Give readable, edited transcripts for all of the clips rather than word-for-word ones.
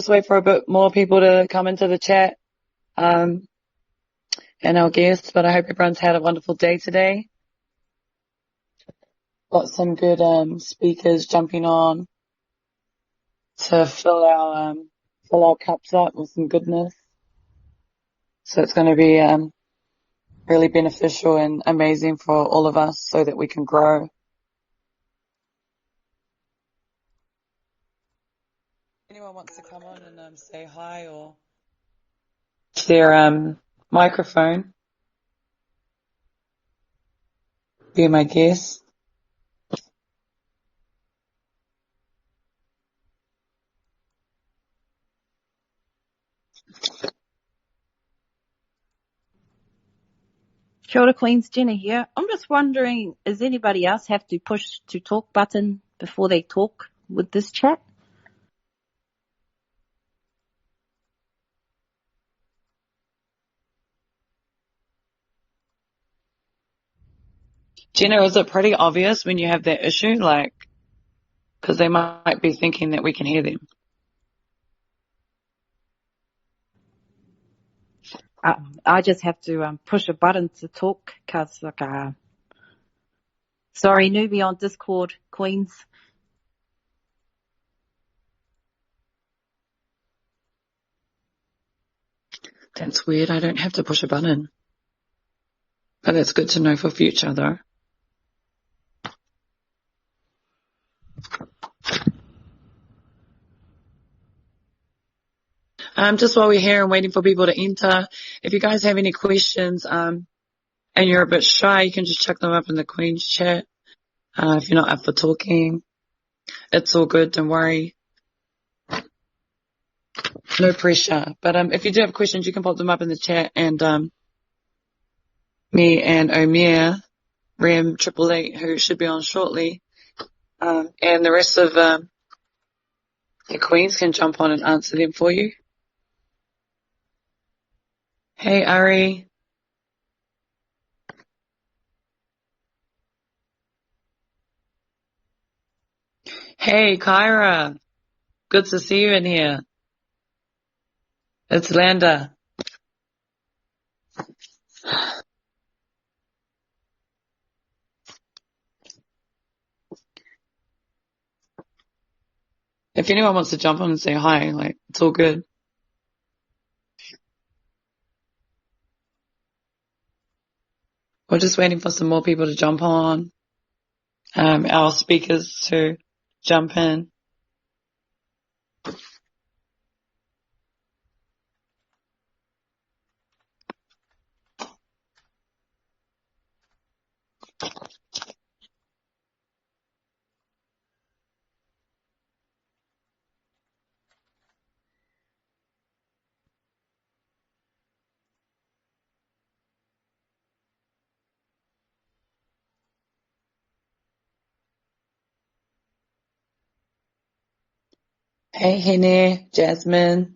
Just wait for a bit more people to come into the chat, and our guests, but I hope everyone's had a wonderful day today. Got some good speakers jumping on to fill our cups up with some goodness. So it's going to be really beneficial and amazing for all of us so that we can grow. Anyone wants to come on and say hi or their microphone, be my guest. Kia ora, Queens, Jenna here. I'm just wondering, does anybody else have to push to talk button before they talk with this chat? Jenna, is it pretty obvious when you have that issue? Like, because they might be thinking that we can hear them. I just have to push a button to talk because, like, sorry, newbie on Discord, Queens. That's weird. I don't have to push a button. But that's good to know for future, though. Just while we're here and waiting for people to enter, if you guys have any questions and you're a bit shy, you can just chuck them up in the Queen's chat. If you're not up for talking, it's all good. Don't worry. No pressure. But if you do have questions, you can pop them up in the chat, and me and Omer, Ram 888, who should be on shortly, and the rest of the Queens can jump on and answer them for you. Hey, Ari. Hey, Kyra. Good to see you in here. It's Yolanda. If anyone wants to jump on and say hi, like, it's all good. We're just waiting for some more people to jump on, our speakers to jump in. Hey, Henny, Jasmine.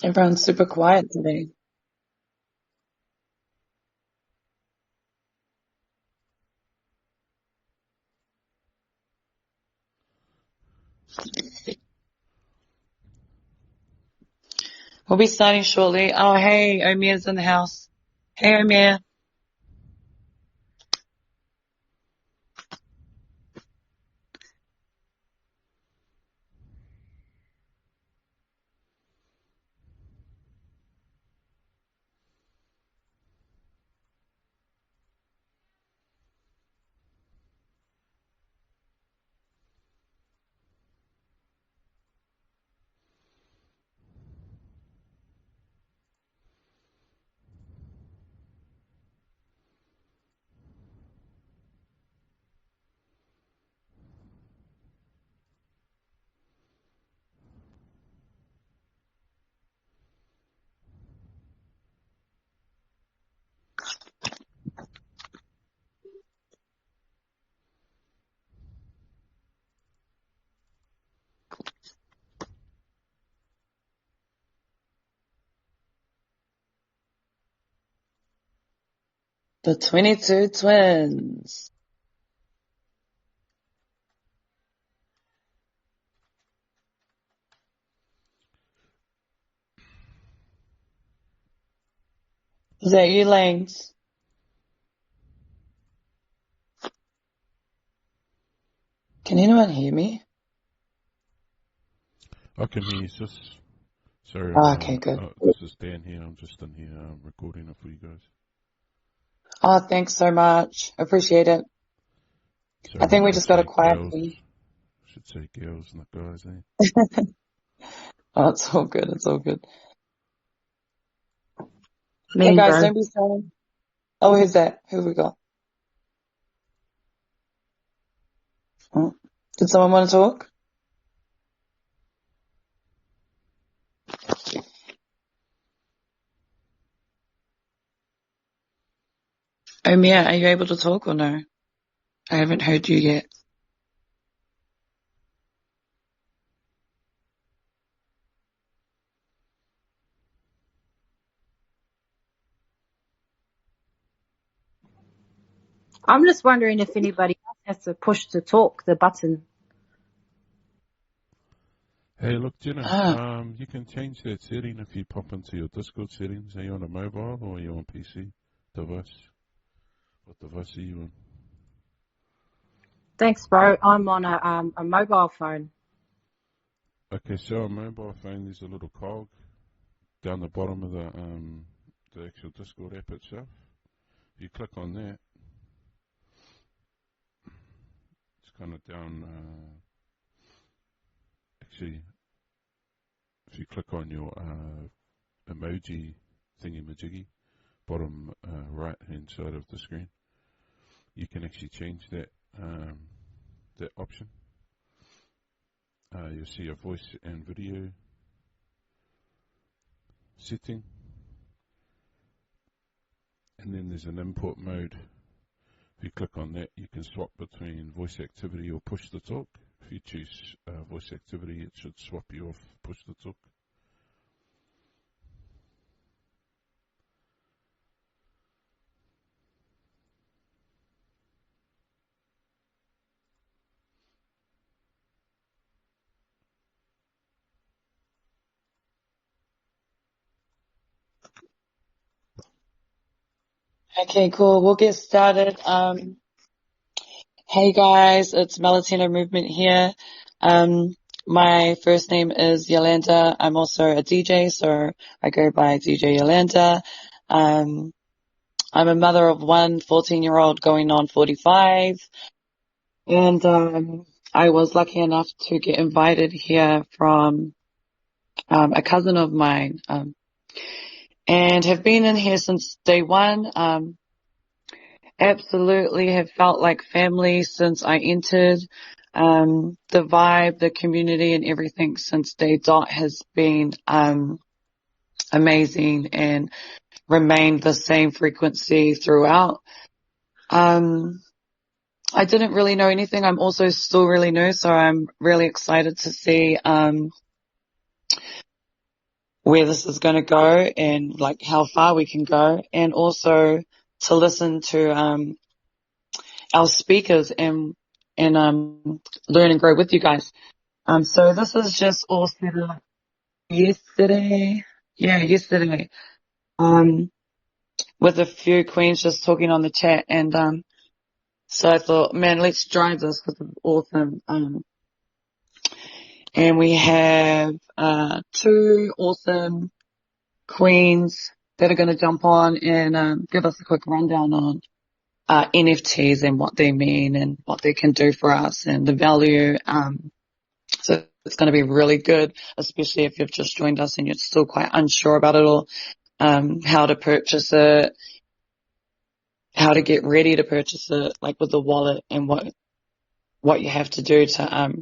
Everyone's super quiet today. We'll be starting shortly. Oh, hey, Omer's in the house. Hey, Omer. The 22 twins. Is that you, Lanes? Can anyone hear me? I can hear you, sis. Sorry, Oh, okay, good. this is Dan here. I'm just in here recording it for you guys. Oh, thanks so much. Appreciate it. Sorry, I think we just got a quiet girls. thing. Should say girls, not guys, eh? Oh, it's all good. It's all good. Me, Hey guys, bro. don't be silent. Oh, who's that? Who we got? Oh. Did someone want to talk? Omer, are you able to talk or no? I haven't heard you yet. I'm just wondering if anybody else has to push to talk the button. Hey, look, Jenna, Ah, you can change that setting if you pop into your Discord settings. Are you on a mobile or are you on PC device? What device are you on? Thanks, bro. I'm on a mobile phone. Okay, so on mobile phone, there's a little cog down the bottom of the actual Discord app itself. If you click on that, it's kind of down. Actually, if you click on your emoji thingy-majiggy, bottom right-hand side of the screen, you can actually change that that option. You'll see a voice and video setting, and then there's an import mode. If you click on that, you can swap between voice activity or push to talk. If you choose voice activity, it should swap you off push to talk. okay, cool. We'll get started. Hey guys, it's Maletino.Movement here. My first name is Yolanda. I'm also a DJ, so I go by DJ Yolanda. I'm a mother of one 14-year-old going on 45. And, I was lucky enough to get invited here from, a cousin of mine, and have been in here since day one. Absolutely have felt like family since I entered. The vibe, the community and everything since day dot has been, amazing and remained the same frequency throughout. I didn't really know anything. I'm also still really new, so I'm really excited to see, where this is going to go and like how far we can go, and also to listen to, our speakers and learn and grow with you guys. So this is just all set up yesterday. Yeah, yesterday. Um, with a few queens just talking on the chat, and so I thought, man, let's drive this because it's awesome. And we have two awesome queens that are going to jump on and give us a quick rundown on NFTs and what they mean and what they can do for us and the value. So it's going to be really good, especially if you've just joined us and you're still quite unsure about it all, how to purchase it, how to get ready to purchase it, like with the wallet and what you have to do to,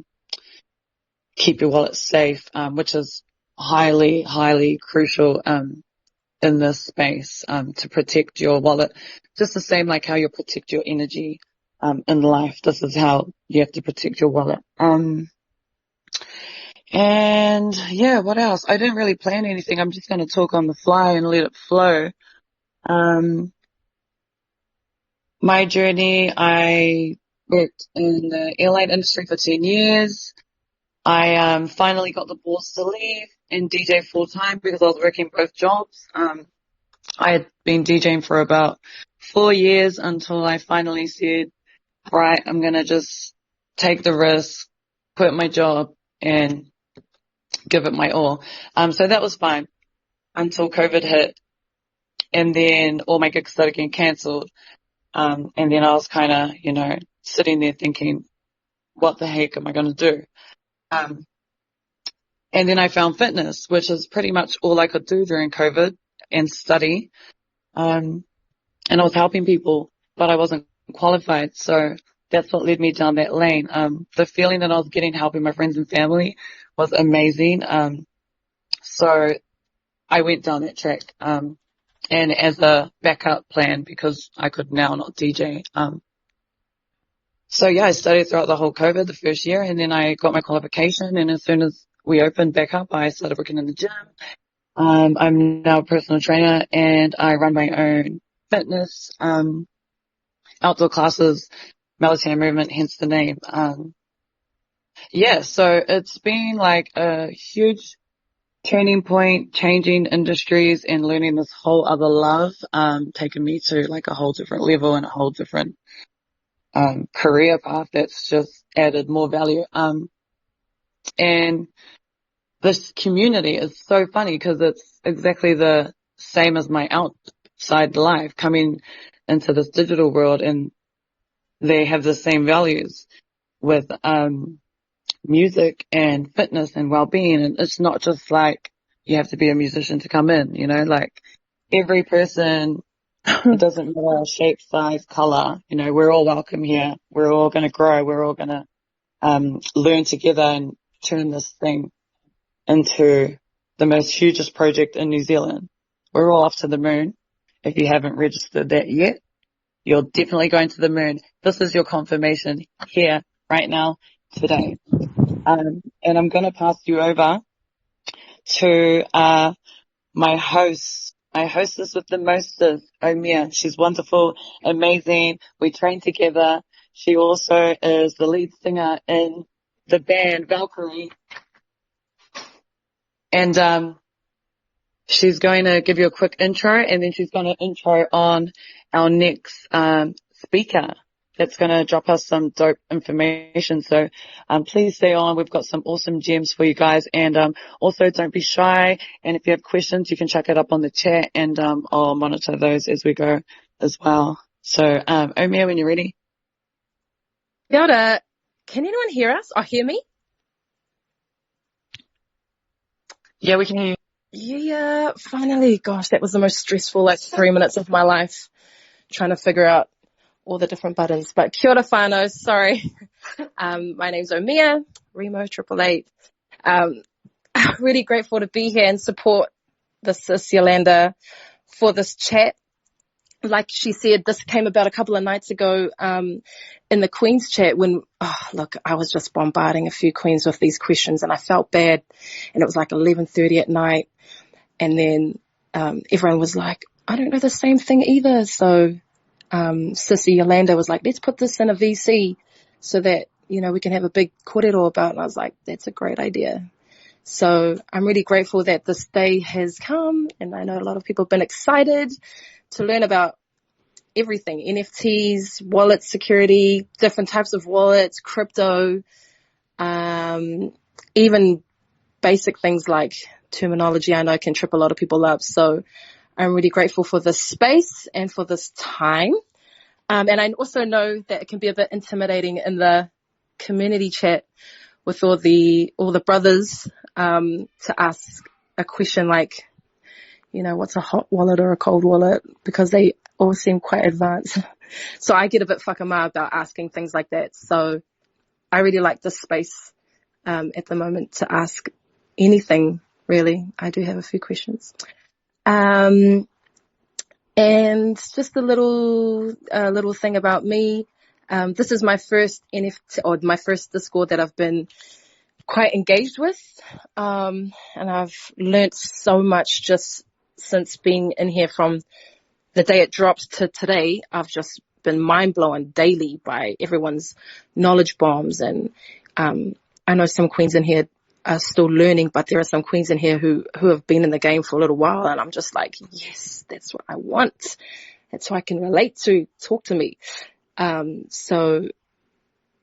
keep your wallet safe, which is highly, highly crucial, in this space, to protect your wallet. Just the same like how you protect your energy, in life. This is how you have to protect your wallet. And yeah, what else? I didn't really plan anything. I'm just going to talk on the fly and let it flow. Um, My journey, I worked in the airline industry for 10 years. I finally got the balls to leave and DJ full time because I was working both jobs. I had been DJing for about 4 years until I finally said, right, I'm going to just take the risk, quit my job and give it my all. So that was fine until COVID hit and then all my gigs started getting cancelled. And then I was kind of, sitting there thinking, what the heck am I going to do? Um, and then I found fitness, which is pretty much all I could do during COVID and study. And I was helping people, but I wasn't qualified. So that's what led me down that lane. The feeling that I was getting helping my friends and family was amazing. So I went down that track. And as a backup plan because I could now not DJ. So yeah, I studied throughout the whole COVID the first year and then I got my qualification and as soon as we opened back up, I started working in the gym. I'm now a personal trainer and I run my own fitness, outdoor classes, Maletino.Movement, hence the name. So it's been like a huge turning point, changing industries and learning this whole other love, taken me to like a whole different level and a whole different, career path that's just added more value. And this community is so funny because it's exactly the same as my outside life coming into this digital world and they have the same values with, music and fitness and well-being. And it's not just like you have to be a musician to come in, like every person, it doesn't matter shape, size, color, we're all welcome here. We're all going to grow. We're all going to, learn together and turn this thing into the most hugest project in New Zealand. We're all off to the moon. If you haven't registered that yet, you're definitely going to the moon. This is your confirmation here right now today. And I'm going to pass you over to my hostess with the mostest, Omer. She's wonderful, amazing. We train together. She also is the lead singer in the band Valkyrie. And she's going to give you a quick intro, and then she's going to intro on our next speaker that's going to drop us some dope information. So please stay on. We've got some awesome gems for you guys. And also don't be shy. And if you have questions, you can chuck it up on the chat and I'll monitor those as we go as well. So Omer, when you're ready. Yolanda, can anyone hear us or hear me? Yeah, we can hear you. Yeah, finally. Gosh, that was the most stressful 3 minutes of my life, trying to figure out all the different buttons. But kia ora whānau, sorry. My name's Omer, Remo 888. Really grateful to be here and support the sis Yolanda for this chat. Like she said, this came about a couple of nights ago in the Queens chat when, I was just bombarding a few Queens with these questions and I felt bad. And it was like 11:30 at night. And then everyone was like, I don't know the same thing either. So Sissy Yolanda was like, let's put this in a VC so that, we can have a big korero about it. And I was like, that's a great idea. So I'm really grateful that this day has come. And I know a lot of people have been excited to learn about everything, NFTs, wallet security, different types of wallets, crypto, even basic things like terminology I know can trip a lot of people up. So I'm really grateful for this space and for this time. And I also know that it can be a bit intimidating in the community chat with all the brothers to ask a question like, what's a hot wallet or a cold wallet? Because they all seem quite advanced. So I get a bit whakama about asking things like that. So I really like this space at the moment to ask anything, really. I do have a few questions. And just a little thing about me. This is my first NFT or my first Discord that I've been quite engaged with. And I've learnt so much just since being in here from the day it dropped to today. I've just been mind blown daily by everyone's knowledge bombs. And I know some queens in here are still learning, but there are some queens in here who have been in the game for a little while, and I'm just like, yes, that's what I want. That's who I can relate to. Talk to me. So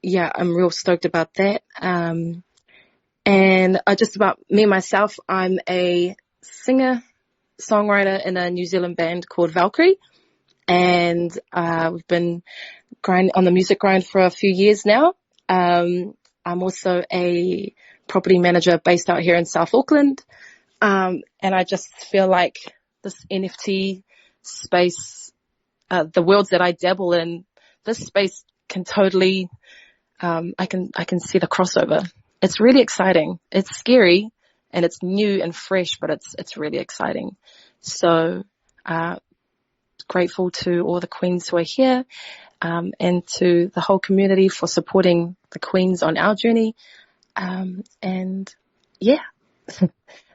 yeah, I'm real stoked about that. And just about me myself, I'm a singer, songwriter in a New Zealand band called Valkyrie, and we've been on the music grind for a few years now. I'm also a property manager based out here in South Auckland, and I just feel like this NFT space, the worlds that I dabble in, this space can totally, I can see the crossover. It's really exciting. It's scary and it's new and fresh, but it's really exciting. So, grateful to all the queens who are here, and to the whole community for supporting the queens on our journey. And yeah,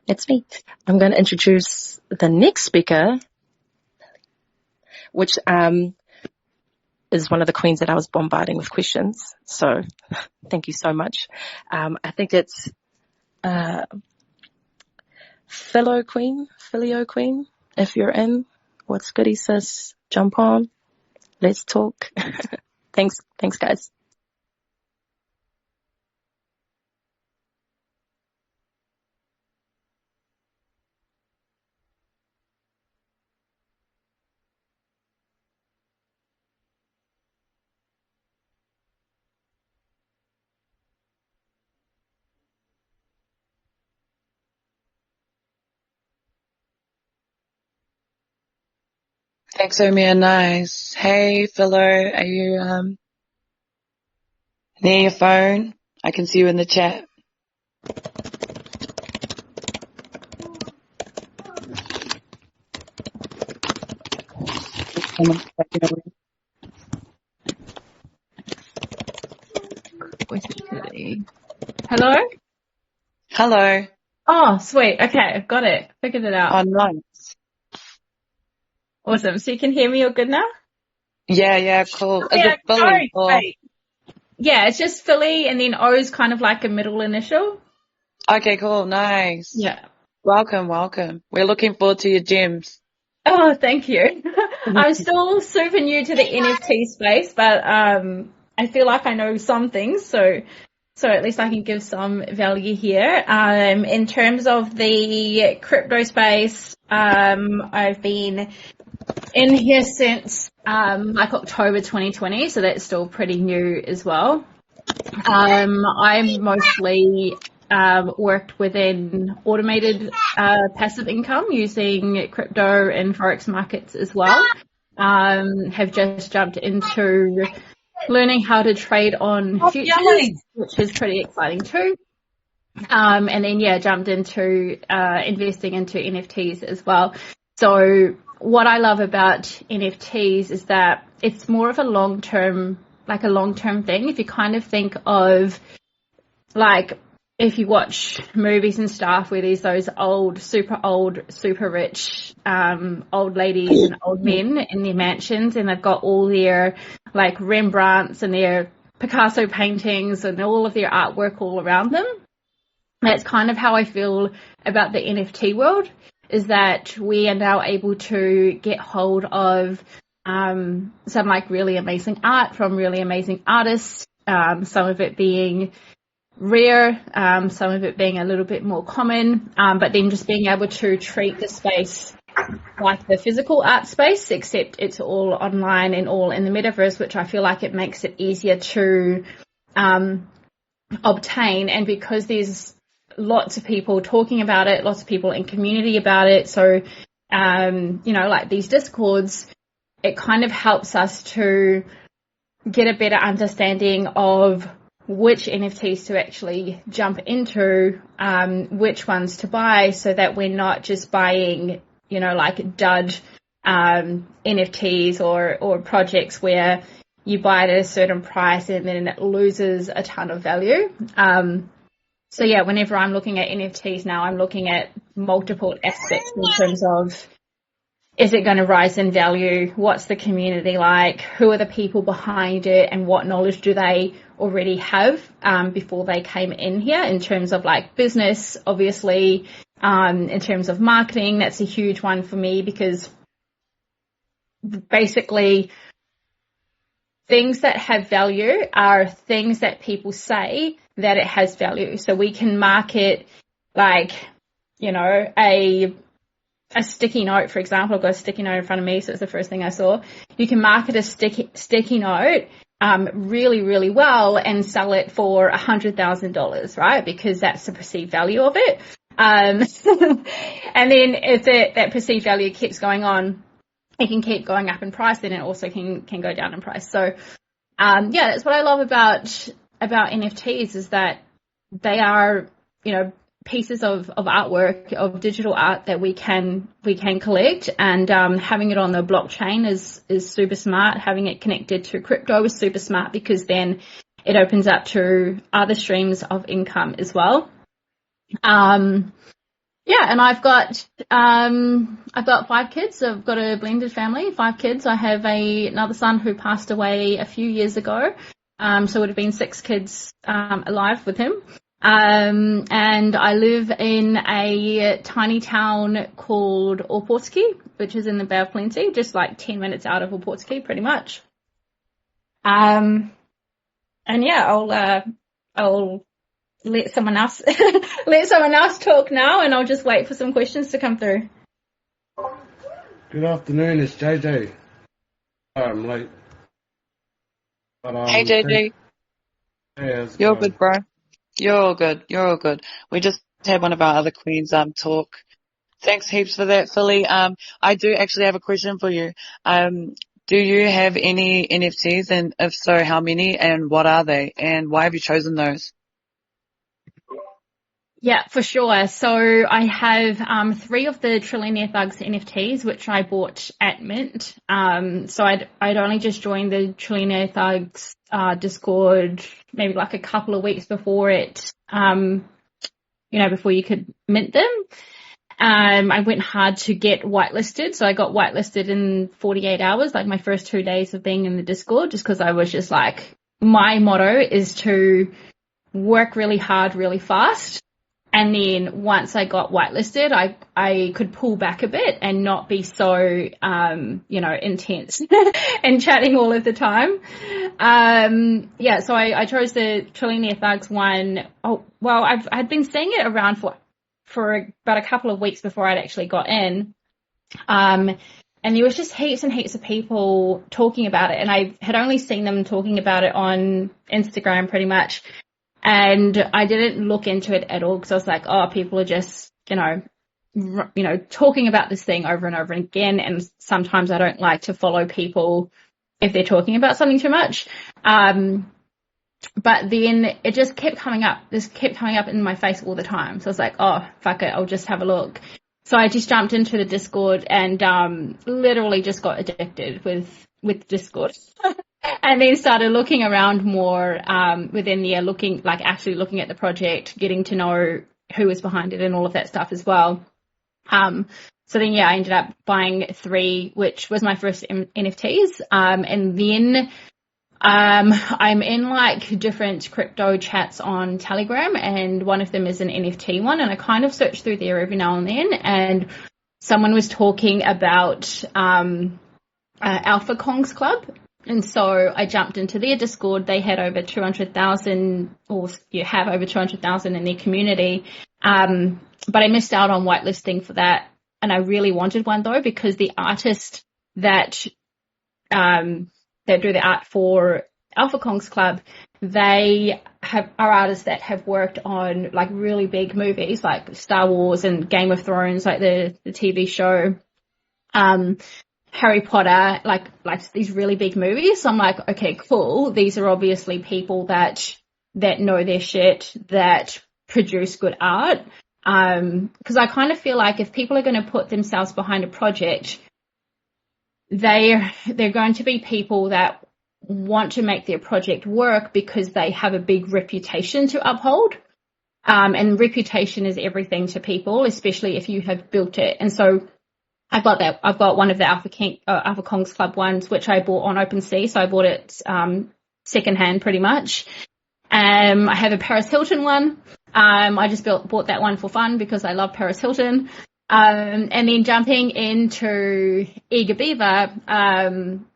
that's me. I'm going to introduce the next speaker, which, is one of the queens that I was bombarding with questions. So thank you so much. I think it's, Filio Queen. If you're in, what's goody, sis? Jump on. Let's talk. Thanks, guys. Thanks, Omer. Nice. Hey, Philo, are you near your phone? I can see you in the chat. Hello? Hello. Oh, sweet. Okay, I've got it. Figured it out. Oh, nice. Awesome. So you can hear me all good now? Yeah, cool. Is Yeah, it Philly? great. Yeah, it's just Philly, and then O's kind of like a middle initial. Okay, cool. Nice. Yeah. Welcome. We're looking forward to your gyms. Oh, thank you. I'm still super new to the NFT space, but I feel like I know some things, so at least I can give some value here. In terms of the crypto space, I've been in here since like October 2020, so that's still pretty new as well. I mostly worked within automated passive income using crypto and forex markets as well. Have just jumped into learning how to trade on futures, which is pretty exciting too. And then jumped into investing into NFTs as well. So what I love about NFTs is that it's more of a long-term thing. If you kind of think of, like, if you watch movies and stuff where there's those super rich old ladies and old men in their mansions, and they've got all their like Rembrandts and their Picasso paintings and all of their artwork all around them. That's kind of how I feel about the NFT world, is that we are now able to get hold of some like really amazing art from really amazing artists, some of it being rare, some of it being a little bit more common, but then just being able to treat the space like the physical art space, except it's all online and all in the metaverse, which I feel like it makes it easier to obtain. And because there's lots of people talking about it, lots of people in community about it, so like these discords, it kind of helps us to get a better understanding of which NFTs to actually jump into, which ones to buy, so that we're not just buying, like dud NFTs or projects where you buy it at a certain price and then it loses a ton of value. So yeah, whenever I'm looking at NFTs now, I'm looking at multiple aspects in terms of is it going to rise in value? What's the community like? Who are the people behind it? And what knowledge do they already have before they came in here in terms of like business, obviously, in terms of marketing? That's a huge one for me, because basically things that have value are things that people say that it has value. So we can market like, you know, a sticky note, for example. I've got a sticky note in front of me, so it's the first thing I saw. You can market a sticky note really, really well and sell it for $100,000, right? Because that's the perceived value of it. And then if that perceived value keeps going on, it can keep going up in price, then it also can go down in price. So, yeah, that's what I love about NFTs, is that they are, you know, pieces of artwork, of digital art that we can collect, and having it on the blockchain is super smart. Having it connected to crypto is super smart, because then it opens up to other streams of income as well. Yeah, and I've got 5 kids. I've got a blended family, 5 kids. I have another son who passed away a few years ago. So it would have been 6 kids alive with him. And I live in a tiny town called Opotski, which is in the Beaver Queens, just like 10 minutes out of Opotski, pretty much. And yeah, I'll let someone else talk now, and I'll just wait for some questions to come through. Good afternoon, it's JJ. I'm late. But, Hey, JJ. Yeah, You're good, bro. You're all good. We just had one of our other queens talk. Thanks heaps for that, Philly. I do actually have a question for you. Do you have any NFTs, and if so, how many, and what are they, and why have you chosen those? Yeah, for sure. So I have 3 of the Trillionaire Thugs NFTs, which I bought at Mint. So I'd only just joined the Trillionaire Thugs Discord maybe like a couple of weeks before it, before you could mint them. I went hard to get whitelisted. So I got whitelisted in 48 hours, like my first 2 days of being in the Discord, just because I was just like, my motto is to work really hard, really fast. And then once I got whitelisted, I could pull back a bit and not be so, intense and chatting all of the time. So I chose the Trillionaire Thugs one. Oh, well, I'd been seeing it around for about a couple of weeks before I'd actually got in. And there was just heaps and heaps of people talking about it. And I had only seen them talking about it on Instagram pretty much. And I didn't look into it at all, because I was like, oh, people are just, talking about this thing over and over again. And sometimes I don't like to follow people if they're talking about something too much. But then it just kept coming up. This kept coming up in my face all the time. So I was like, oh, fuck it, I'll just have a look. So I just jumped into the Discord and literally just got addicted with Discord. And then started looking around more within there, actually looking at the project, getting to know who was behind it and all of that stuff as well. So then, I ended up buying 3, which was my first NFTs. And then I'm in like different crypto chats on Telegram, and one of them is an NFT one. And I kind of search through there every now and then, and someone was talking about Alpha Kongs Club. And so I jumped into their Discord. They had over 200,000, or you have over 200,000 in their community. But I missed out on whitelisting for that. And I really wanted one though, because the artist that do the art for Alpha Kongs Club, they are artists that have worked on like really big movies like Star Wars and Game of Thrones, like the TV show. Harry Potter, like these really big movies. So I'm like, okay, cool. These are obviously people that know their shit, that produce good art. Because I kind of feel like if people are going to put themselves behind a project, they're going to be people that want to make their project work because they have a big reputation to uphold. And reputation is everything to people, especially if you have built it. And so I've got one of the Alpha Kongs Club ones, which I bought on OpenSea. So I bought it secondhand pretty much. I have a Paris Hilton one. I just bought that one for fun because I love Paris Hilton. And then jumping into Eager Beaver,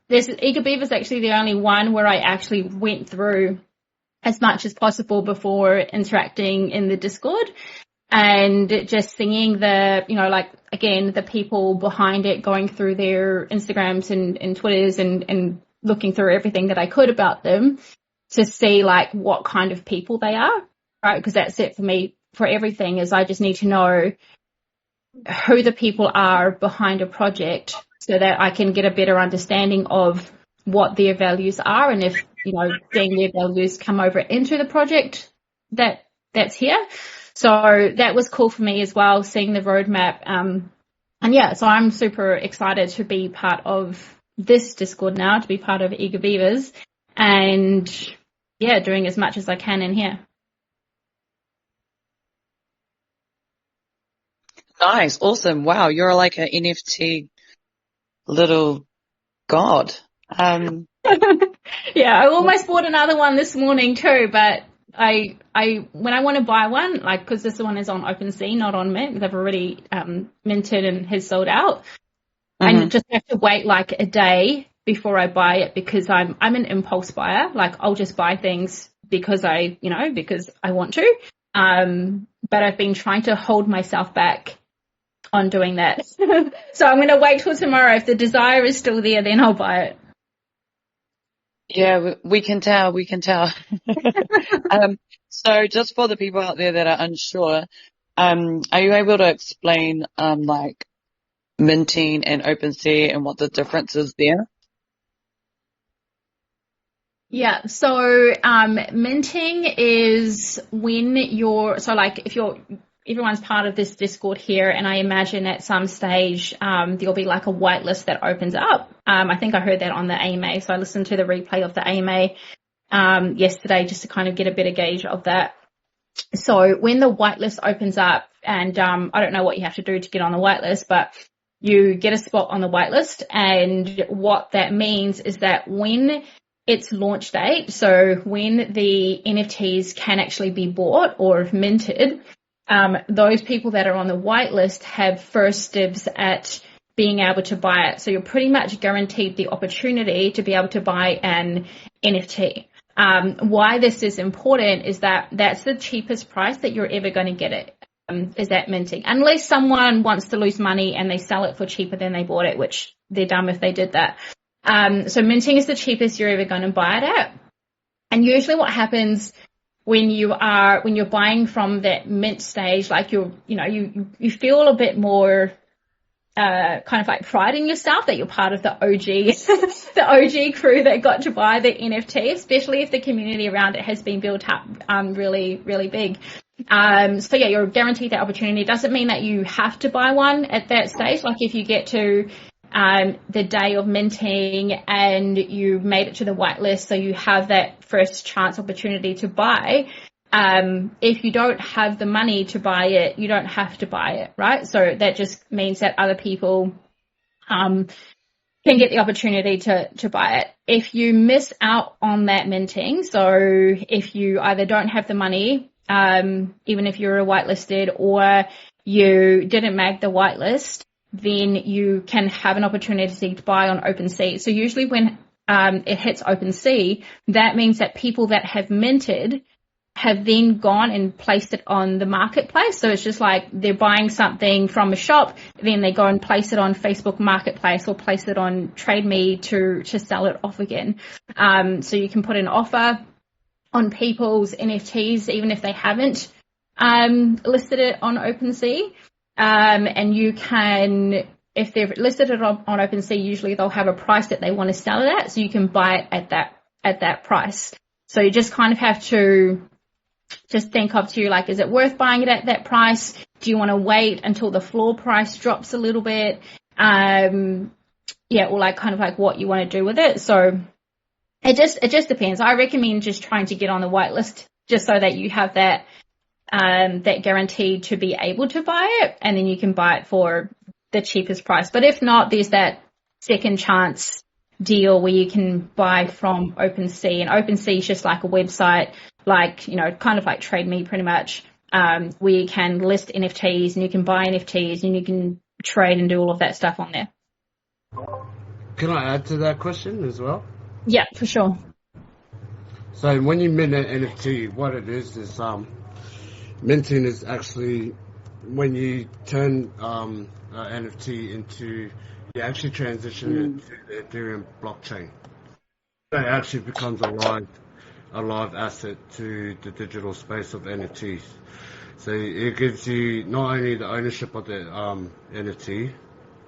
Eager Beaver is actually the only one where I actually went through as much as possible before interacting in the Discord, and just seeing the, like, again, the people behind it, going through their Instagrams and Twitters and looking through everything that I could about them to see like what kind of people they are, right? Because that's it for me for everything, is I just need to know who the people are behind a project so that I can get a better understanding of what their values are, and if, seeing their values come over into the project that's here. So that was cool for me as well, seeing the roadmap. And yeah, so I'm super excited to be part of this Discord now, to be part of Eager Beavers, and yeah, doing as much as I can in here. Nice. Awesome. Wow. You're like an NFT little god. Yeah, I almost bought another one this morning too, but I when I want to buy one, like, because this one is on OpenSea, not on Mint, they've already minted and has sold out. I just have to wait like a day before I buy it, because I'm an impulse buyer. Like, I'll just buy things because because I want to. But I've been trying to hold myself back on doing that. So I'm going to wait till tomorrow. If the desire is still there, then I'll buy it. Yeah, we can tell. So just for the people out there that are unsure, are you able to explain, like, minting and OpenSea and what the difference is there? Yeah, so minting is when if everyone's part of this Discord here, and I imagine at some stage there'll be like a whitelist that opens up. I think I heard that on the AMA, so I listened to the replay of the AMA yesterday just to kind of get a better gauge of that. So when the whitelist opens up, and I don't know what you have to do to get on the whitelist, but you get a spot on the whitelist, and what that means is that when its launch date, so when the NFTs can actually be bought or minted, those people that are on the whitelist have first dibs at being able to buy it. So you're pretty much guaranteed the opportunity to be able to buy an NFT. Why this is important is that that's the cheapest price that you're ever going to get it, is that minting. Unless someone wants to lose money and they sell it for cheaper than they bought it, which they're dumb if they did that. So minting is the cheapest you're ever going to buy it at. And usually what happens when you're buying from that mint stage, like you feel a bit more kind of like pride in yourself that you're part of the OG the OG crew that got to buy the NFT, especially if the community around it has been built up really, really big. So yeah, you're guaranteed that opportunity. It doesn't mean that you have to buy one at that stage. Like, if you get to the day of minting and you made it to the whitelist, so you have that first chance opportunity to buy. If you don't have the money to buy it, you don't have to buy it, right? So that just means that other people can get the opportunity to buy it. If you miss out on that minting, so if you either don't have the money, even if you're a whitelisted, or you didn't make the whitelist, then you can have an opportunity to buy on OpenSea. So usually when it hits OpenSea, that means that people that have minted have then gone and placed it on the marketplace. So it's just like they're buying something from a shop, then they go and place it on Facebook Marketplace or place it on Trade Me to sell it off again. So you can put an offer on people's NFTs, even if they haven't listed it on OpenSea. And you can, if they've listed it on OpenSea, usually they'll have a price that they want to sell it at, so you can buy it at that price. So you just kind of have to just think of like, is it worth buying it at that price? Do you want to wait until the floor price drops a little bit? Or like kind of like what you want to do with it. So it just depends. I recommend just trying to get on the whitelist just so that you have that guarantee to be able to buy it, and then you can buy it for the cheapest price. But if not, there's that second chance deal where you can buy from OpenSea, and OpenSea is just like a website, like, you know, kind of like Trade Me pretty much, where you can list NFTs and you can buy NFTs and you can trade and do all of that stuff on there. Can I add to that question as well? Yeah, for sure. So when you mint an NFT, what it is minting is actually when you turn an NFT into, you actually transition it to the Ethereum blockchain. It actually becomes a live asset to the digital space of NFTs. So it gives you not only the ownership of the NFT,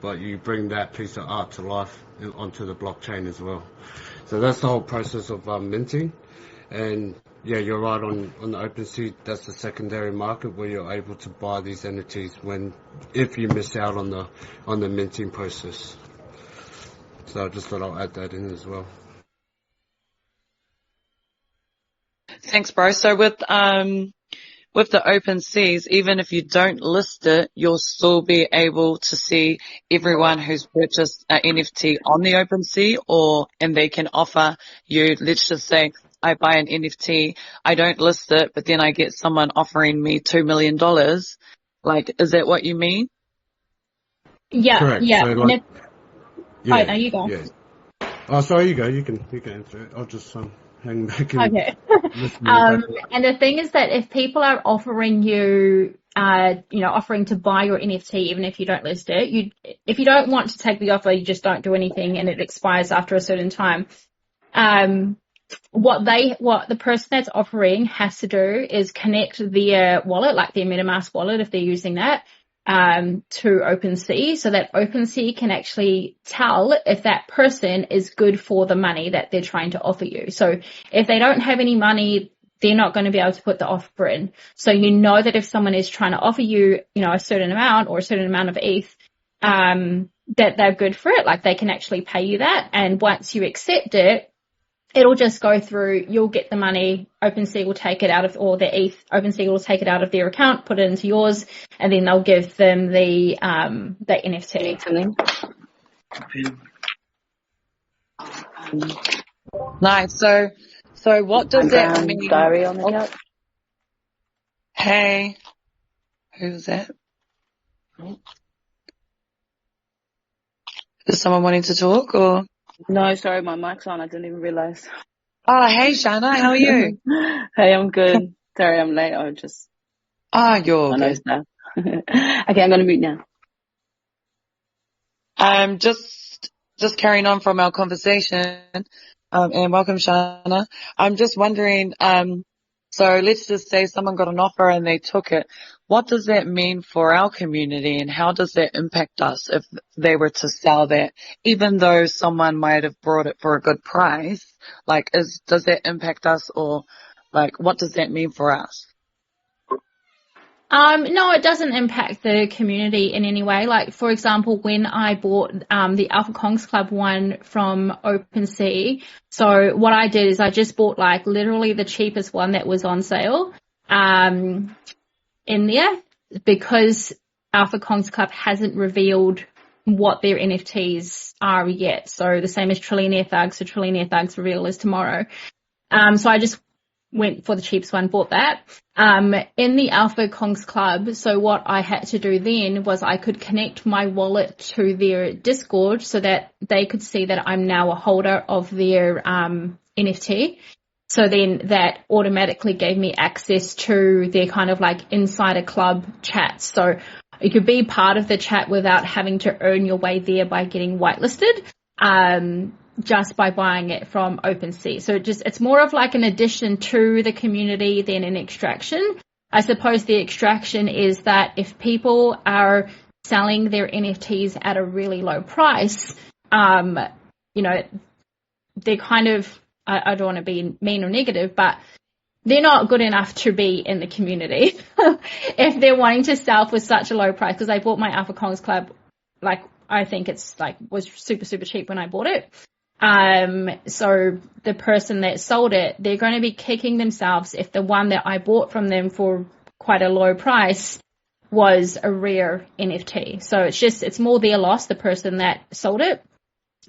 but you bring that piece of art to life onto the blockchain as well. So that's the whole process of minting. And yeah, you're right on the OpenSea. That's the secondary market where you're able to buy these NFTs if you miss out on the minting process. So I just thought I'll add that in as well. Thanks, bro. So with the OpenSeas, even if you don't list it, you'll still be able to see everyone who's purchased an NFT on the OpenSea, and they can offer you, let's just say, I buy an NFT, I don't list it, but then I get someone offering me $2 million. Like, is that what you mean? Yeah, correct. yeah. So, like, Oh, no, you go. Yeah. Oh, sorry, you go. You can answer it. I'll just hang back and Okay. listen. And the thing is that if people are offering you, offering to buy your NFT, even if you don't list it, if you don't want to take the offer, you just don't do anything and it expires after a certain time. What the person that's offering has to do is connect their wallet, like their MetaMask wallet, if they're using that, to OpenSea, so that OpenSea can actually tell if that person is good for the money that they're trying to offer you. So if they don't have any money, they're not going to be able to put the offer in. So you know that if someone is trying to offer you, a certain amount or a certain amount of ETH, that they're good for it, like they can actually pay you that. And once you accept it, it'll just go through, you'll get the money, OpenSea will take it out of, or the ETH, OpenSea will take it out of their account, put it into yours, and then they'll give them the NFT. Nice. So what does that mean? Diary on the couch. Hey, who's that? Is someone wanting to talk or? No, sorry, my mic's on. I didn't even realize. Oh, hey, Shana, how are you? Hey, I'm good. Sorry, I'm late. You're good. Stuff. Okay, I'm gonna mute now. Just carrying on from our conversation, and welcome, Shana. I'm just wondering, so let's just say someone got an offer and they took it. What does that mean for our community, and how does that impact us if they were to sell that, even though someone might have brought it for a good price? Like, does that impact us, or like, what does that mean for us? No, it doesn't impact the community in any way. Like, for example, when I bought the Alpha Kongs Club one from OpenSea, so what I did is I just bought like literally the cheapest one that was on sale in there, because Alpha Kongs Club hasn't revealed what their NFTs are yet. So the same as Trillionaire Thugs. So Trillionaire Thugs reveal is tomorrow. So I just went for the cheapest one, bought that. In the Alpha Kongs Club, so what I had to do then was I could connect my wallet to their Discord so that they could see that I'm now a holder of their NFT. So then that automatically gave me access to their kind of like insider club chats. So you could be part of the chat without having to earn your way there by getting whitelisted. Just by buying it from OpenSea. So it's more of like an addition to the community than an extraction. I suppose the extraction is that if people are selling their NFTs at a really low price, they're kind of, I don't want to be mean or negative, but they're not good enough to be in the community if they're wanting to sell for such a low price. Because I bought my Alpha Kongs Club, like, I think it's like was super, super cheap when I bought it. So the person that sold it, they're going to be kicking themselves if the one that I bought from them for quite a low price, was a rare NFT. So it's more their loss, the person that sold it.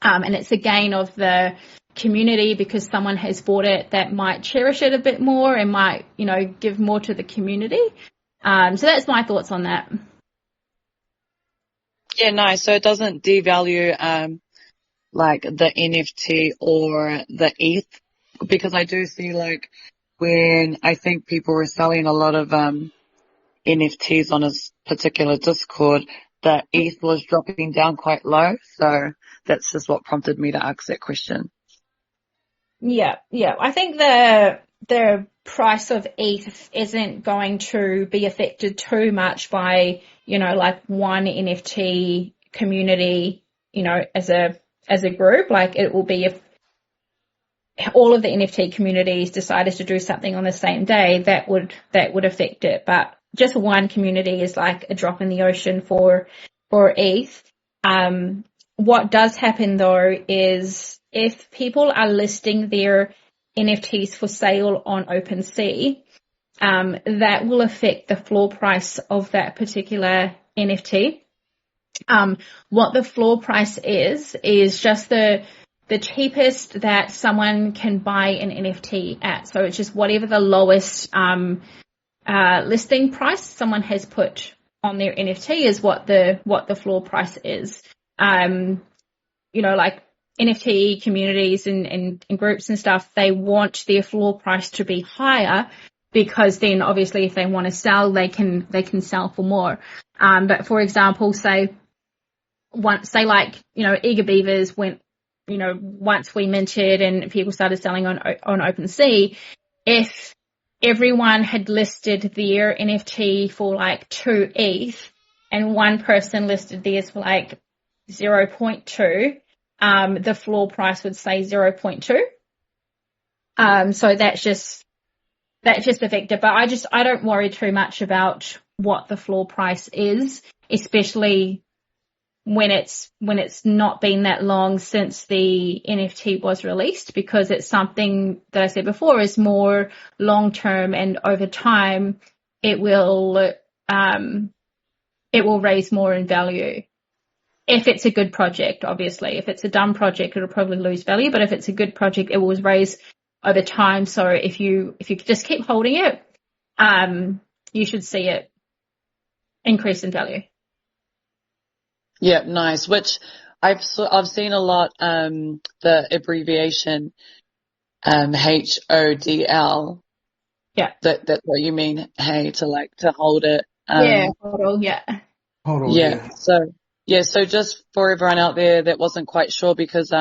And it's the gain of the community because someone has bought it that might cherish it a bit more and might, give more to the community. So that's my thoughts on that. Yeah, nice. So it doesn't devalue, like the NFT or the ETH, because I do see like when I think people were selling a lot of, NFTs on a particular Discord, the ETH was dropping down quite low. So that's just what prompted me to ask that question. Yeah. I think the price of ETH isn't going to be affected too much by, like one NFT community, as a group. Like it will be if all of the NFT communities decided to do something on the same day, that would affect it. But just one community is like a drop in the ocean for ETH. What does happen though is if people are listing their NFTs for sale on OpenSea, that will affect the floor price of that particular NFT. What the floor price is just the cheapest that someone can buy an NFT at. So it's just whatever the lowest listing price someone has put on their NFT is what the floor price is. Like NFT communities and groups and stuff, they want their floor price to be higher because then obviously if they want to sell, they can sell for more. But for example, say Eager Beavers went, once we minted and people started selling on OpenSea, if everyone had listed their NFT for like 2 ETH and one person listed theirs for like 0.2, the floor price would say 0.2. So that's just affected. But I don't worry too much about what the floor price is, especially when it's not been that long since the NFT was released, because it's something that I said before is more long term, and over time it will raise more in value. If it's a good project, obviously. If it's a dumb project, it'll probably lose value, but if it's a good project, it will raise over time. So if you just keep holding it, you should see it increase in value. Yeah, nice. Which I've seen a lot, the abbreviation, HODL. Yeah. That's what you mean, hey, to hold it. Yeah, HODL, yeah. HODL, yeah. So just for everyone out there that wasn't quite sure, because,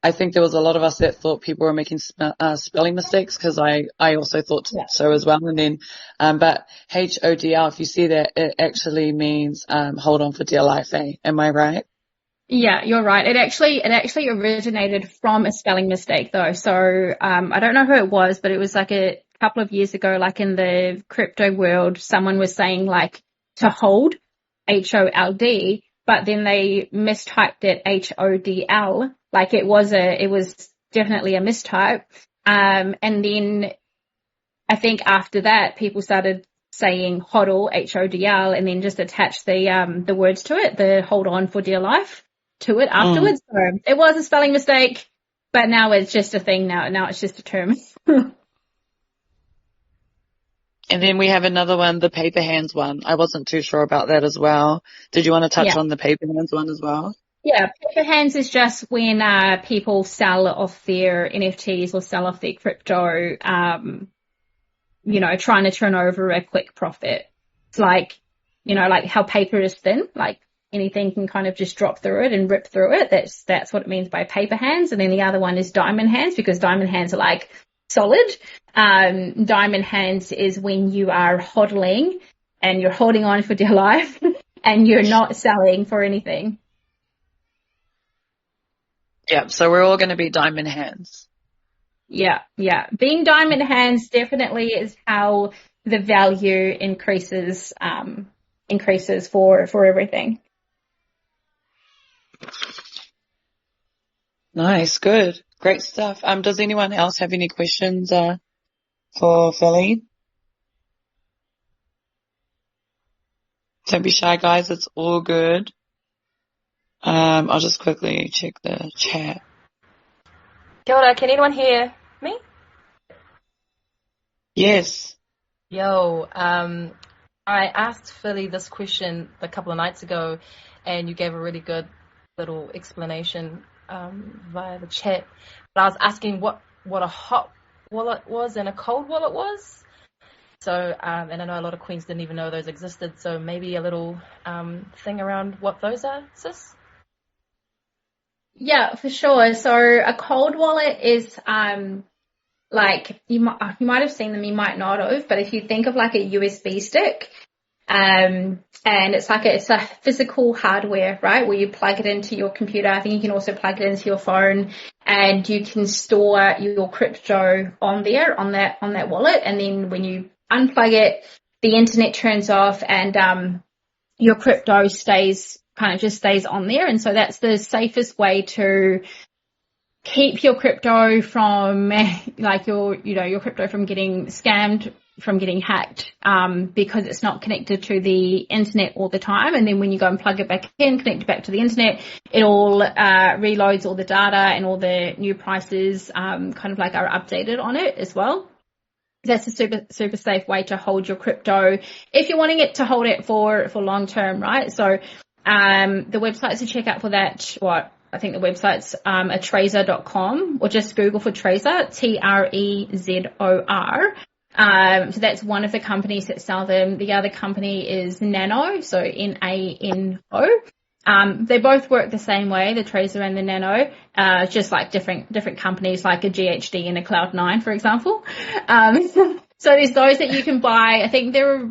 I think there was a lot of us that thought people were making spelling mistakes, because I also thought so as well. And then, but HODL, if you see that, it actually means hold on for dear life. Am I right? Yeah, you're right. It actually originated from a spelling mistake though. So I don't know who it was, but it was like a couple of years ago, like in the crypto world, someone was saying like to hold, HOLD, but then they mistyped it HODL. Like it was definitely a mistype. And then I think after that, people started saying HODL, HODL, and then just attached the words to it, the hold on for dear life to it afterwards. So it was a spelling mistake, but now it's just a thing now. Now it's just a term. And then we have another one, the paper hands one. I wasn't too sure about that as well. Did you want to touch on the paper hands one as well? Yeah, paper hands is just when people sell off their NFTs or sell off their crypto, trying to turn over a quick profit. It's like, like how paper is thin, like anything can kind of just drop through it and rip through it. That's what it means by paper hands. And then the other one is diamond hands, because diamond hands are like solid. Diamond hands is when you are hodling and you're holding on for dear life and you're not selling for anything. Yeah, so we're all going to be diamond hands. Yeah. Being diamond hands definitely is how the value increases for everything. Nice, good, great stuff. Does anyone else have any questions for Philly? Don't be shy, guys. It's all good. I'll just quickly check the chat. Kia ora, can anyone hear me? Yes. Yo, I asked Philly this question a couple of nights ago, and you gave a really good little explanation via the chat. But I was asking what a hot wallet was and a cold wallet was. So, and I know a lot of queens didn't even know those existed. So maybe a little thing around what those are, sis? Yeah, for sure. So a cold wallet is like you might have seen them, you might not have, but if you think of like a USB stick, and it's a physical hardware, right, where you plug it into your computer. I think you can also plug it into your phone, and you can store your crypto on there, on that wallet, and then when you unplug it, the internet turns off, and your crypto stays on there. And so that's the safest way to keep your crypto from your crypto from getting scammed, from getting hacked, because it's not connected to the internet all the time. And then when you go and plug it back in, connect it back to the internet, it all reloads all the data, and all the new prices are updated on it as well. That's a super, super safe way to hold your crypto if you're wanting it to hold it for long term, right? So the websites to check out for that, I think the website's trezor.com, or just Google for Trezor, Trezor. So that's one of the companies that sell them. The other company is Nano, so Nano. They both work the same way, the Trezor and the Nano, just like different companies, like a GHD and a Cloud9, for example. So there's those that you can buy. I think they're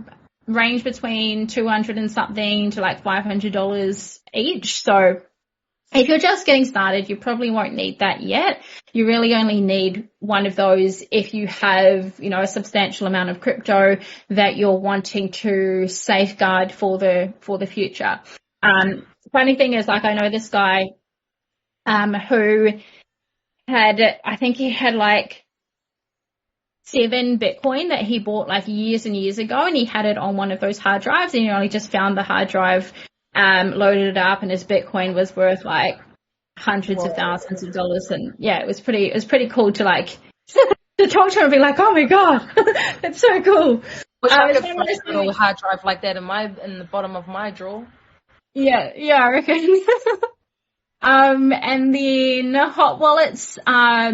range between $200 and something to like $500 each. So if you're just getting started, you probably won't need that yet. You really only need one of those if you have, a substantial amount of crypto that you're wanting to safeguard for the future. Funny thing is, like, I know this guy who had like 7 Bitcoin that he bought like years and years ago, and he had it on one of those hard drives, and he only just found the hard drive, loaded it up, and his Bitcoin was worth like hundreds of thousands of dollars. And yeah, it was pretty cool to like to talk to him and be like, oh my god, that's so cool. Wish I could find a little hard drive like that in the bottom of my drawer. Yeah, I reckon. And then hot wallets are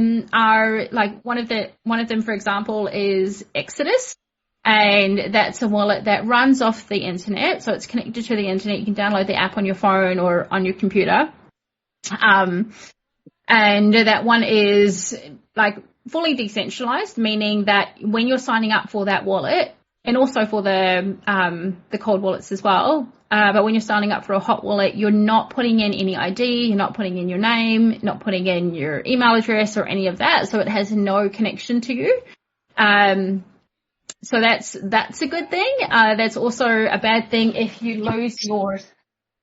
like one of them, for example, is Exodus, and that's a wallet that runs off the internet, so it's connected to the internet. You can download the app on your phone or on your computer, and that one is like fully decentralized, meaning that when you're signing up for that wallet, and also for the cold wallets as well. But when you're signing up for a hot wallet, you're not putting in any ID, you're not putting in your name, not putting in your email address or any of that. So it has no connection to you. So that's a good thing. That's also a bad thing if you lose your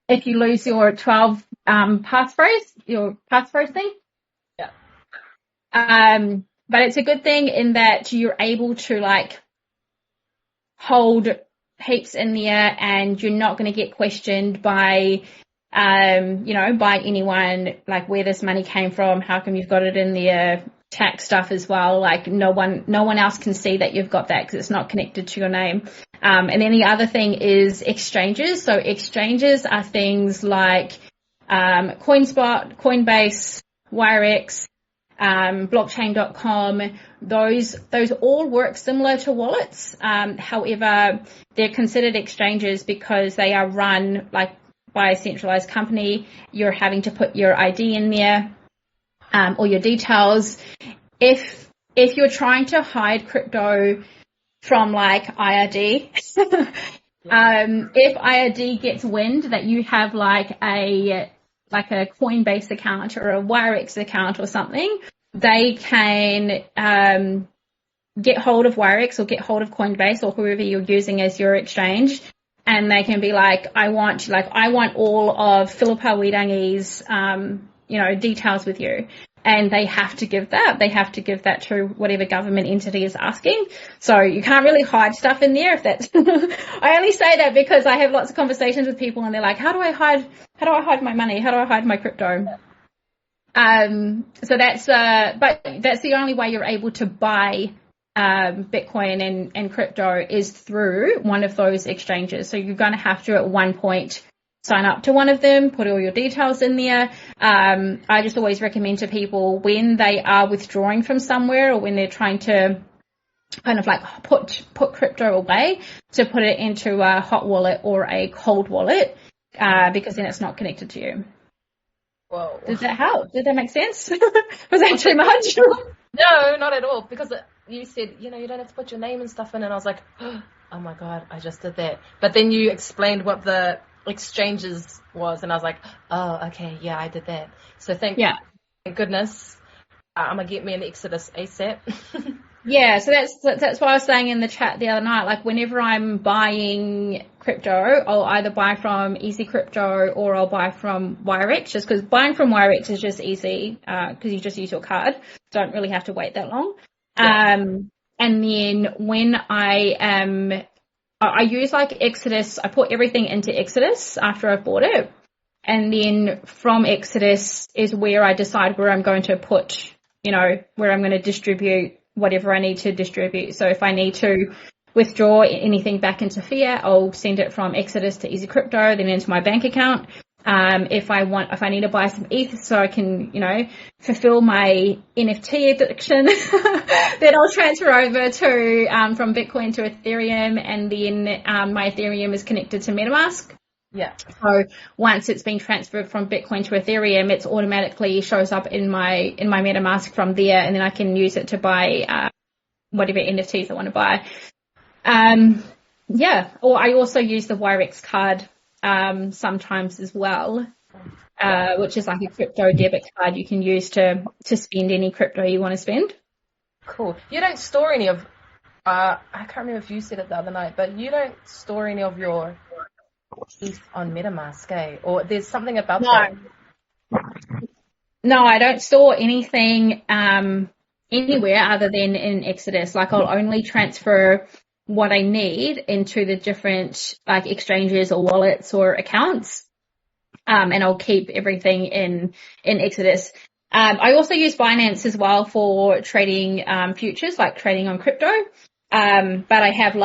12 passphrase thing. Yeah. But it's a good thing in that you're able to like hold heaps in there, and you're not going to get questioned by anyone, like where this money came from, how come you've got it in there, tax stuff as well. Like no one else can see that you've got that because it's not connected to your name. And then the other thing is exchanges. So exchanges are things like CoinSpot, Coinbase, Wirex, blockchain.com. Those all work similar to wallets. However, they're considered exchanges because they are run like by a centralized company. You're having to put your ID in there, or your details. If you're trying to hide crypto from like IRD, if IRD gets wind that you have like a Coinbase account or a Wirex account or something, they can get hold of Wirex or get hold of Coinbase or whoever you're using as your exchange, and they can be like, I want all of Philippa Widangi's details with you. and they have to give that. They have to give that to whatever government entity is asking. So you can't really hide stuff in there if that's, I only say that because I have lots of conversations with people and they're like, how do I hide my money? How do I hide my crypto? So that's, but that's the only way you're able to buy, Bitcoin and crypto is through one of those exchanges. So you're going to have to at one point sign up to one of them, put all your details in there. I just always recommend to people when they are withdrawing from somewhere or when they're trying to kind of like put crypto away, to put it into a hot wallet or a cold wallet, because then it's not connected to you. Whoa. Does that help? Did that make sense? Was that too much? No, not at all. Because you said, you don't have to put your name and stuff in, and I was like, oh my God, I just did that. But then you explained what the exchanges was, and I was like, oh, okay, yeah, I did that. So thank goodness. I'm gonna get me an Exodus ASAP. Yeah, so that's what I was saying in the chat the other night. Like, whenever I'm buying crypto, I'll either buy from Easy Crypto or I'll buy from Wirex, just because buying from Wirex is just easy, because you just use your card. Don't really have to wait that long. Yeah. And then when I use like Exodus, I put everything into Exodus after I've bought it. And then from Exodus is where I decide where I'm going to put, where I'm going to distribute whatever I need to distribute. So if I need to withdraw anything back into fiat, I'll send it from Exodus to Easy Crypto, then into my bank account. If I need to buy some ETH so I can, fulfill my NFT addiction, then I'll transfer over to, from Bitcoin to Ethereum, and then, my Ethereum is connected to MetaMask. Yeah. So once it's been transferred from Bitcoin to Ethereum, it automatically shows up in my MetaMask from there, and then I can use it to buy, whatever NFTs I want to buy. Or I also use the Wirex card, sometimes as well, which is like a crypto debit card you can use to spend any crypto you want to spend. Cool. You don't store any of, I can't remember if you said it the other night, but you don't store any of your ETH on MetaMask, eh? Or there's something about that. No, I don't store anything, anywhere other than in Exodus. Like, I'll only transfer what I need into the different like exchanges or wallets or accounts, and I'll keep everything in Exodus. I also use Binance as well for trading futures, like trading on crypto, but I have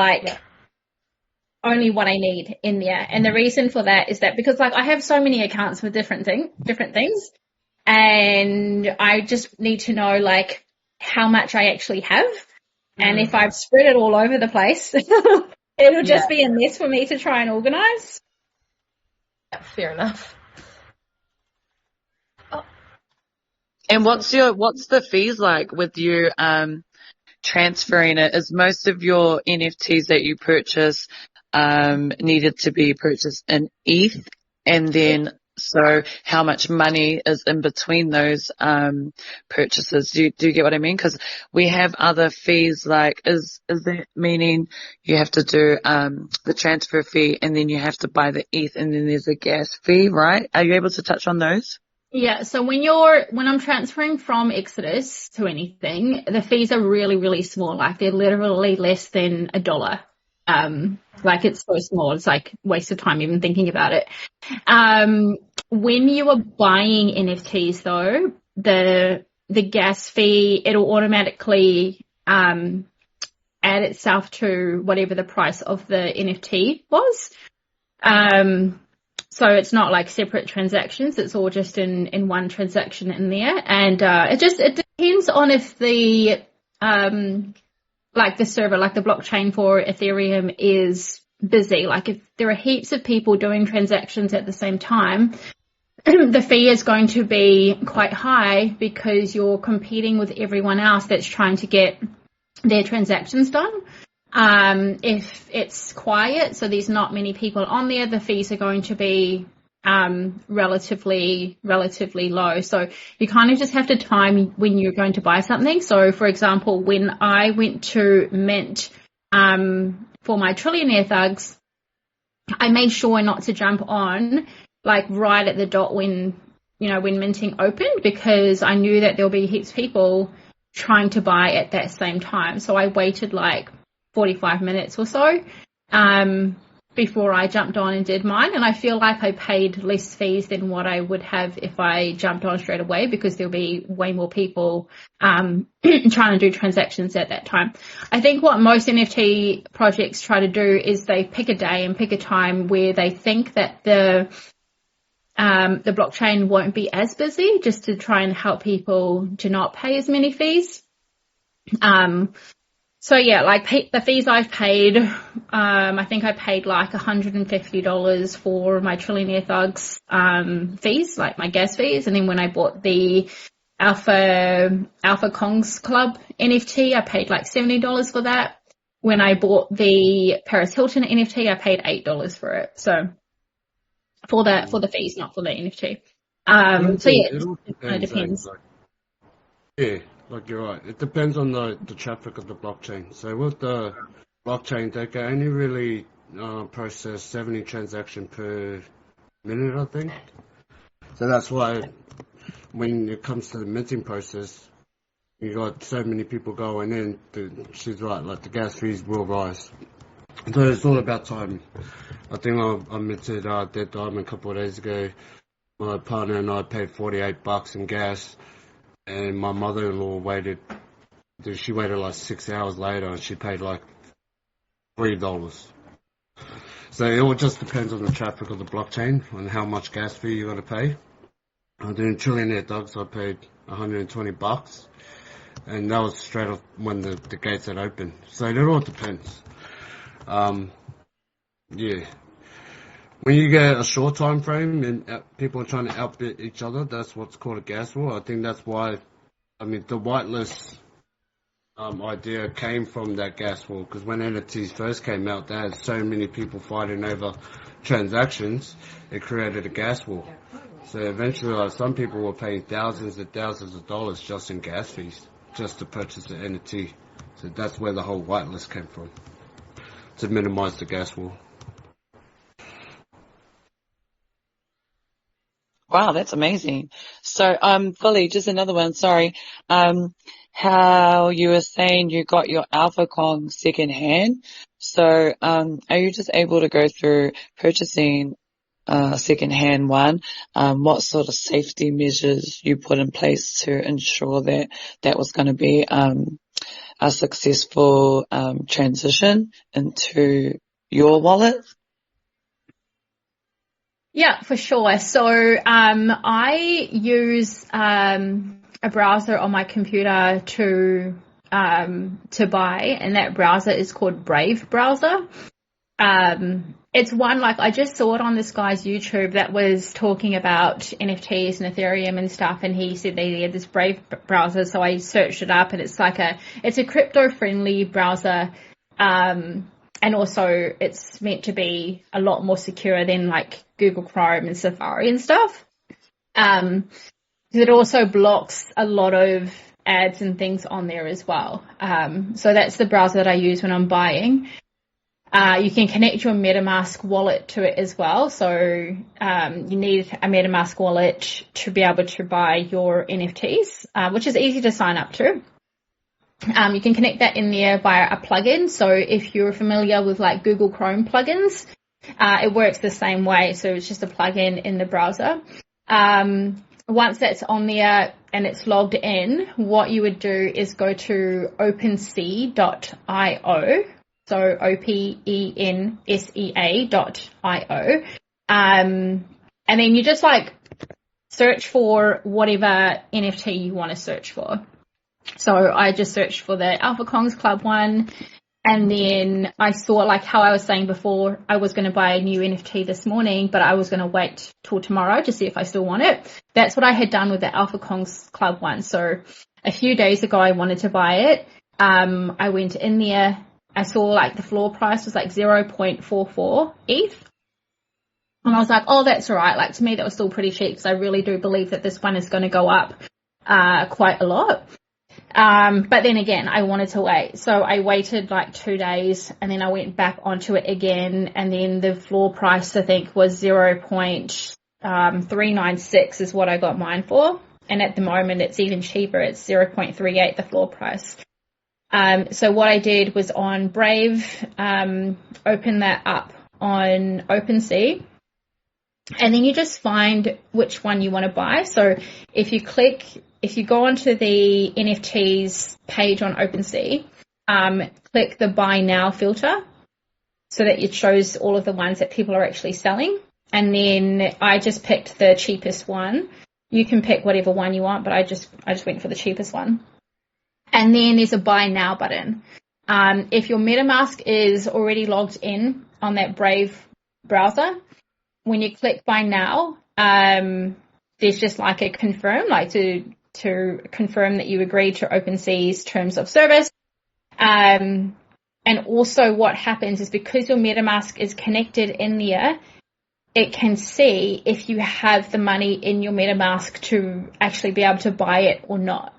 only what I need in there. And the reason for that is that because I have so many accounts with different things, and I just need to know how much I actually have. And if I've spread it all over the place, it'll just be a mess for me to try and organize. Yeah, fair enough. Oh. And what's the fees like with you transferring it? Is most of your NFTs that you purchase needed to be purchased in ETH, and then so how much money is in between those purchases? Do you get what I mean? Because we have other fees. Is that meaning you have to do the transfer fee, and then you have to buy the ETH, and then there's a gas fee, right? Are you able to touch on those? Yeah, so when I'm transferring from Exodus to anything, the fees are really, really small. They're literally less than $1. It's so small, it's waste of time even thinking about it. When you are buying NFTs though, the gas fee, it'll automatically add itself to whatever the price of the NFT was. So it's not separate transactions, it's all just in one transaction in there. And it depends on if the the server, the blockchain for Ethereum is busy. If there are heaps of people doing transactions at the same time, the fee is going to be quite high because you're competing with everyone else that's trying to get their transactions done. If it's quiet, so there's not many people on there, the fees are going to be relatively low. So you kind of just have to time when you're going to buy something. So for example, when I went to mint for my Trillionaire Thugs, I made sure not to jump on right at the dot when when minting opened, because I knew that there'll be heaps of people trying to buy at that same time. So I waited like 45 minutes or so before I jumped on and did mine. And I feel like I paid less fees than what I would have if I jumped on straight away, because there'll be way more people trying to do transactions at that time. I think what most NFT projects try to do is they pick a day and pick a time where they think that the blockchain won't be as busy, just to try and help people to not pay as many fees. So yeah, like the fees I've paid, I think I paid like $150 for my Trillionaire Thugs fees, like my gas fees. And then when I bought the Alpha Kongs Club NFT, I paid like $70 for that. When I bought the Paris Hilton NFT, I paid $8 for it. So for the fees, not for the NFT. So yeah, it kind of depends. Like you're right. It depends on the traffic of the blockchain. So with the blockchain, they can only really process 70 transactions per minute, I think. So that's why when it comes to the minting process, you got so many people going in. She's right. Like the gas fees will rise. So it's all about time. I think I minted Dead Diamond a couple of days ago. My partner and I paid $48 in gas. And my mother-in-law waited like 6 hours later, and she paid like $3. So it all just depends on the traffic of the blockchain and how much gas fee you're going to pay. Doing Trillionaire Thugs, I paid $120, and that was straight off when the gates had opened. So it all depends. Yeah. When you get a short time frame and people are trying to outbid each other, that's what's called a gas war. I think that's why, the whitelist idea came from that gas war, because when NFTs first came out, they had so many people fighting over transactions, it created a gas war. So eventually, some people were paying thousands and thousands of dollars just in gas fees, just to purchase an NFT. So that's where the whole whitelist came from, to minimize the gas war. Wow, that's amazing. So, Philly, just another one, sorry. How you were saying you got your Alpha Kong secondhand. So, are you just able to go through purchasing a secondhand one? What sort of safety measures you put in place to ensure that that was going to be, a successful, transition into your wallet? Yeah, for sure. So I use a browser on my computer to buy, and that browser is called Brave browser. It's one, like, I just saw it on this guy's YouTube that was talking about NFTs and Ethereum and stuff, and he said they had this Brave browser, so I searched it up, and it's a crypto friendly browser. And also it's meant to be a lot more secure than like Google Chrome and Safari and stuff. It also blocks a lot of ads and things on there as well. So that's the browser that I use when I'm buying. You can connect your MetaMask wallet to it as well. So you need a MetaMask wallet to be able to buy your NFTs, which is easy to sign up to. You can connect that in there via a plugin. So if you're familiar with like Google Chrome plugins, it works the same way. So it's just a plugin in the browser. Once that's on there and it's logged in, what you would do is go to OpenSea.io. So OpenSea.io. And then you just like search for whatever NFT you want to search for. So I just searched for the Alpha Kongs Club one, and then I saw, like how I was saying before, I was going to buy a new NFT this morning, but I was going to wait till tomorrow to see if I still want it. That's what I had done with the Alpha Kongs Club one. So a few days ago, I wanted to buy it. I went in there. I saw like the floor price was like 0.44 ETH. And I was like, oh, that's all right. Like, to me, that was still pretty cheap, because I really do believe that this one is going to go up quite a lot. But then again, I wanted to wait. So I waited like 2 days, and then I went back onto it again, and then the floor price, I think, was 0.6 $396 is what I got mine for. And at the moment, it's even cheaper. It's 0.38, the floor price. So what I did was on Brave, open that up on OpenSea. And then you just find which one you want to buy. So if you go onto the NFTs page on OpenSea, click the Buy Now filter so that it shows all of the ones that people are actually selling. And then I just picked the cheapest one. You can pick whatever one you want, but I just went for the cheapest one. And then there's a Buy Now button. If your MetaMask is already logged in on that Brave browser, when you click Buy Now, there's just like a confirm, like to confirm that you agree to OpenSea's terms of service. And also what happens is because your MetaMask is connected in there, it can see if you have the money in your MetaMask to actually be able to buy it or not.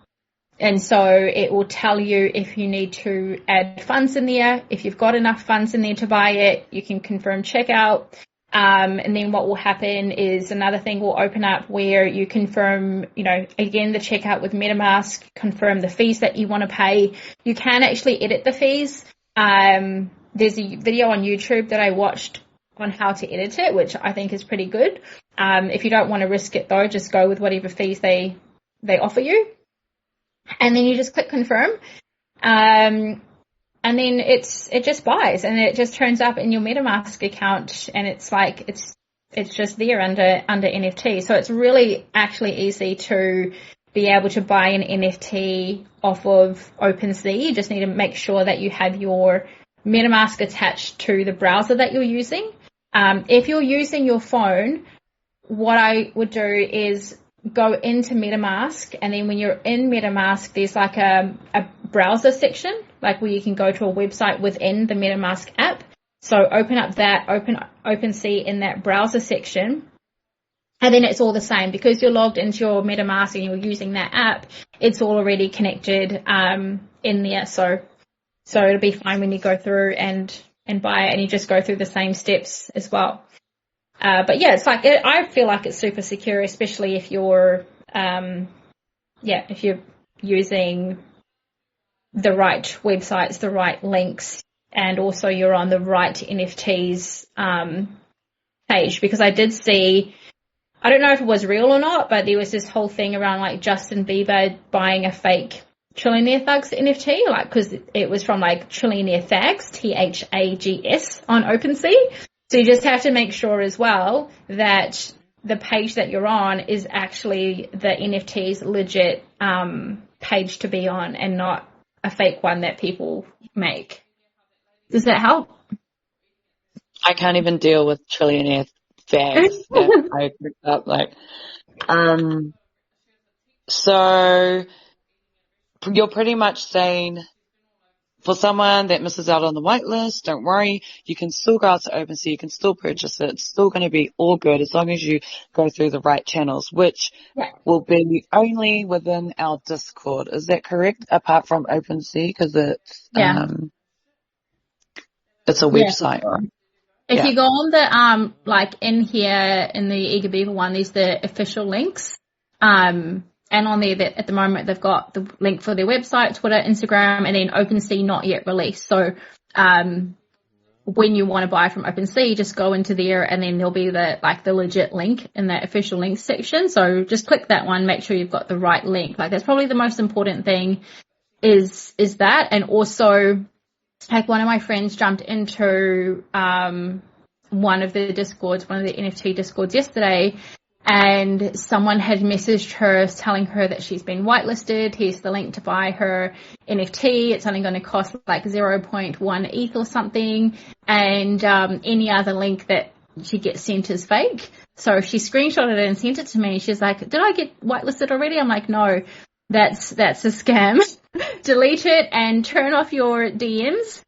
And so it will tell you if you need to add funds in there. If you've got enough funds in there to buy it, you can confirm checkout. And then what will happen is another thing will open up where you confirm, again, the checkout with MetaMask, confirm the fees that you want to pay. You can actually edit the fees. There's a video on YouTube that I watched on how to edit it, which I think is pretty good. If you don't want to risk it though, just go with whatever fees they offer you. And then you just click confirm. And then it just buys and it just turns up in your MetaMask account and it's like, it's just there under NFT. So it's really actually easy to be able to buy an NFT off of OpenSea. You just need to make sure that you have your MetaMask attached to the browser that you're using. If you're using your phone, what I would do is go into MetaMask, and then when you're in MetaMask, there's like a browser section, like where you can go to a website within the MetaMask app. So open up that, OpenSea in that browser section, and then it's all the same because you're logged into your MetaMask and you're using that app. It's all already connected in there, so it'll be fine when you go through and buy it, and you just go through the same steps as well. But yeah, it's like I feel like it's super secure, especially if you're if you're using the right websites, the right links, and also you're on the right NFTs page. Because I did see, I don't know if it was real or not, but there was this whole thing around like Justin Bieber buying a fake Trillionaire Thugs NFT, like because it was from like Trillionaire Thags, THAGS on OpenSea. So you just have to make sure as well that the page that you're on is actually the NFT's legit page to be on and not a fake one that people make. Does that help? I can't even deal with trillionaire fags that I picked up. So you're pretty much saying, for someone that misses out on the whitelist, don't worry, you can still go out to OpenSea, you can still purchase it. It's still going to be all good as long as you go through the right channels, which will be only within our Discord. Is that correct? Apart from OpenSea, because it's it's a website. Right? If you go on the like in here in the Eager Beaver one, there's the official links. And on there, that at the moment, they've got the link for their website, Twitter, Instagram, and then OpenSea not yet released. So when you want to buy from OpenSea, just go into there, and then there'll be the legit link in the official links section. So just click that one, make sure you've got the right link. Like that's probably the most important thing is that. And also, like one of my friends jumped into one of the Discords, one of the NFT Discords yesterday, and someone had messaged her telling her that she's been whitelisted. Here's the link to buy her NFT. It's only going to cost like 0.1 ETH or something. And any other link that she gets sent is fake. So she screenshotted it and sent it to me. She's like, did I get whitelisted already? I'm like, no, that's a scam. Delete it and turn off your DMs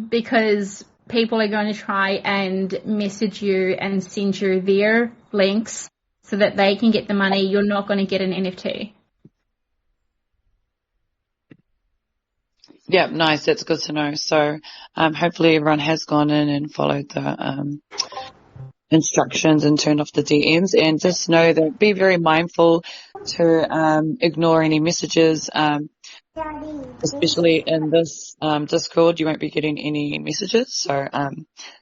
because people are going to try and message you and send you their links so that they can get the money. You're not going to get an NFT. Yeah, nice. That's good to know. So hopefully everyone has gone in and followed the instructions and turn off the DMs, and just know that be very mindful to ignore any messages, especially in this Discord. You won't be getting any messages, so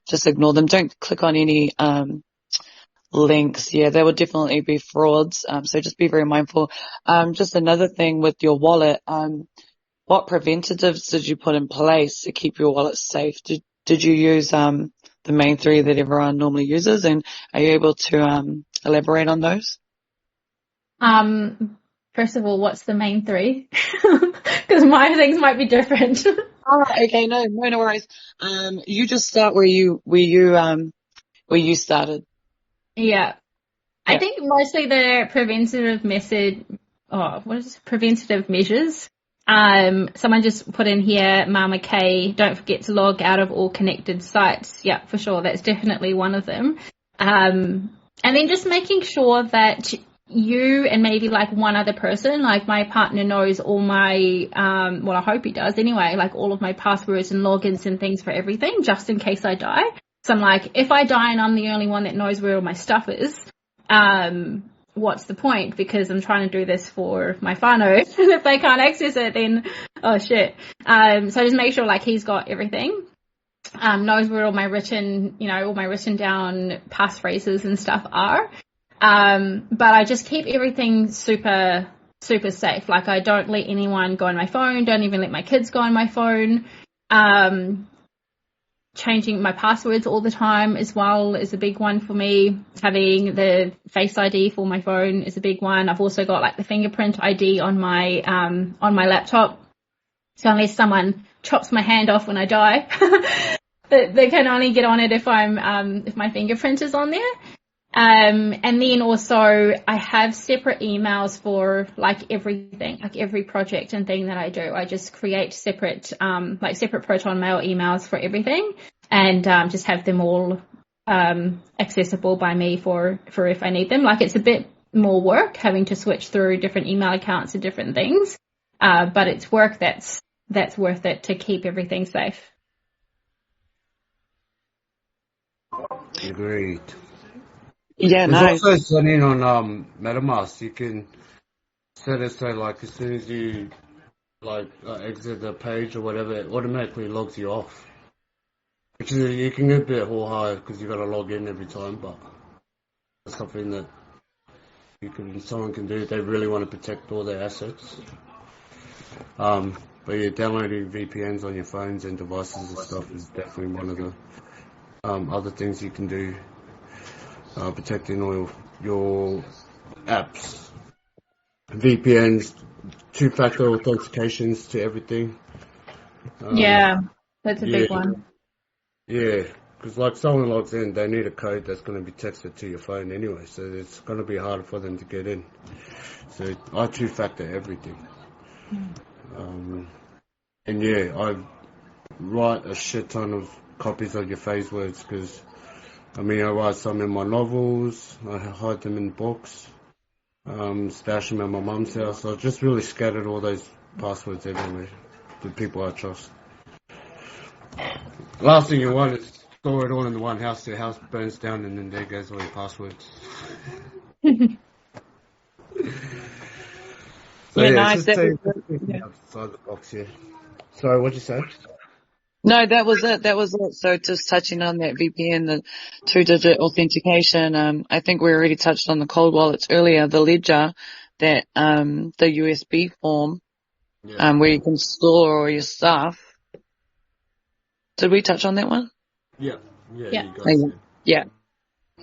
just ignore them. Don't click on any links. Yeah, they will definitely be frauds, so just be very mindful. Just another thing with your wallet, what preventatives did you put in place to keep your wallet safe? Did you use the main three that everyone normally uses, and are you able to elaborate on those? First of all, what's the main three? Because my things might be different. Oh, okay, no worries. You just start where you started. Yeah. I Yeah. think mostly the preventative measures. Someone just put in here, Mama K, don't forget to log out of all connected sites. Yeah, for sure. That's definitely one of them. And then just making sure that you and maybe like one other person, like my partner knows all my, well, I hope he does anyway, like all of my passwords and logins and things for everything, just in case I die. So I'm like, if I die and I'm the only one that knows where all my stuff is, what's the point? Because I'm trying to do this for my whānau. And if they can't access it, then, oh shit. So just make sure like he's got everything. Knows where all my written down passphrases and stuff are. But I just keep everything super, super safe. Like I don't let anyone go on my phone. Don't even let my kids go on my phone. Changing my passwords all the time as well is a big one for me. Having the Face ID for my phone is a big one. I've also got like the fingerprint ID on my laptop. So unless someone chops my hand off when I die, they can only get on it if if my fingerprint is on there. And then also I have separate emails for like everything, like every project and thing that I do. I just create separate Proton Mail emails for everything, and just have them all accessible by me for if I need them. Like it's a bit more work having to switch through different email accounts and different things, but it's work that's worth it to keep everything safe. Agreed. Yeah, There's nice. also setting on MetaMask. You can set it so like as soon as you like exit the page or whatever, it automatically logs you off. Which is you can get a bit high because you got to log in every time, but it's something that someone can do if they really want to protect all their assets. But yeah, downloading VPNs on your phones and devices and stuff is definitely one of the other things you can do. Protecting all your apps, VPNs, two-factor authentications to everything. Yeah, that's a big one. Yeah, because like someone logs in, they need a code that's going to be texted to your phone anyway, so it's going to be harder for them to get in. So I two-factor everything. And yeah, I write a shit ton of copies of your phase words because I write some in my novels, I hide them in books, stash them at my mum's house. I just really scattered all those passwords everywhere to people I trust. Last thing you want is store it all in one house, your house burns down and then there goes all your passwords. So Yeah, yeah, nice. just Yeah. outside the box here. Sorry, what'd you say? No, that was it. So just touching on that VPN, the two-digit authentication, I think we already touched on the cold wallets earlier, the ledger, that, the USB form, where you can store all your stuff. Did we touch on that one? Yeah. Yeah. You guys did.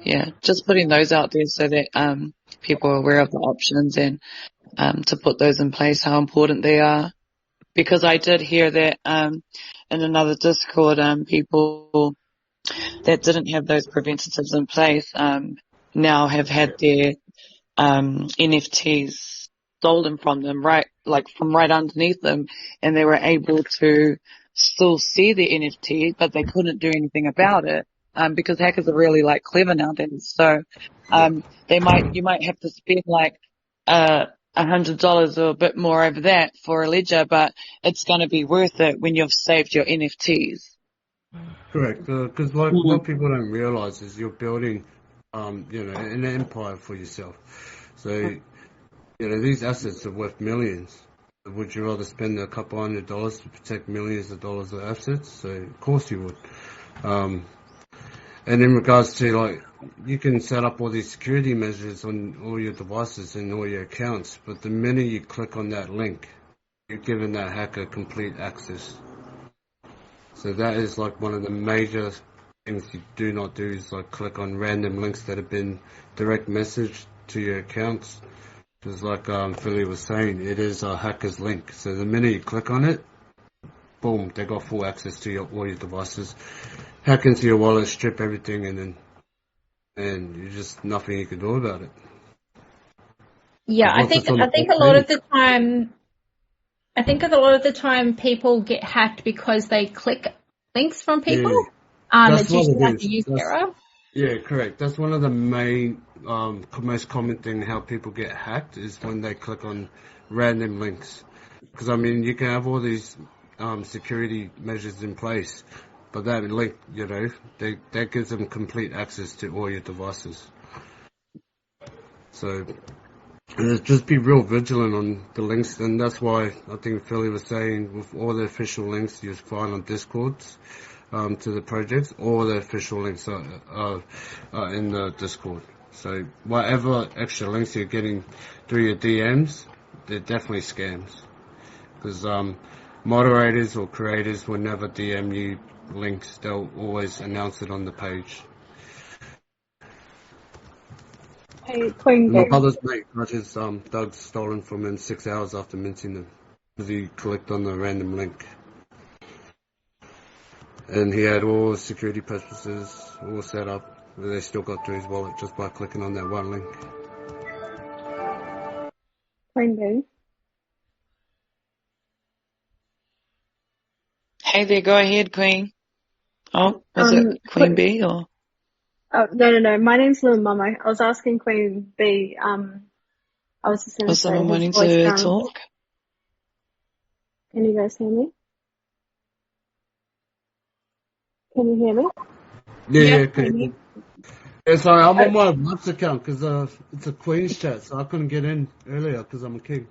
Yeah. Just putting those out there so that, people are aware of the options and, to put those in place, how important they are. Because I did hear that, in another Discord, people that didn't have those preventatives in place, now have had their, NFTs stolen from them, right underneath them, and they were able to still see the NFT, but they couldn't do anything about it, because hackers are really like clever nowadays. So, you might have to spend like, $100 or a bit more over that for a ledger, but it's going to be worth it when you've saved your NFTs. Correct. Because like Mm. what people don't realize is you're building, an empire for yourself. So, these assets are worth millions. Would you rather spend a couple $100 to protect millions of dollars of assets? So, of course you would. And in regards to, like, you can set up all these security measures on all your devices and all your accounts, but the minute you click on that link, you're giving that hacker complete access. So that is like one of the major things you do not do is like click on random links that have been direct messaged to your accounts. Because like Philly was saying, it is a hacker's link. So the minute you click on it, boom, they got full access to all your devices. Hack into your wallet, strip everything, and you just nothing you can do about it. Yeah, I Once think it's on the a lot of page, the time people get hacked because they click links from yeah, people. that's It's what usually it like a is. user error. Yeah, correct. That's one of the main, most common thing how people get hacked is when they click on random links. Because I mean, you can have all these security measures in place, but that link, that gives them complete access to all your devices. So just be real vigilant on the links, and that's why I think Philly was saying with all the official links you find on Discords. To the projects, or the official links are in the Discord. So whatever extra links you're getting through your DMs, they're definitely scams. Because moderators or creators will never DM you links. They'll always announce it on the page. Hey, Queen And my B. brother's mate got his Doug stolen from him 6 hours after minting them. Because he clicked on the random link. And he had all security purposes all set up, but they still got to his wallet just by clicking on that one link. Queen B. Hey there, go ahead, Queen. Oh, was it Queen B or? Oh, no. My name's Little Mama. I was asking Queen B. I was just going to Was say someone his wanting voice to sounds. talk? Can you guys hear me? Can you hear me? Yeah, Can okay. you? Yeah, sorry, I'm on my wife's account because it's a Queen's chat, so I couldn't get in earlier because I'm a king.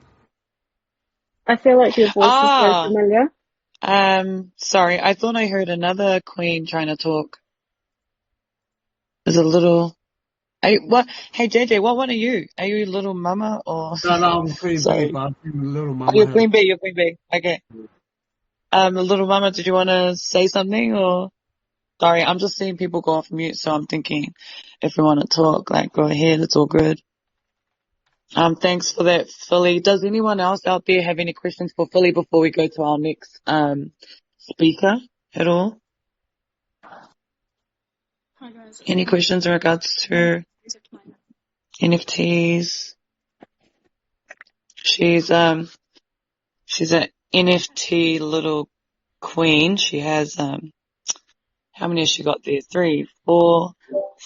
I feel like your voice is very Ah, familiar. sorry, I thought I heard another Queen trying to talk. There's a little. Hey, what? Hey, JJ, what one are you? Are you Little Mama or? No, I'm Queen B, Sorry. but I'm Little Oh, Mama you're here. Queen B. You're Queen B. Okay. Little Mama, did you want to say something or? Sorry, I'm just seeing people go off mute, so I'm thinking if you want to talk, like, go ahead. It's all good. Thanks for that, Philly. Does anyone else out there have any questions for Philly before we go to our next speaker at all? Hi guys. Any questions in regards to NFTs? She's an NFT little queen. She has how many has she got there? 3, 4,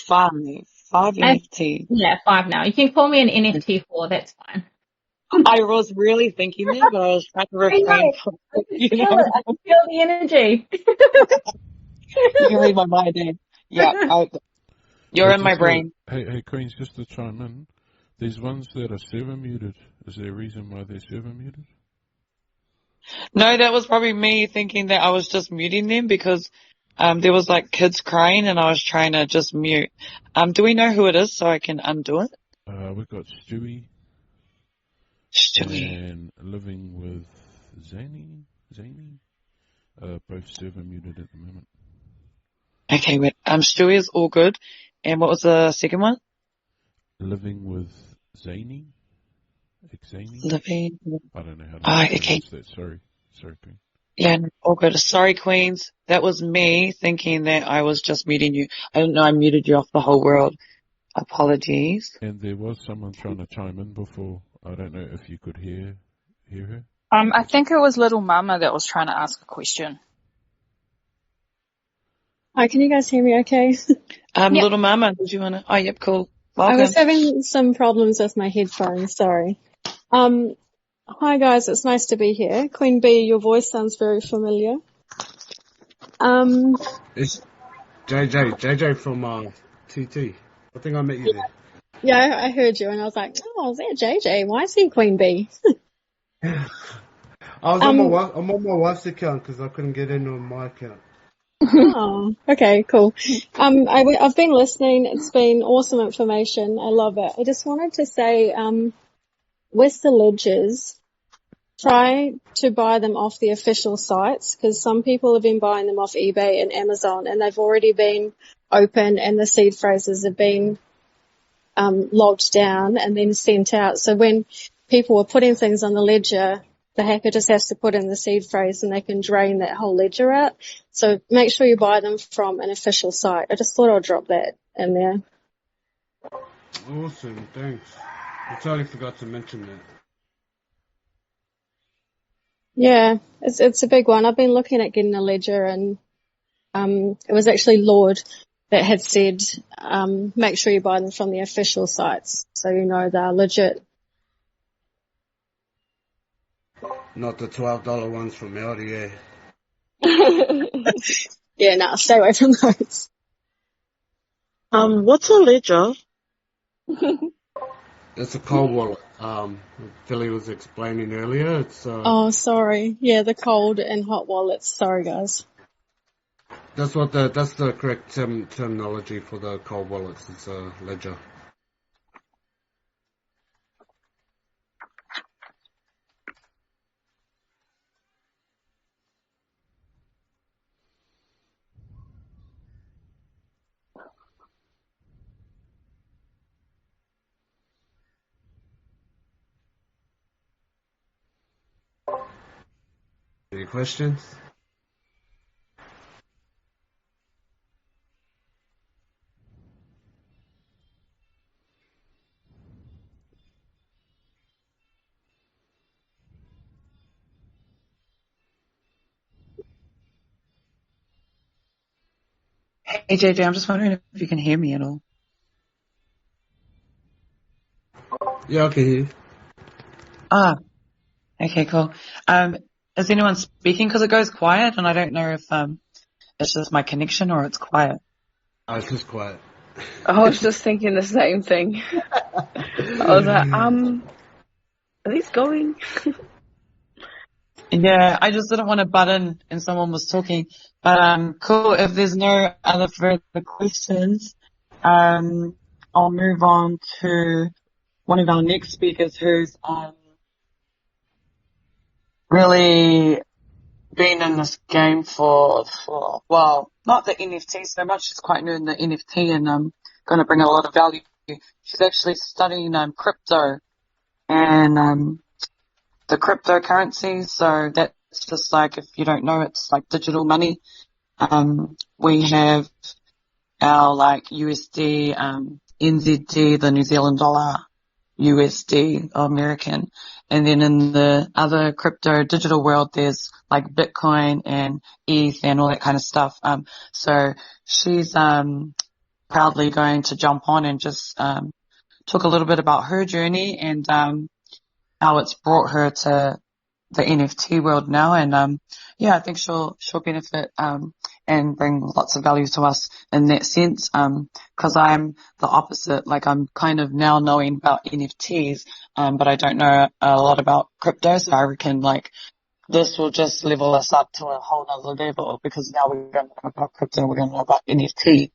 5 NFTs. Yeah, 5 now. You can call me an NFT 4. That's fine. I was really thinking that, but I was trying to I refrain know. from, I can feel it. I can feel the energy. you can read my mind in. Yeah, you're in my brain. Hey, Queens, just to chime in, these ones that are server muted, is there a reason why they're server muted? No, that was probably me thinking that I was just muting them because there was like kids crying and I was trying to just mute. Do we know who it is so I can undo it? We've got Stewie Stewie. and Living with Zany, both server muted at the moment. Okay, wait. Stewie is all good. And what was the second one? Living with Zany? Living. I don't know how to pronounce Okay. that. Sorry, Queen. Yeah, no, all good. Sorry, Queens. That was me thinking that I was just muting you. I didn't know I muted you off the whole world. Apologies. And there was someone trying to chime in before. I don't know if you could hear her. I think it was Little Mama that was trying to ask a question. Hi, can you guys hear me okay? Yep. Little Mama, did you want to? Oh, yep, cool. Welcome. I was having some problems with my headphones, sorry. Hi guys, it's nice to be here. Queen B, your voice sounds very familiar. It's JJ from TT. I think I met you there. Yeah, I heard you and I was like, oh, is that JJ? Why is he Queen B? I was on I'm on my wife's account because I couldn't get in on my account. Oh, okay, cool. I've been listening. It's been awesome information. I love it. I just wanted to say, with the ledgers, try to buy them off the official sites because some people have been buying them off eBay and Amazon and they've already been open and the seed phrases have been logged down and then sent out. So when people were putting things on the ledger, the hacker just has to put in the seed phrase and they can drain that whole ledger out. So make sure you buy them from an official site. I just thought I'd drop that in there. Awesome, thanks. I totally forgot to mention that. Yeah, it's a big one. I've been looking at getting a ledger and it was actually Lord that had said make sure you buy them from the official sites so you know they're legit. Not the $12 ones from LDA. Yeah, no, stay away from those. What's a ledger? It's a cold wallet. Philly was explaining earlier. It's Oh, sorry. Yeah, the cold and hot wallets. Sorry, guys. that's the correct terminology for the cold wallets. It's a ledger. Any questions? Hey JJ, I'm just wondering if you can hear me at all. Yeah, I can hear you. Ah, okay, cool. Is anyone speaking? Because it goes quiet, and I don't know if it's just my connection or it's quiet. Oh, it's just quiet. I was just thinking the same thing. I was like, are these going? Yeah, I just didn't want to butt in and someone was talking. But cool. If there's no other further questions, I'll move on to one of our next speakers who's really been in this game for well, not the NFT so much. She's quite new in the NFT and going to bring a lot of value. She's actually studying crypto and the cryptocurrencies. So that's just like, if you don't know, it's like digital money. We have our like USD, NZD, the New Zealand dollar, USD, American. And then in the other crypto digital world, there's like Bitcoin and ETH and all that kind of stuff. So she's, proudly going to jump on and just, talk a little bit about her journey and, how it's brought her to the NFT world now. And, yeah, I think she'll benefit, and bring lots of value to us in that sense. Cause I'm the opposite. Like I'm kind of now knowing about NFTs, but I don't know a lot about crypto. So I reckon like this will just level us up to a whole other level because now we're going to know about crypto. We're going to know about NFT.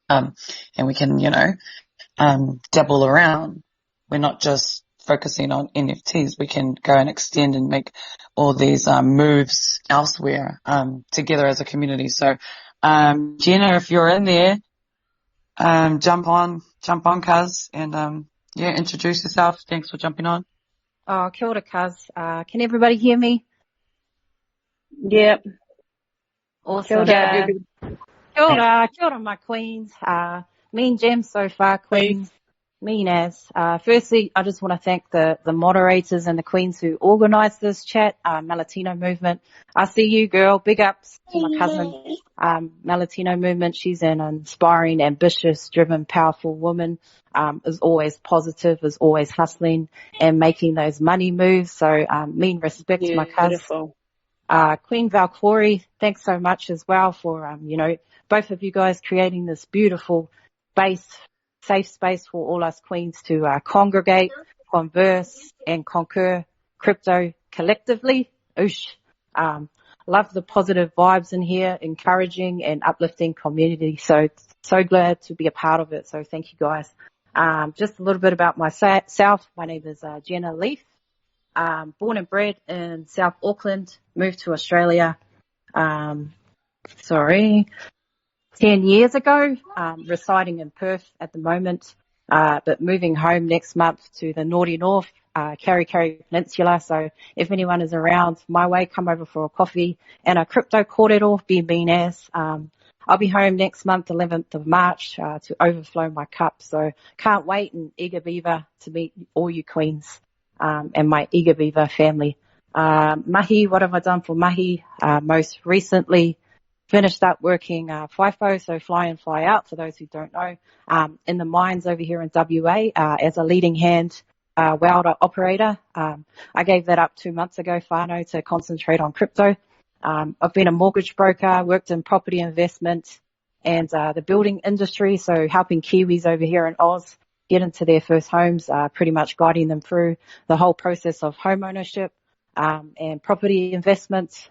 And we can, dabble around. We're not just focusing on NFTs. We can go and extend and make all these moves elsewhere together as a community. So, Jenna, if you're in there, jump on, cuz, and introduce yourself. Thanks for jumping on. Oh, kia ora, cuz. Can everybody hear me? Yep. Awesome. Yeah. Kia ora, my queens. Mean gems so far, queens. Mean as. Firstly, I just want to thank the moderators and the queens who organised this chat, Maletino.Movement. I see you, girl. Big ups to my cousin, Maletino.Movement. She's an inspiring, ambitious, driven, powerful woman. Is always positive, is always hustling and making those money moves. So, mean respect to my cousin. Beautiful. Queen Valkyrie, thanks so much as well for, both of you guys creating this beautiful space, safe space for all us queens to congregate, converse, and conquer crypto collectively. Oosh. Love the positive vibes in here, encouraging and uplifting community. So glad to be a part of it. So thank you guys. Just a little bit about myself. My name is Jenna Leaf. Born and bred in South Auckland, moved to Australia, 10 years ago, residing in Perth at the moment, but moving home next month to the Naughty North, Kerry Peninsula. So if anyone is around my way, come over for a coffee and a crypto kōrero, BNBs. I'll be home next month, 11th of March, to overflow my cup. So can't wait, and eager beaver to meet all you queens, and my eager beaver family. Mahi, what have I done for Mahi? Most recently finished up working FIFO, so fly in, fly out, for those who don't know, in the mines over here in WA, as a leading hand welder operator. I gave that up 2 months ago, whānau, to concentrate on crypto. I've been a mortgage broker, worked in property investment and the building industry, so helping Kiwis over here in Oz get into their first homes, pretty much guiding them through the whole process of home ownership and property investments.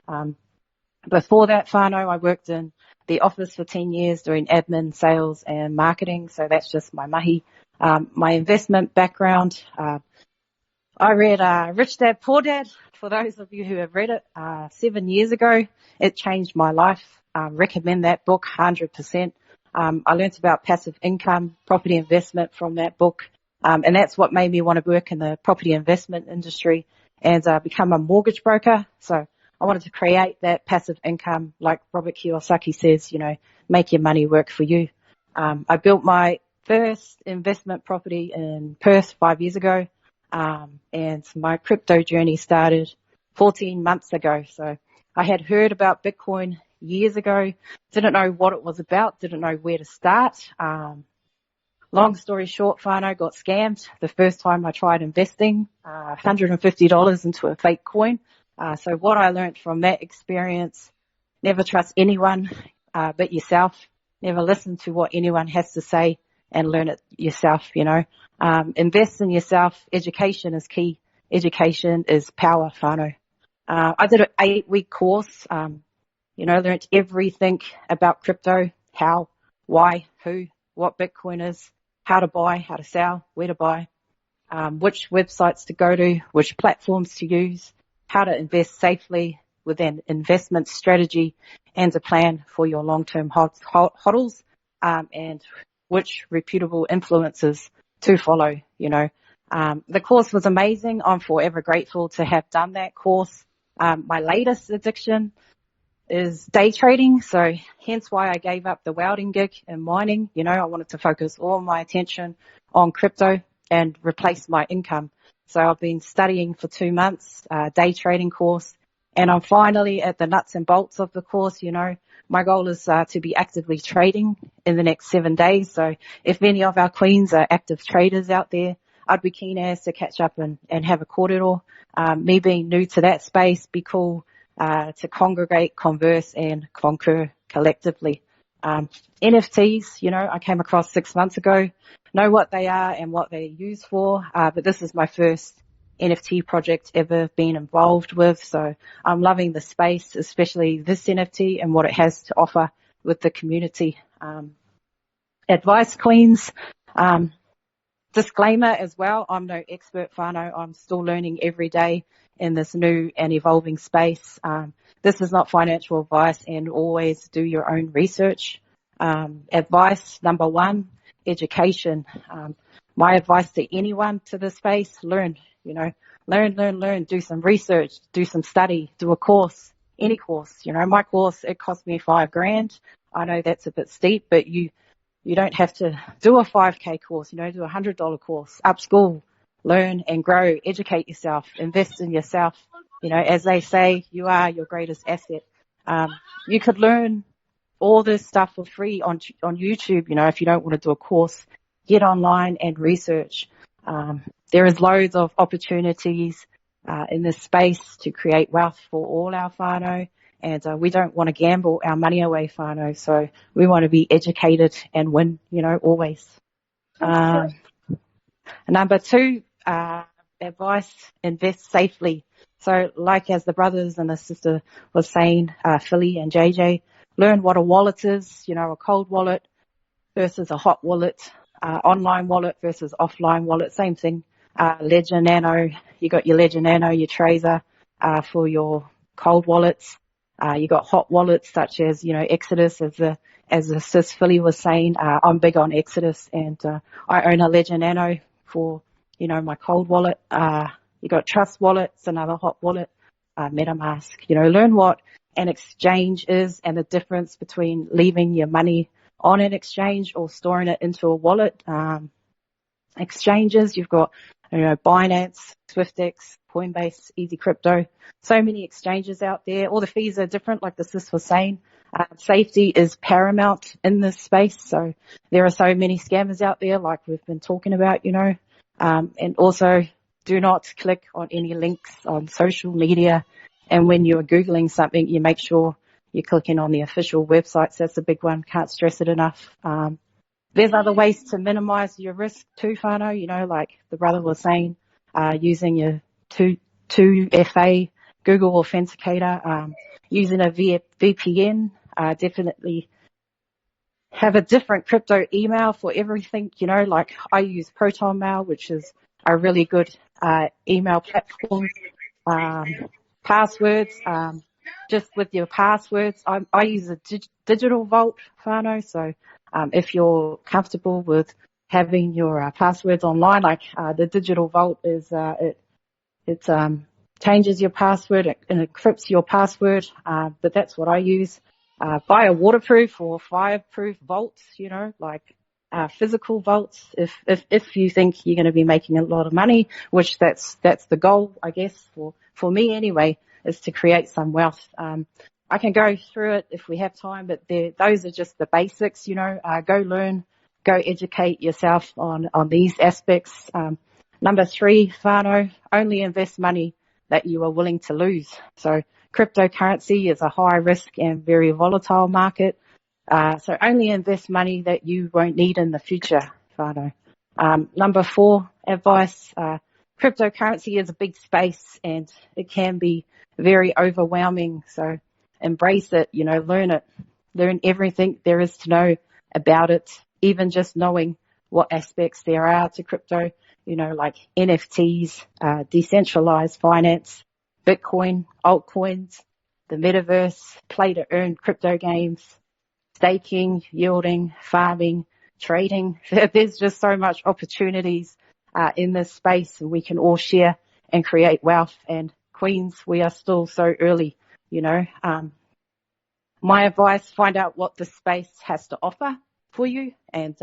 Before that, whānau, I worked in the office for 10 years doing admin, sales and marketing, so that's just my mahi. My investment background, I read Rich Dad, Poor Dad, for those of you who have read it, 7 years ago. It changed my life. Recommend that book 100%. I learned about passive income, property investment from that book, and that's what made me want to work in the property investment industry and become a mortgage broker. So I wanted to create that passive income, like Robert Kiyosaki says, make your money work for you. I built my first investment property in Perth 5 years ago, and my crypto journey started 14 months ago. So I had heard about Bitcoin years ago, didn't know what it was about, didn't know where to start. Long story short, whānau, got scammed the first time I tried investing, $150 into a fake coin. So what I learned from that experience, never trust anyone but yourself. Never listen to what anyone has to say and learn it yourself, Invest in yourself. Education is key. Education is power, whānau. I did an 8-week course, learned everything about crypto, how, why, who, what Bitcoin is, how to buy, how to sell, where to buy, which websites to go to, which platforms to use, how to invest safely with an investment strategy and a plan for your long-term hodls, and which reputable influencers to follow, The course was amazing. I'm forever grateful to have done that course. My latest addiction is day trading, so hence why I gave up the welding gig and mining. I wanted to focus all my attention on crypto and replace my income. So I've been studying for 2 months, day trading course, and I'm finally at the nuts and bolts of the course. My goal is to be actively trading in the next 7 days. So if any of our queens are active traders out there, I'd be keen as to catch up and have a kōrero. Me being new to that space, be cool to congregate, converse and conquer collectively. NFTs, I came across 6 months ago, know what they are and what they're used for, but this is my first NFT project ever been involved with, so I'm loving the space, especially this NFT and what it has to offer with the community. Advice, queens, disclaimer as well, I'm no expert, whānau, I'm still learning every day in this new and evolving space. This is not financial advice, and always do your own research. Advice number 1, education. My advice to anyone to this space, learn, learn, do some research, do some study, do a course, any course. My course, it cost me $5,000. I know that's a bit steep, but you don't have to do a 5K course, do a $100 course, up school, learn and grow, educate yourself, invest in yourself. As they say, you are your greatest asset. You could learn all this stuff for free on YouTube. If you don't want to do a course, get online and research. There is loads of opportunities in this space to create wealth for all our whānau. And we don't want to gamble our money away, whānau. So we want to be educated and win, always. Number 2, advice, invest safely. So like as the brothers and the sister was saying, Philly and JJ, learn what a wallet is, a cold wallet versus a hot wallet, online wallet versus offline wallet, same thing. Ledger Nano, you got your Ledger Nano, your Tracer, for your cold wallets. You got hot wallets such as, Exodus, as the sis Philly was saying. I'm big on Exodus, and I own a Ledger Nano for, my cold wallet. You got Trust Wallet, it's another hot wallet, MetaMask. Learn what an exchange is and the difference between leaving your money on an exchange or storing it into a wallet. Exchanges, you've got, Binance, SwiftX, Coinbase, Easy Crypto. So many exchanges out there. All the fees are different, like the sis was saying. Safety is paramount in this space. So there are so many scammers out there, like we've been talking about, and also do not click on any links on social media. And when you're Googling something, you make sure you're clicking on the official websites. That's a big one. Can't stress it enough. There's other ways to minimize your risk too, whānau, like the brother was saying, using your 2FA Google Authenticator, using a VPN, definitely have a different crypto email for everything, like I use ProtonMail, which is a really good email platform. Passwords, just with your passwords, I use a digital vault, whānau, so if you're comfortable with having your passwords online, like the digital vault is, it changes your password and encrypts your password, but that's what I use. Buy a waterproof or fireproof vaults, like physical vaults, if you think you're going to be making a lot of money, which that's the goal, I guess, for me anyway, is to create some wealth. I can go through it if we have time, but those are just the basics, go learn, go educate yourself on these aspects. Number 3, whānau, only invest money that you are willing to lose. So cryptocurrency is a high risk and very volatile market. So only invest money that you won't need in the future, whānau. Number 4, advice, cryptocurrency is a big space and it can be very overwhelming. So embrace it, learn it, learn everything there is to know about it, even just knowing what aspects there are to crypto, like NFTs, decentralized finance, Bitcoin, altcoins, the metaverse, play to earn crypto games, staking, yielding, farming, trading. There's just so much opportunities in this space, and we can all share and create wealth. And Queens, we are still so early, my advice, find out what the space has to offer for you, and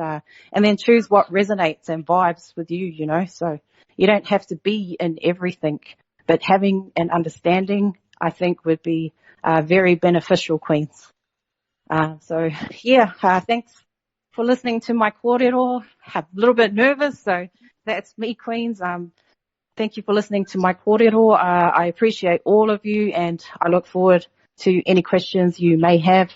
then choose what resonates and vibes with you, so you don't have to be in everything, but having an understanding, I think, would be very beneficial, Queens. Thanks for listening to my kōrero. I'm a little bit nervous, so that's me, Queens. Thank you for listening to my kōrero. I appreciate all of you, and I look forward to any questions you may have.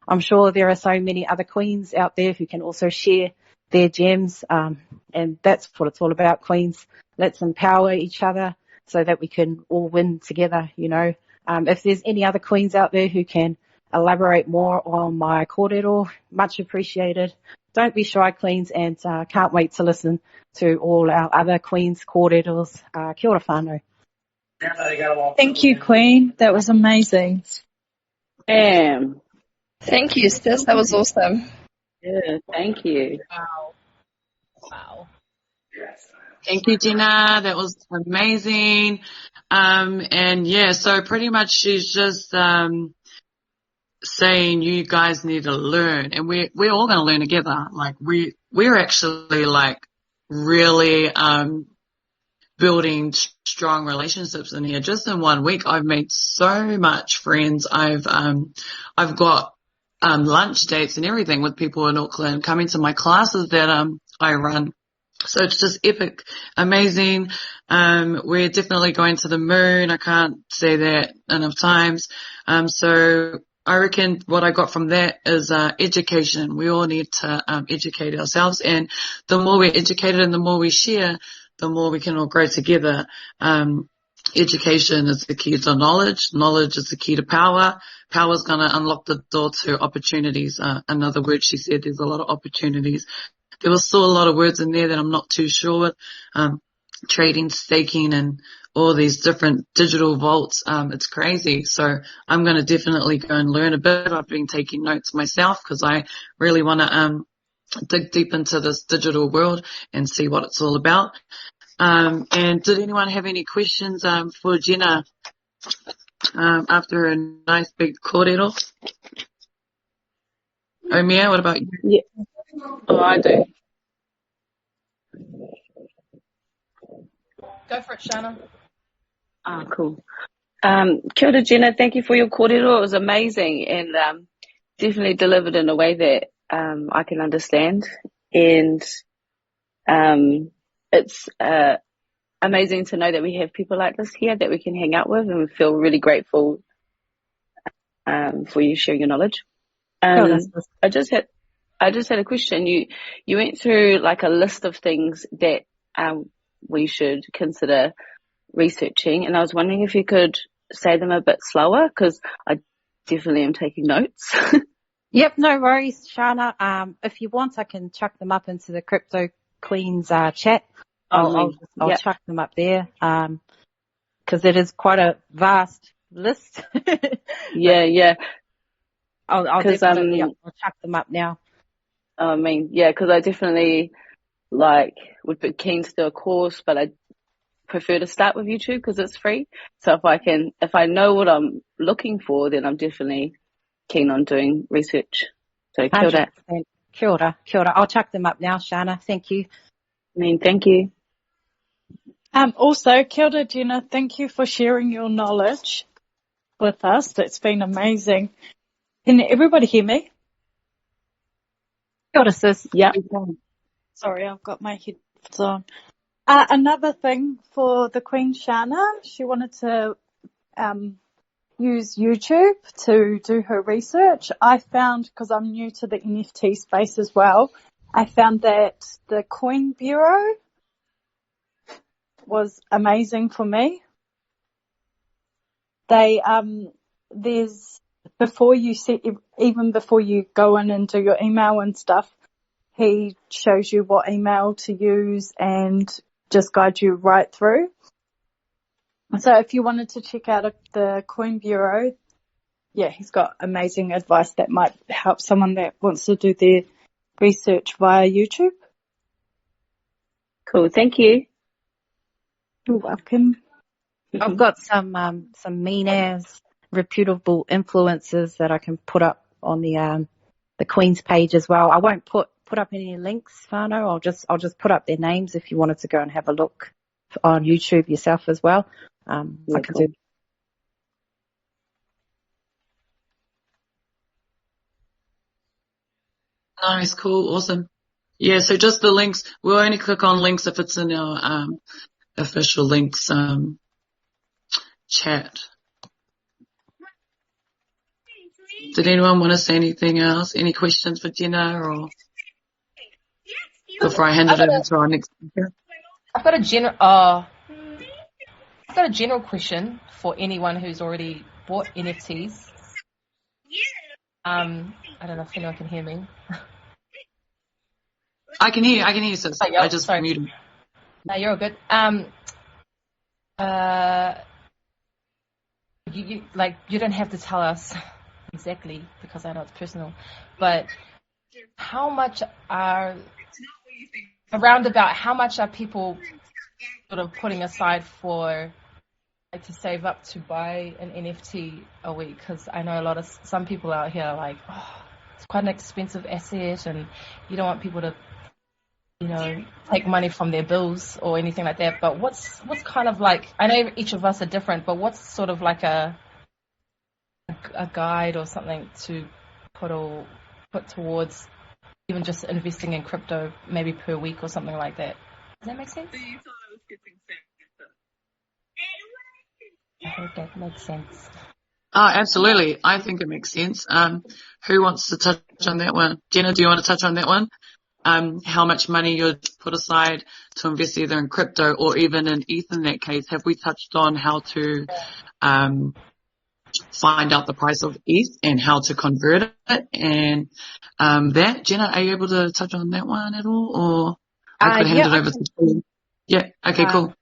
I'm sure there are so many other queens out there who can also share their gems, and that's what it's all about, Queens. Let's empower each other so that we can all win together, If there's any other queens out there who can elaborate more on my kōrero, much appreciated. Don't be shy, Queens, and can't wait to listen to all our other queens' kōreros. Kia ora whānau. Thank you, Queen. That was amazing. Bam. Thank you, sis. That was awesome. Yeah, thank you. Wow. Thank you, Jenna. That was amazing. So pretty much she's just saying you guys need to learn, and we're all going to learn together. Like we're actually like really building strong relationships in here. Just in 1 week, I've made so much friends. I've got lunch dates and everything with people in Auckland coming to my classes that I run. So it's just epic, amazing. We're definitely going to the moon. I can't say that enough times. So I reckon what I got from that is education. We all need to educate ourselves, and the more we're educated and the more we share, the more we can all grow together. Education is the key to knowledge. Knowledge is the key to power. Power is going to unlock the door to opportunities. Another word she said, there's a lot of opportunities. There was still a lot of words in there that I'm not too sure with. Trading, staking, and all these different digital vaults. It's crazy. So I'm going to definitely go and learn a bit. I've been taking notes myself because I really want to dig deep into this digital world and see what it's all about. And did anyone have any questions for Jenna after a nice big kōrero? Omer, what about you? Yeah. Oh, I do. Go for it, Shana. Ah, cool. Kia ora, Jenna. Thank you for your kōrero. It was amazing and definitely delivered in a way that I can understand. And it's amazing to know that we have people like this here that we can hang out with, and we feel really grateful for you sharing your knowledge. I just had a question. You went through like a list of things that we should consider researching, and I was wondering if you could say them a bit slower, because I definitely am taking notes. Yep, no worries, Shana. If you want, I can chuck them up into the Crypto Queens chat. I'll chuck them up there, because it is quite a vast list. Yeah. I'll definitely I'll chuck them up now. I mean, yeah, because I definitely would be keen to do a course, but I prefer to start with YouTube because it's free. So if I know what I'm looking for, then I'm definitely keen on doing research. So kia ora. Kia ora. Kia ora. I'll chuck them up now, Shana. Thank you. Thank you. Also, kia ora, Jenna. Thank you for sharing your knowledge with us. It's been amazing. Can everybody hear me? Kia ora, sis. Yeah. Sorry, I've got my headphones on. Another thing for the Queen Shana, she wanted to use YouTube to do her research. I found, because I'm new to the NFT space as well, I found that the Coin Bureau was amazing for me. There's, even before you go in and do your email and stuff, he shows you what email to use and just guides you right through. So if you wanted to check out the Coin Bureau, yeah, he's got amazing advice that might help someone that wants to do their research via YouTube. Cool, thank you. You're welcome. I've got some mean as reputable influencers that I can put up on the Queen's page as well. I won't put up any links, Fano. I'll just put up their names if you wanted to go and have a look on YouTube yourself as well. I can do. Nice, cool, awesome. Yeah, so just the links. We'll only click on links if it's in our official links chat. Did anyone want to say anything else? Any questions for Jenna, or before I hand it over to our next speaker? I've got a general question for anyone who's already bought NFTs. I don't know if anyone can hear me. I can hear you, sis. Oh, yeah, I just muted. No, you're all good. You don't have to tell us exactly, because I know it's personal, but how much are people sort of putting aside for to save up to buy an NFT a week? Because I know some people out here are like, it's quite an expensive asset, and you don't want people to, take money from their bills or anything like that. But what's kind of like, I know each of us are different, but what's sort of like a guide or something to put towards even just investing in crypto, maybe per week or something like that? Does that make sense? I hope that makes sense. Absolutely. I think it makes sense. Who wants to touch on that one? Jenna, do you want to touch on that one? How much money you'd put aside to invest either in crypto or even in ETH in that case? Have we touched on how to find out the price of ETH and how to convert it? And that, Jenna, are you able to touch on that one at all? Or I could hand it over to you. Yeah, okay, cool.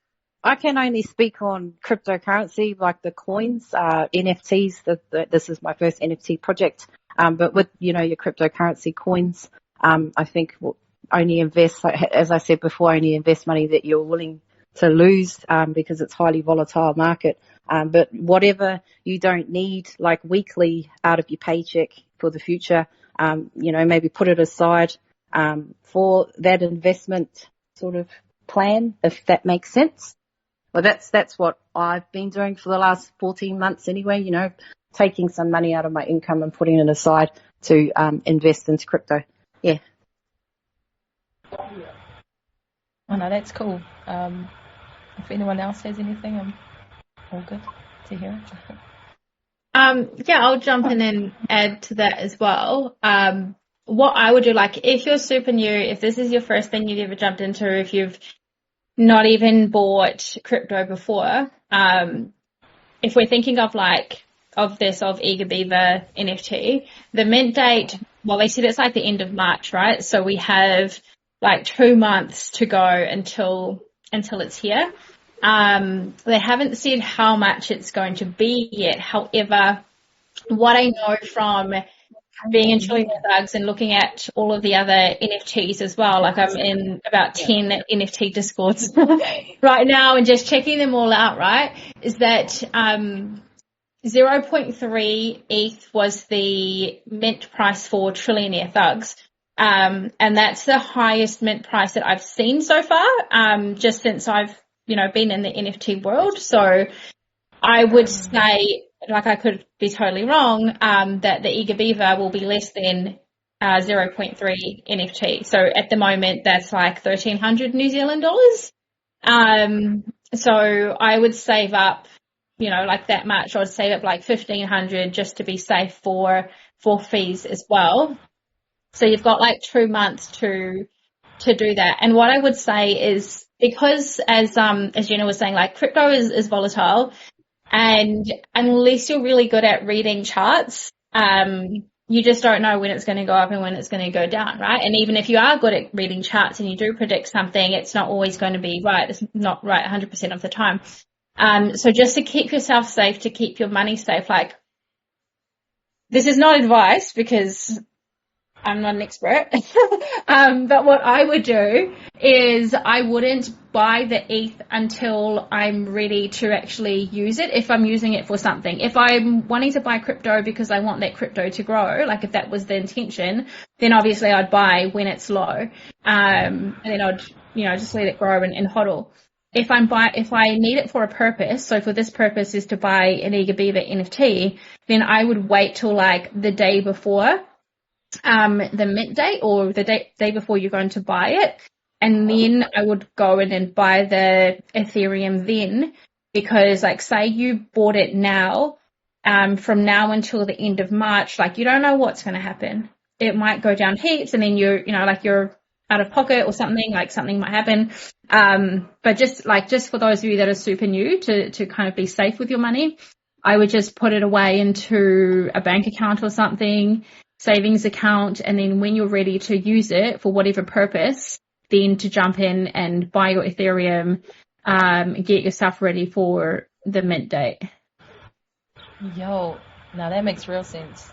I can only speak on cryptocurrency, like the coins, NFTs. This is my first NFT project. But with, your cryptocurrency coins, I think only invest, as I said before, only invest money that you're willing to lose, because it's highly volatile market. But whatever you don't need, like weekly out of your paycheck for the future, maybe put it aside, for that investment sort of plan, if that makes sense. Well, that's what I've been doing for the last 14 months anyway, taking some money out of my income and putting it aside to invest into crypto. Yeah. Oh, no, that's cool. If anyone else has anything, I'm all good to hear it. Yeah, I'll jump in and add to that as well. What I would do, like, if you're super new, if this is your first thing you've ever jumped into, if you've not even bought crypto before, if we're thinking of Eager Beaver NFT, the mint date, well, they said it's like the end of March, right? So we have like 2 months to go until it's here. They haven't said how much it's going to be yet. However, what I know from being in Trillionaire Thugs and looking at all of the other NFTs as well, like I'm in about 10 NFT discords right now and just checking them all out, right, is that 0.3 ETH was the mint price for Trillionaire Thugs. And that's the highest mint price that I've seen so far, just since I've, been in the NFT world. So I would say, like, I could be totally wrong, that the Eager Beaver will be less than 0.3 NFT. So at the moment, that's like 1,300 New Zealand dollars. So I would save up, like that much. I'd save up like 1,500 just to be safe for fees as well. So you've got like 2 months to do that. And what I would say is, because as Jenna was saying, like, crypto is volatile, and unless you're really good at reading charts, you just don't know when it's going to go up and when it's going to go down, right? And even if you are good at reading charts and you do predict something, it's not always going to be right. It's not right 100% of the time. So just to keep yourself safe, to keep your money safe, like, this is not advice because I'm not an expert, but what I would do is I wouldn't buy the ETH until I'm ready to actually use it, if I'm using it for something. If I'm wanting to buy crypto because I want that crypto to grow, like if that was the intention, then obviously I'd buy when it's low, and then I'd, just let it grow and hodl. If I need it for a purpose, so for this purpose is to buy an Eager Beaver NFT, then I would wait till like the day before the mint date, or the day before you're going to buy it, and then I would go in and buy the Ethereum then, because like, say you bought it now, from now until the end of March, like, you don't know what's going to happen. It might go down heaps and then you're out of pocket or something, like something might happen. But just for those of you that are super new, to kind of be safe with your money, I would just put it away into a bank account or something, savings account, and then when you're ready to use it for whatever purpose, then to jump in and buy your Ethereum, get yourself ready for the mint date. Yo, now that makes real sense.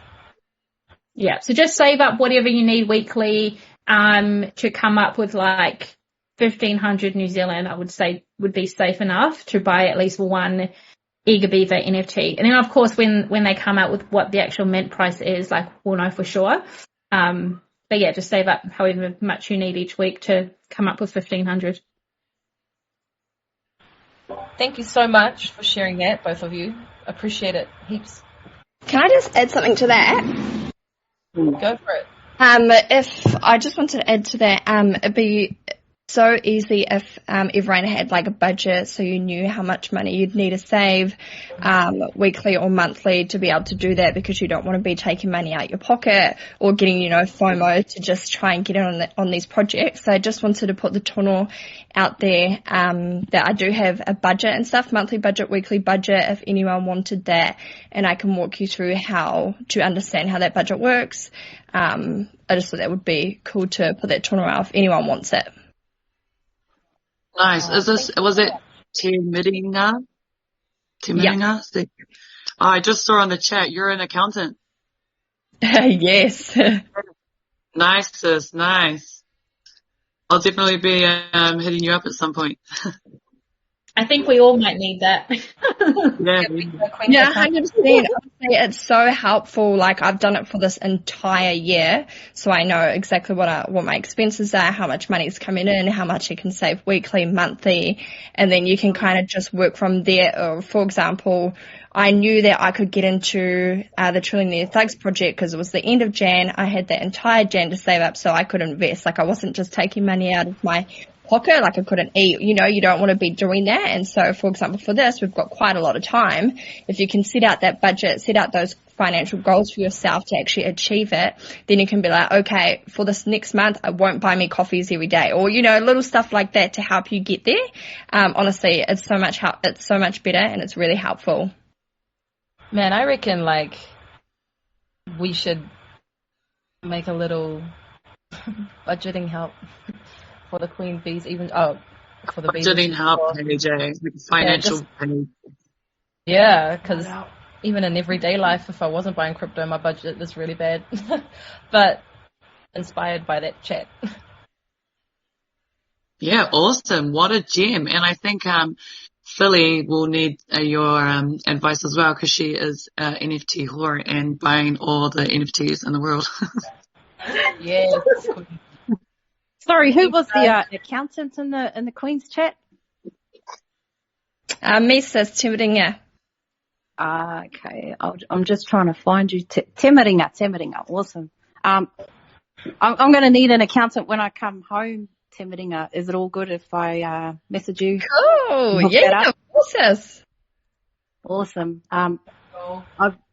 Yeah, so just save up whatever you need weekly, to come up with like 1,500 New Zealand, I would say would be safe enough to buy at least one Eager Beaver NFT. And then of course when they come out with what the actual mint price is, like, we'll know for sure. But yeah, just save up however much you need each week to come up with 1,500. Thank you so much for sharing that, both of you. Appreciate it heaps. Can I just add something to that? Go for it. If I just want to add to that, it'd be so easy if everyone had like a budget, so you knew how much money you'd need to save weekly or monthly to be able to do that, because you don't want to be taking money out your pocket or getting, FOMO to just try and get in on these projects. So I just wanted to put the tono out there that I do have a budget and stuff, monthly budget, weekly budget, if anyone wanted that, and I can walk you through how to understand how that budget works. I just thought that would be cool to put that tono out if anyone wants it. Nice. Was it Timiringa? Timiringa? Yeah. I just saw on the chat, you're an accountant. Yes. Nice, sis. Nice. I'll definitely be hitting you up at some point. I think we all might need that. Yeah, 100%. Honestly, it's so helpful. Like, I've done it for this entire year, so I know exactly what my expenses are, how much money is coming in, how much I can save weekly, monthly, and then you can kind of just work from there. For example, I knew that I could get into the Trillionaire Thugs project because it was the end of Jan. I had that entire Jan to save up so I could invest. Like, I wasn't just taking money out of my pocket, like I couldn't eat. You don't want to be doing that. And so, for example, for this, we've got quite a lot of time. If you can set out that budget, set out those financial goals for yourself to actually achieve it, then you can be like, okay, for this next month, I won't buy me coffees every day, or, little stuff like that to help you get there. Honestly, it's so much better, and it's really helpful. Man, I reckon we should make a little budgeting help for the Queen Bees, for the budgeting help page, financial page. Yeah, because even in everyday life, if I wasn't buying crypto, my budget is really bad. But inspired by that chat. Yeah, awesome. What a gem. And I think Philly will need your advice as well, because she is NFT whore and buying all the NFTs in the world. Yes. Sorry, who was the accountant in the Queen's chat? Me, sis, Timiringa. Okay, I'm just trying to find you. Timiringa, awesome. I'm going to need an accountant when I come home, Timiringa. Is it all good if I message you? Cool, yeah, of course. Awesome. I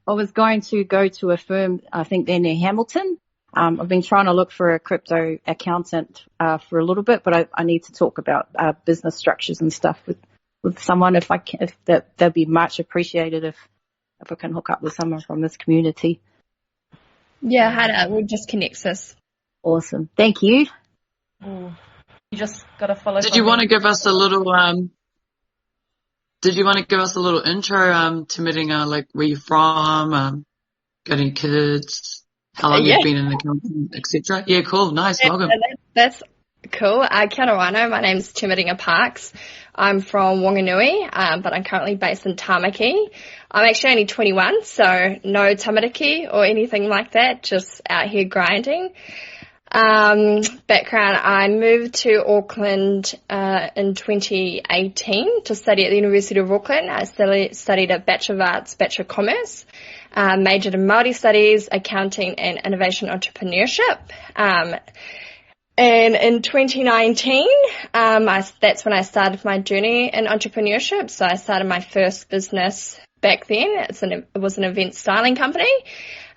was going to go to a firm, I think they're near Hamilton. I've been trying to look for a crypto accountant for a little bit, but I need to talk about business structures and stuff with someone. If that'd be much appreciated if I can hook up with someone from this community. Yeah, Hannah, we'll just connect us. Awesome, thank you. Ooh. You just gotta follow. Did you want to give us a little? Did you want to give us a little intro to Timiringa, like where you're from, got any kids? How long you've been in accounting, etc. Yeah, cool, nice, welcome. That's cool. Kia ora wano. My name's Timiringa Parks. I'm from Wanganui, but I'm currently based in Tamaki. I'm actually only 21, so no tamariki or anything like that, just out here grinding. Background, I moved to Auckland in 2018 to study at the University of Auckland. I studied a Bachelor of Arts, Bachelor of Commerce. Majored in Māori Studies, Accounting and Innovation Entrepreneurship. And in 2019, that's when I started my journey in entrepreneurship. So I started my first business back then. It was an event styling company.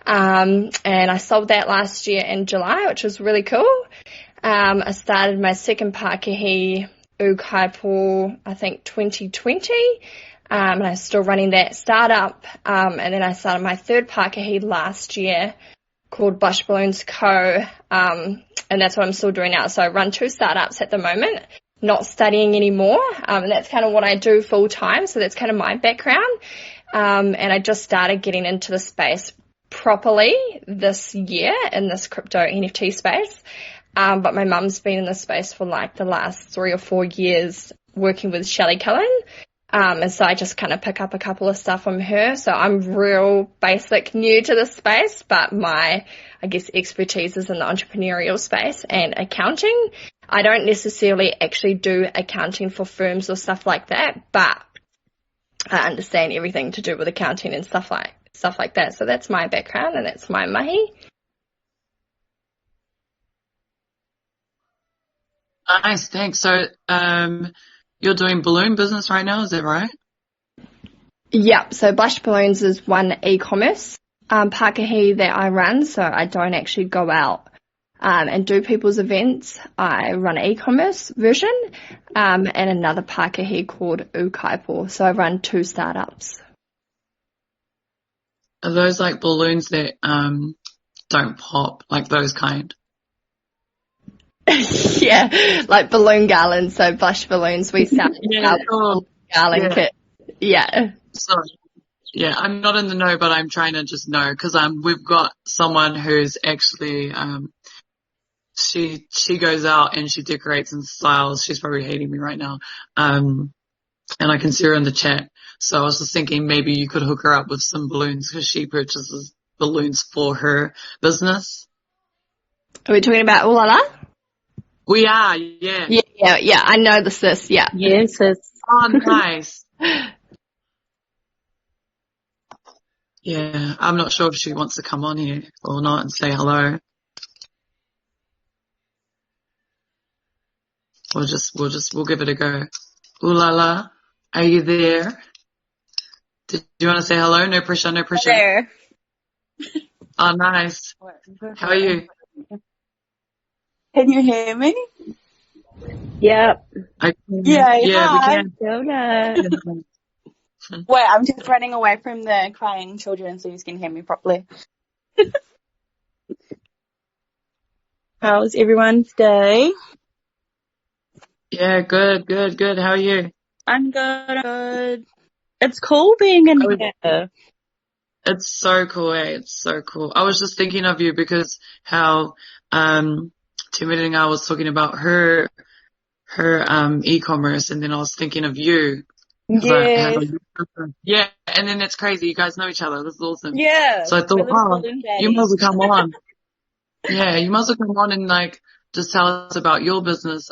And I sold that last year in July, which was really cool. I started my second Pākehī Ukaipo, I think 2020. And I'm still running that startup. And then I started my third Pākehī last year called Bush Balloons Co. And that's what I'm still doing now. So I run 2 startups at the moment, not studying anymore. And that's kind of what I do full time. So that's kind of my background. And I just started getting into the space properly this year in this crypto NFT space. But my mum's been in this space for like the last 3 or 4 years working with Shelley Cullen. And so I just kind of pick up a couple of stuff from her. So I'm real basic new to this space, but my, I guess, expertise is in the entrepreneurial space and accounting. I don't necessarily actually do accounting for firms or stuff like that, but I understand everything to do with accounting and stuff like that. So that's my background and that's my mahi. Nice, thanks. So, you're doing balloon business right now, is that right? Yep, so Blush Balloons is one e-commerce Pākehī that I run, so I don't actually go out and do people's events. I run an e-commerce version and another Pākehī called Ukaipo, so I run 2 startups. Are those like balloons that don't pop, like those kind? Yeah, like balloon garlands, so Blush Balloons, we sell Cool. garland kit. Yeah. Sorry. Yeah, I'm not in the know, but I'm trying to just know because we've got someone who's actually she goes out and she decorates and styles. She's probably hating me right now. And I can see her in the chat. So I was just thinking maybe you could hook her up with some balloons because she purchases balloons for her business. Are we talking about Ooh La La? We are, yeah. Yeah, I know the sis, yeah. Yes, it's Oh, nice. Yeah, I'm not sure if she wants to come on here or not and say hello. We'll give it a go. Ooh La La, are you there? Did you want to say hello? No pressure, no pressure. There. Oh, nice. How are you? Can you hear me? Yep. Yeah, yeah, we hi. can. Yolanda. Wait, I'm just running away from the crying children so you can hear me properly. How's everyone's day? Yeah, good. How are you? I'm good. It's cool being in here. It's so cool, eh? It's so cool. I was just thinking of you because how Timid and I was talking about her e-commerce, and then I was thinking of you. Yes. Yeah, and then it's crazy. You guys know each other. This is awesome. Yeah. So I thought, you must have come on. Yeah, you must have come on and like just tell us about your business.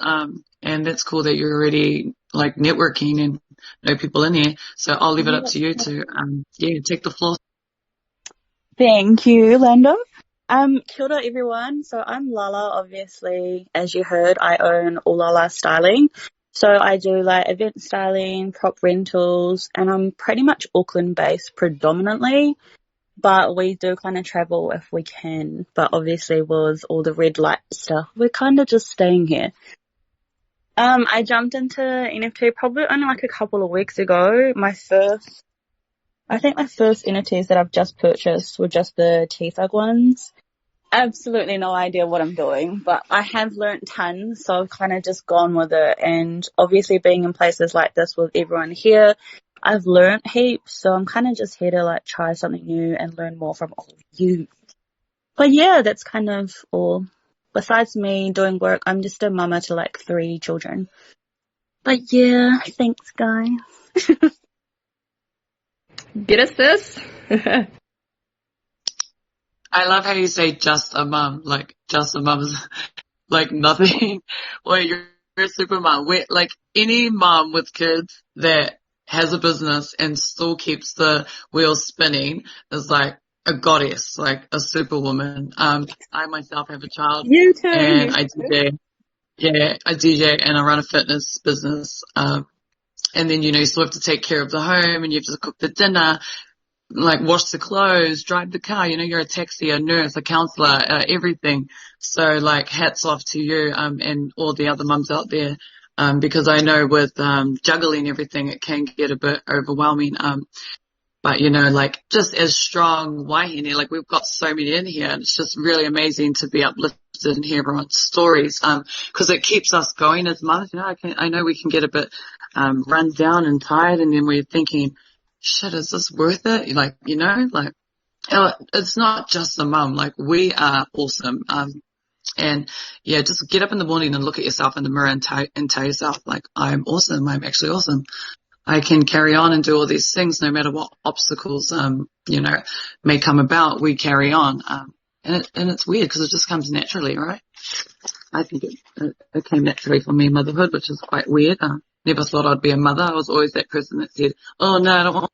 And that's cool that you're already like networking and know people in here. So I'll leave it up to you to take the floor. Thank you, Yolanda. Kia ora everyone. So I'm Lala, obviously, as you heard, I own Ooh La La Styling. So I do like event styling, prop rentals, and I'm pretty much Auckland based predominantly, but we do kind of travel if we can. But obviously with all the red light stuff, we're kind of just staying here. I jumped into NFT probably only like a couple of weeks ago. My first NFTs that I've just purchased were just the T-Thug ones. Absolutely no idea what I'm doing, but I have learnt tons, so I've kind of just gone with it. And obviously being in places like this with everyone here, I've learnt heaps, so I'm kind of just here to like try something new and learn more from all of you. But yeah, that's kind of all. Besides me doing work, I'm just a mama to like 3 children. But yeah, thanks guys. Get us this. I love how you say just a mum, like just a mum is like nothing. Wait, you're a super mum. Wait, like any mum with kids that has a business and still keeps the wheels spinning is like a goddess, like a superwoman. I myself have a child. You too. And I DJ. Yeah, I DJ and I run a fitness business. And then, you still have to take care of the home and you have to cook the dinner, like wash the clothes, drive the car, you're a taxi, a nurse, a counselor, everything. So like hats off to you, and all the other mums out there. Because I know with, juggling everything, it can get a bit overwhelming. But like just as strong Waihine, like we've got so many in here and it's just really amazing to be uplifted and hear everyone's stories. Cause it keeps us going as mums. I know we can get a bit, run down and tired and then we're thinking, shit, is this worth it? Like, it's not just the mum, like we are awesome. And yeah, just get up in the morning and look at yourself in the mirror and tell yourself like, I'm awesome. I'm actually awesome. I can carry on and do all these things no matter what obstacles, may come about. We carry on. And it's weird because it just comes naturally, right? I think it came naturally for me, motherhood, which is quite weird. Never thought I'd be a mother. I was always that person that said, oh no, I don't want.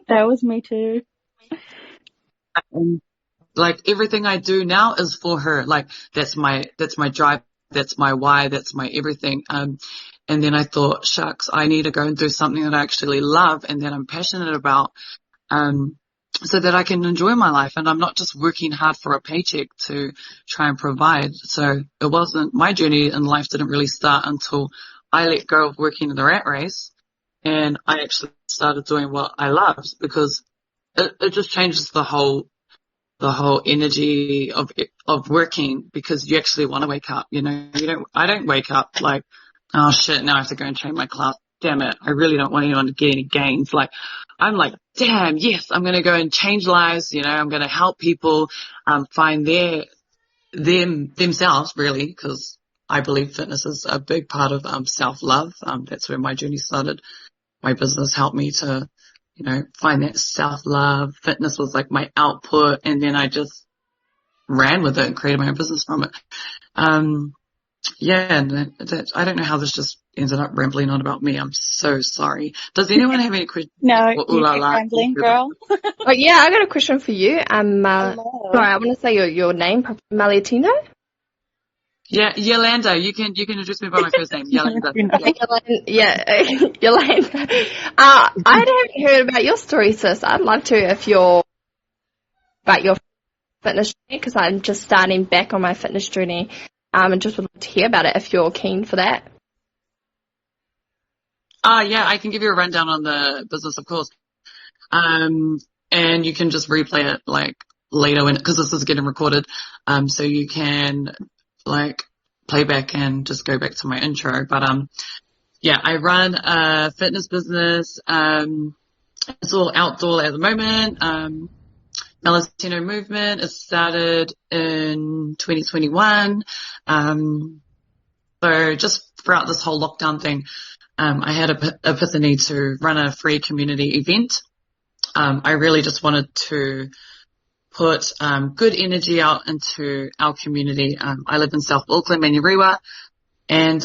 That was me too. Like everything I do now is for her. Like that's my driving that's my why, that's my everything. And then I thought, shucks, I need to go and do something that I actually love and that I'm passionate about, so that I can enjoy my life and I'm not just working hard for a paycheck to try and provide. So it wasn't, my journey in life didn't really start until I let go of working in the rat race and I actually started doing what I loved, because it just changes the whole energy of working, because you actually want to wake up, I don't wake up like, oh shit, now I have to go and train my class. Damn it. I really don't want anyone to get any gains. Like, I'm like, damn, yes, I'm going to go and change lives. I'm going to help people, find themselves really, because I believe fitness is a big part of, self-love. That's where my journey started. My business helped me to, find that self-love. Fitness was like my output. And then I just ran with it and created my own business from it. Yeah, and I don't know how this just ended up rambling on about me. I'm so sorry. Does anyone have any questions? No, you keep rambling, girl. Oh, yeah, I got a question for you. Hello. Sorry, I want to say your name, Maletino. Yeah, Yolanda. You can address me by my first name, Yolanda. Yolanda. I haven't heard about your story, sis. I'd love to about your fitness journey, because I'm just starting back on my fitness journey. And just would love to hear about it if you're keen for that. Yeah, I can give you a rundown on the business, of course. And you can just replay it like later because this is getting recorded. So you can like play back and just go back to my intro. But, yeah, I run a fitness business. It's all outdoor at the moment. Maletino.Movement. It started in 2021. So just throughout this whole lockdown thing, I had a epiphany to run a free community event. I really just wanted to put good energy out into our community. I live in South Auckland, Manurewa, and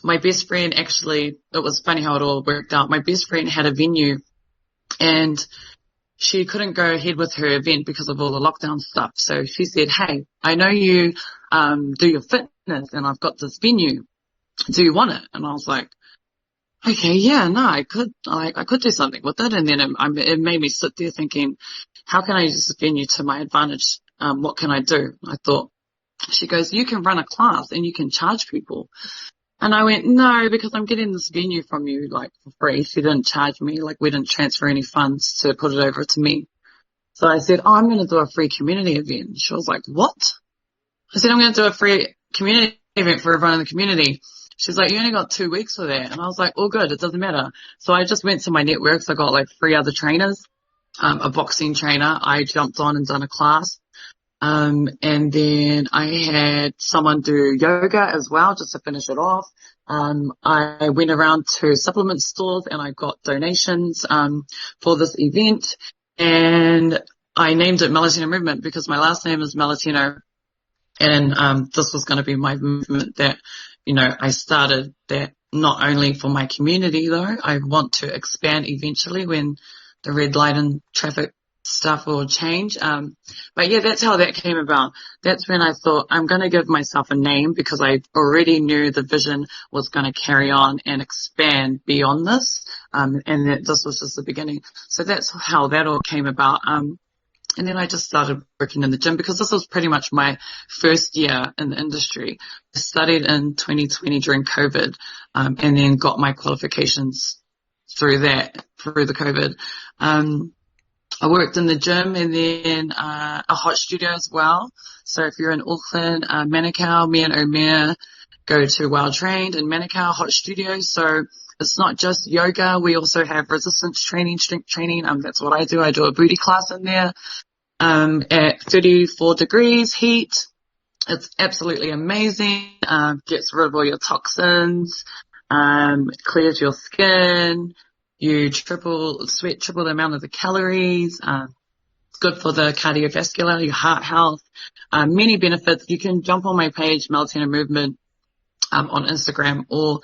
my best friend actually, it was funny how it all worked out. My best friend had a venue and she couldn't go ahead with her event because of all the lockdown stuff. So she said, hey, I know you do your fitness and I've got this venue. Do you want it? And I was like, okay, yeah, no, I could do something with it. And then it made me sit there thinking, how can I use this venue to my advantage? What can I do? I thought, she goes, you can run a class and you can charge people. And I went, no, because I'm getting this venue from you, like, for free. She didn't charge me, like, we didn't transfer any funds to put it over to me. So I said, I'm going to do a free community event. She was like, what? I said, I'm going to do a free community event for everyone in the community. She's like, you only got 2 weeks for that. And I was like, oh, good, it doesn't matter. So I just went to my networks. I got like 3 other trainers, a boxing trainer. I jumped on and done a class. And then I had someone do yoga as well, just to finish it off. I went around to supplement stores and I got donations, for this event, and I named it Maletino.Movement because my last name is Maletino. And, this was going to be my movement that, I started that not only for my community though, I want to expand eventually when the red light and traffic stuff will change. But yeah, that's how that came about. That's when I thought I'm going to give myself a name because I already knew the vision was going to carry on and expand beyond this. And that this was just the beginning. So that's how that all came about. And then I just started working in the gym because this was pretty much my first year in the industry. I studied in 2020 during COVID, and then got my qualifications through the COVID. I worked in the gym and then a hot studio as well. So if you're in Auckland, Manukau, me and Omer go to Well Trained in Manukau hot studio. So it's not just yoga. We also have resistance training, strength training. That's what I do. I do a booty class in there at 34 degrees heat. It's absolutely amazing. Gets rid of all your toxins, clears your skin. You sweat triple the amount of the calories. It's good for the cardiovascular, your heart health. Many benefits. You can jump on my page, Maletino.Movement, on Instagram, or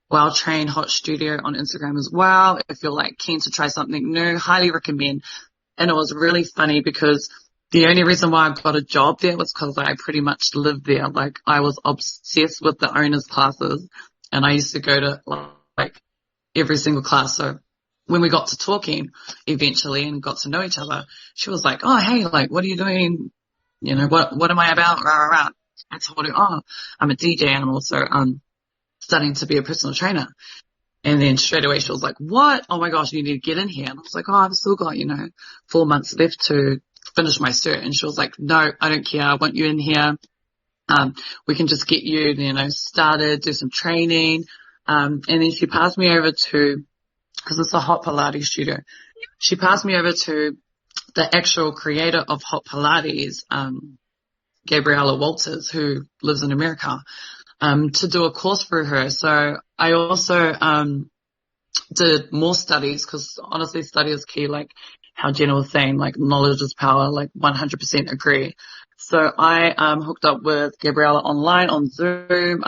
Well Trained Hot Studio on Instagram as well. If you're like keen to try something new, highly recommend. And it was really funny because the only reason why I got a job there was because I pretty much lived there. Like, I was obsessed with the owners' classes, and I used to go to like every single class. So when we got to talking eventually and got to know each other, she was like, "Oh, hey, like, what are you doing? You know, what am I about?" Rah, rah, rah. I told her, "Oh, I'm a DJ and I'm also studying to be a personal trainer." And then straight away she was like, "What? Oh my gosh, you need to get in here." And I was like, "Oh, I've still got, 4 months left to finish my cert." And she was like, "No, I don't care. I want you in here. We can just get you, started, do some training." And then she passed me over to, because it's a hot Pilates studio, she passed me over to the actual creator of hot Pilates, Gabriella Walters, who lives in America, to do a course for her. So I also did more studies, because honestly, study is key, like how Jenna was saying, like knowledge is power, like 100% agree. So I hooked up with Gabriella online on Zoom,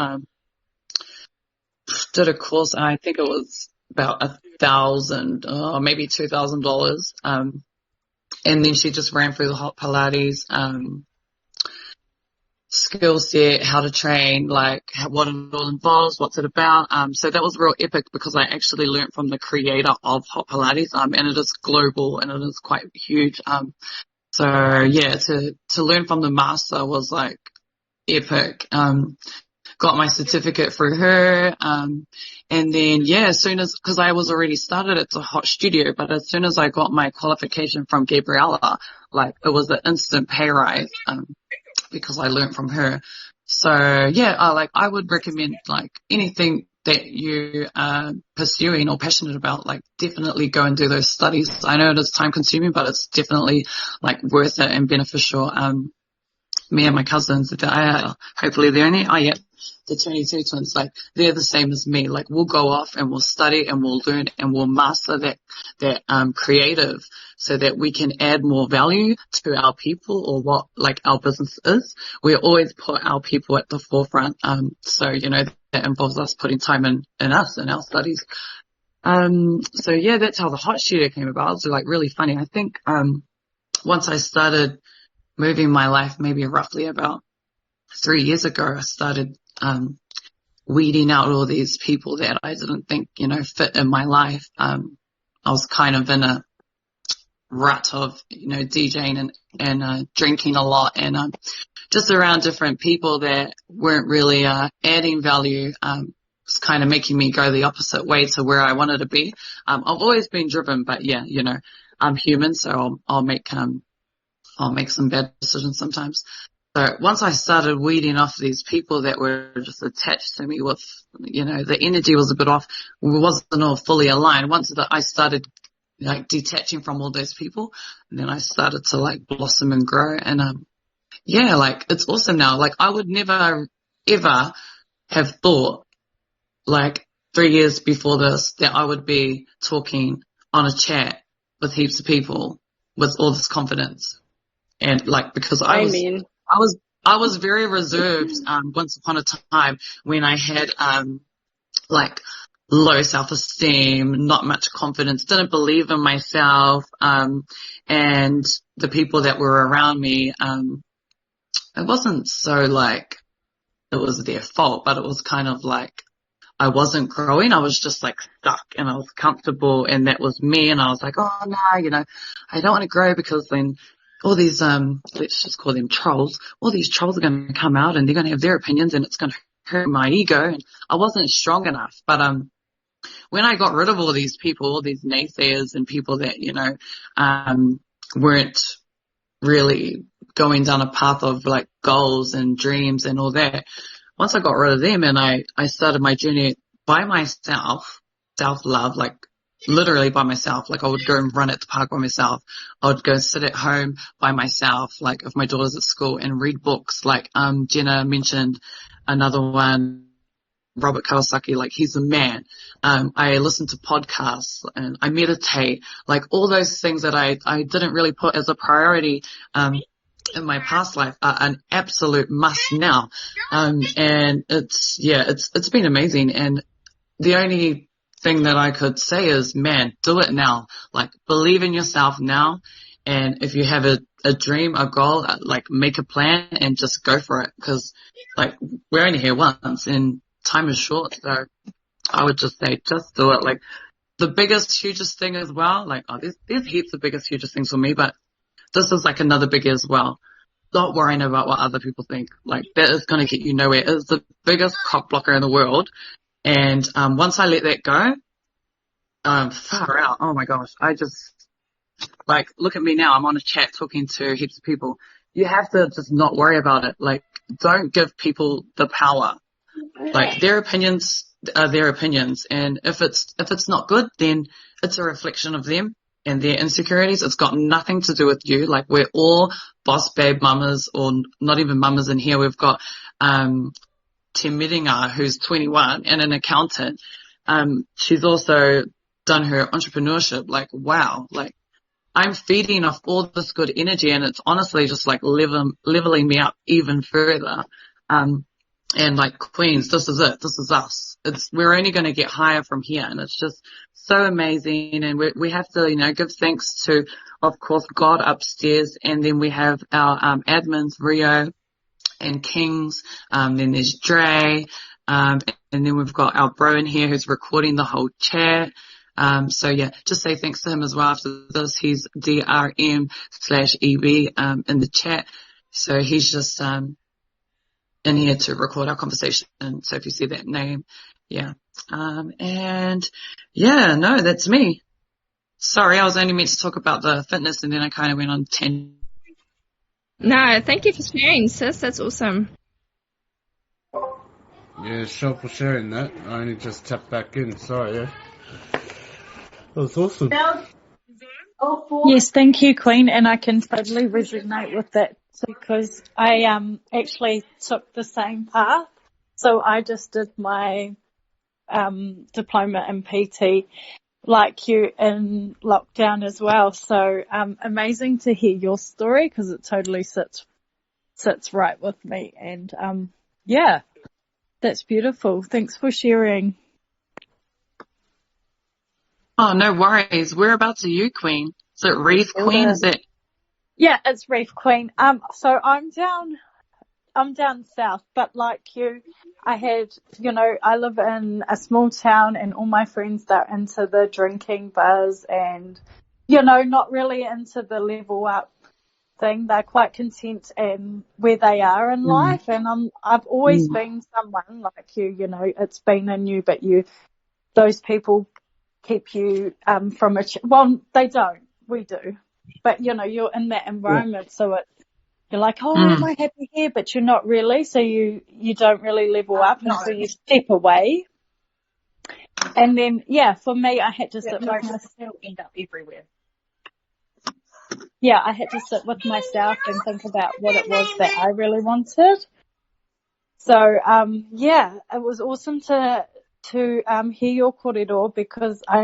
did a course, and I think it was about $1,000, maybe $2,000. And then she just ran through the hot Pilates skill set, how to train, like what it all involves, what's it about. So that was real epic, because I actually learned from the creator of hot Pilates, and it is global and it is quite huge. So yeah, to learn from the master was like epic. Got my certificate through her. And then, yeah, as soon as, because I was already started at the hot studio, but as soon as I got my qualification from Gabriella, like it was an instant pay rise, because I learned from her. So yeah, I would recommend, like, anything that you are pursuing or passionate about, like definitely go and do those studies. I know it is time consuming, but it's definitely like worth it and beneficial. Me and my cousins, hopefully they're only, the 22 twins, like they're the same as me. Like we'll go off and we'll study and we'll learn and we'll master that creative, so that we can add more value to our people, or what like our business is. We always put our people at the forefront. So, that involves us putting time in us and our studies. So yeah, that's how the hot studio came about. It's like really funny. I think, once I started moving my life, maybe roughly about 3 years ago, I started weeding out all these people that I didn't think, fit in my life. I was kind of in a rut of, DJing and drinking a lot, and just around different people that weren't really adding value. It's kind of making me go the opposite way to where I wanted to be. I've always been driven, but yeah, I'm human, so I'll make some bad decisions sometimes. So once I started weeding off these people that were just attached to me with, the energy was a bit off, wasn't all fully aligned. Once I started like detaching from all those people, and then I started to like blossom and grow. And yeah, like it's awesome now. Like I would never ever have thought, like 3 years before this, that I would be talking on a chat with heaps of people with all this confidence. And like, because I was very reserved, once upon a time, when I had, like low self-esteem, not much confidence, didn't believe in myself. And the people that were around me, it wasn't so like it was their fault, but it was kind of like I wasn't growing. I was just like stuck, and I was comfortable, and that was me. And I was like, oh no, I don't want to grow, because then all these, let's just call them trolls, all these trolls are going to come out and they're going to have their opinions, and it's going to hurt my ego. And I wasn't strong enough. But, when I got rid of all these people, all these naysayers and people that, weren't really going down a path of like goals and dreams and all that, once I got rid of them and I started my journey by myself, self-love, like literally by myself. Like I would go and run at the park by myself. I would go sit at home by myself, like if my daughter's at school, and read books. Like Jenna mentioned another one, Robert Kawasaki, like he's a man. I listen to podcasts and I meditate, like all those things that I didn't really put as a priority in my past life are an absolute must now. And it's been amazing. And the only thing that I could say is, man, do it now. Like believe in yourself now And if you have a dream, a goal, like make a plan and just go for it. Cause like we're only here once and time is short. So I would just say, just do it. Like the biggest, hugest thing as well, like, there's heaps of biggest, hugest things for me, but this is like another biggie as well. Not worrying about what other people think. Like that is going to get you nowhere. It's the biggest cock blocker in the world. And, once I let that go, far out. Oh my gosh. I just, like, look at me now. I'm on a chat talking to heaps of people. You have to just not worry about it. Like, don't give people the power. Like, their opinions are their opinions. And if it's not good, then it's a reflection of them and their insecurities. It's got nothing to do with you. Like, we're all boss babe mamas, or not even mamas in here. We've got, Tim Medinga, who's 21 and an accountant. She's also done her entrepreneurship. Like, wow. Like, I'm feeding off all this good energy, and it's honestly just like leveling me up even further. And like Queens, this is it. This is us. We're only going to get higher from here, and it's just so amazing. And we have to, give thanks to, of course, God upstairs, and then we have our admins, Rio and Kings. Then there's Dre, and then we've got our bro in here who's recording the whole chat. So yeah, just say thanks to him as well after this. He's DRM/EB, in the chat. So he's just, in here to record our conversation. So if you see that name, yeah. And yeah, no, that's me. Sorry, I was only meant to talk about the fitness, and then I kind of went on 10. No, thank you for sharing, sis. That's awesome. Yeah, sure for sharing that. I only just tapped back in. Sorry, yeah. That was awesome. Yes, thank you, Queen, and I can totally resonate with that because I actually took the same path. So I just did my diploma in PT like you in lockdown as well. So amazing to hear your story because it totally sits right with me. And yeah, that's beautiful. Thanks for sharing. Oh, no worries. Whereabouts are you, Queen? Is it Reef Queen? Is it? Yeah, it's Reef Queen. So I'm down south, but like you, I had, I live in a small town and all my friends, they're into the drinking buzz and, not really into the level up thing. They're quite content in where they are in life. And I've always been someone like you, it's been in you, but those people keep you, well, they don't, we do, but you're in that environment. So you're like, oh, am I happy here? But you're not really. So you don't really level up. And so you step away. And then, yeah, for me, I had to sit with myself. End up everywhere. Yeah, I had to sit with myself and think about what it was that I really wanted. So, yeah, it was awesome to hear your kōrero because I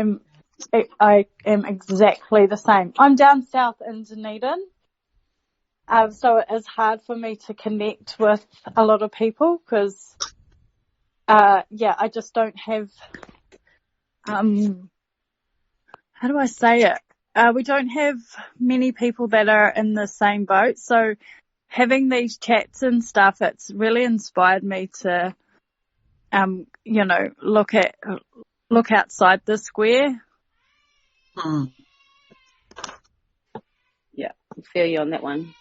am exactly the same. I'm down south in Dunedin. So it is hard for me to connect with a lot of people because, yeah, I just don't have, how do I say it? We don't have many people that are in the same boat. So having these chats and stuff, it's really inspired me to, look outside the square. Yeah, I feel you on that one.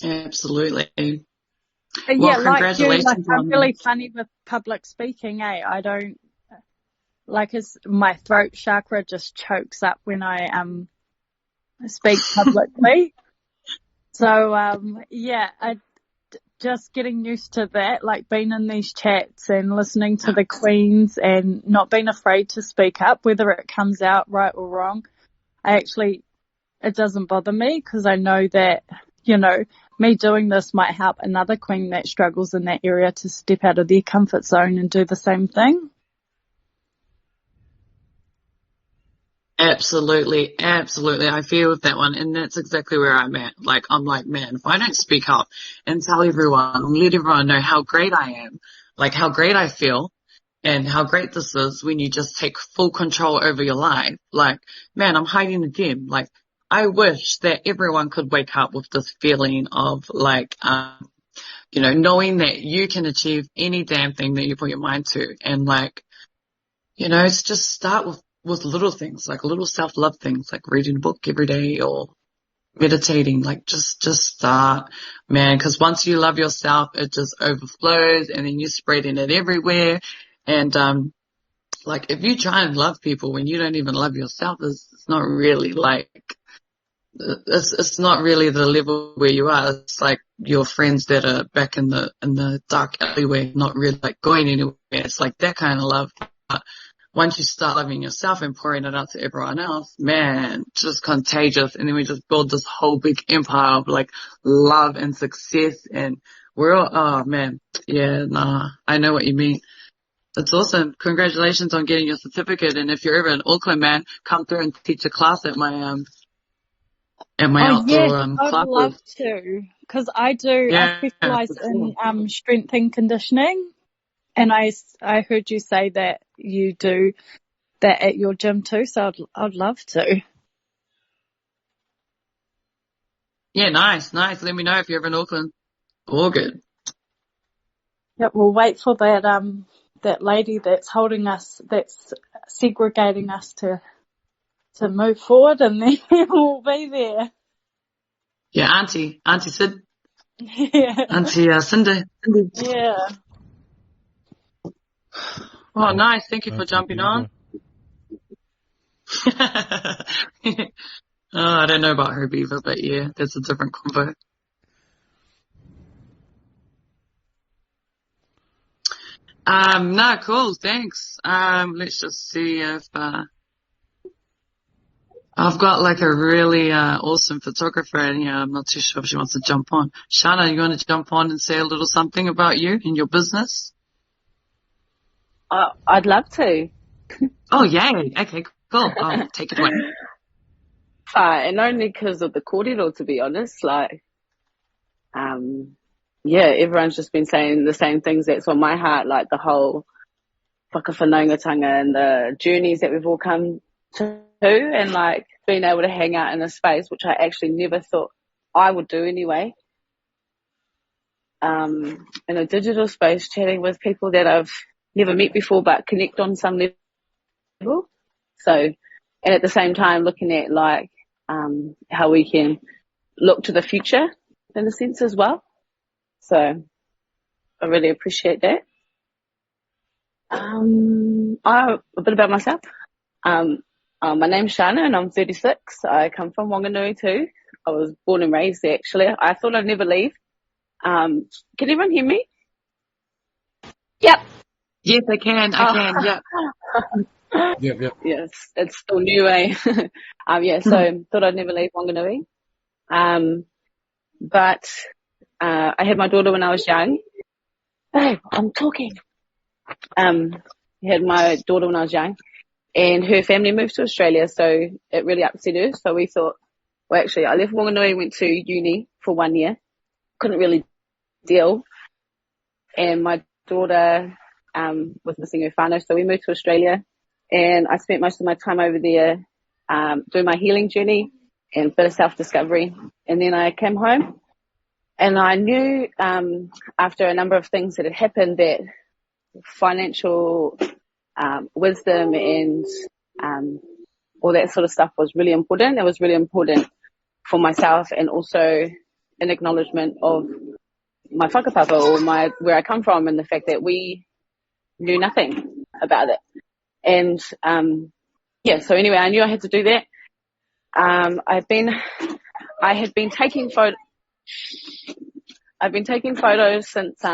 Absolutely. Yeah, well, like you, congratulations. I'm really funny with public speaking, I don't, my throat chakra just chokes up when I speak publicly. So, yeah, just getting used to that, like being in these chats and listening to the queens and not being afraid to speak up, whether it comes out right or wrong. It doesn't bother me because I know that, me doing this might help another queen that struggles in that area to step out of their comfort zone and do the same thing. Absolutely. I feel with that one. And that's exactly where I'm at. Like, I'm like, man, if I don't speak up and tell everyone, let everyone know how great I am, like how great I feel, and how great this is when you just take full control over your life. Like, man, I'm hiding the gym. Like, I wish that everyone could wake up with this feeling of like, knowing that you can achieve any damn thing that you put your mind to. And like, it's just start with little things, like little self-love things, like reading a book every day or meditating. Like just start, man, because once you love yourself, it just overflows and then you're spreading it everywhere. And, like if you try and love people when you don't even love yourself, it's not really like, it's not really the level where you are. It's like your friends that are back in the dark alleyway, not really like going anywhere. It's like that kind of love. But once you start loving yourself and pouring it out to everyone else, man, just contagious. And then we just build this whole big empire of like love and success. And we're all, oh man, yeah, nah, I know what you mean. That's awesome. Congratulations on getting your certificate. And if you're ever in Auckland, man, come through and teach a class at my outdoor yes, I'd classes. love to, because I specialise in strength and conditioning, and I heard you say that you do that at your gym too, so I'd love to. Yeah, nice. Let me know if you're ever in Auckland. All good. Yep, we'll wait for that lady that's holding us, that's segregating us to move forward, and then we'll be there. Yeah, Auntie Sid. Yeah. Auntie Cindy. Yeah. Oh, nice. Thank you for jumping on. I don't know about her, Beaver, but yeah, that's a different combo. No, cool. Thanks. Let's just see if, I've got like a really, awesome photographer in here. I'm not too sure if she wants to jump on. Shana, you want to jump on and say a little something about you and your business? I'd love to. Oh, yay. Okay, cool. I'll take it away. And only because of the cordial, to be honest, like, yeah, everyone's just been saying the same things that's on my heart, like the whole whakawhanaungatanga and the journeys that we've all come to, and like being able to hang out in a space, which I actually never thought I would do anyway. In a digital space, chatting with people that I've never met before, but connect on some level. So, and at the same time, looking at like, how we can look to the future in a sense as well. So I really appreciate that. A bit about myself. My name's Shana and I'm 36. I come from Wanganui too. I was born and raised there actually. I thought I'd never leave. Can everyone hear me? Yep. Yes, I can. Yep. Yep. Yes, it's still new, eh? Yeah, so thought I'd never leave Wanganui. But I had my daughter when I was young. Babe, I'm talking. Had my daughter when I was young, and her family moved to Australia, so it really upset her. So we thought, well, actually, I left Wanganui, went to uni for 1 year, couldn't really deal, and my daughter was missing her whānau, so we moved to Australia, and I spent most of my time over there doing my healing journey and a bit of self-discovery, and then I came home, and I knew after a number of things that had happened that financial wisdom and all that sort of stuff was really important. It was really important for myself, and also an acknowledgement of my whakapapa, or where I come from, and the fact that we knew nothing about it. And yeah, so anyway, I knew I had to do that. I had been taking photos. I've been taking photos since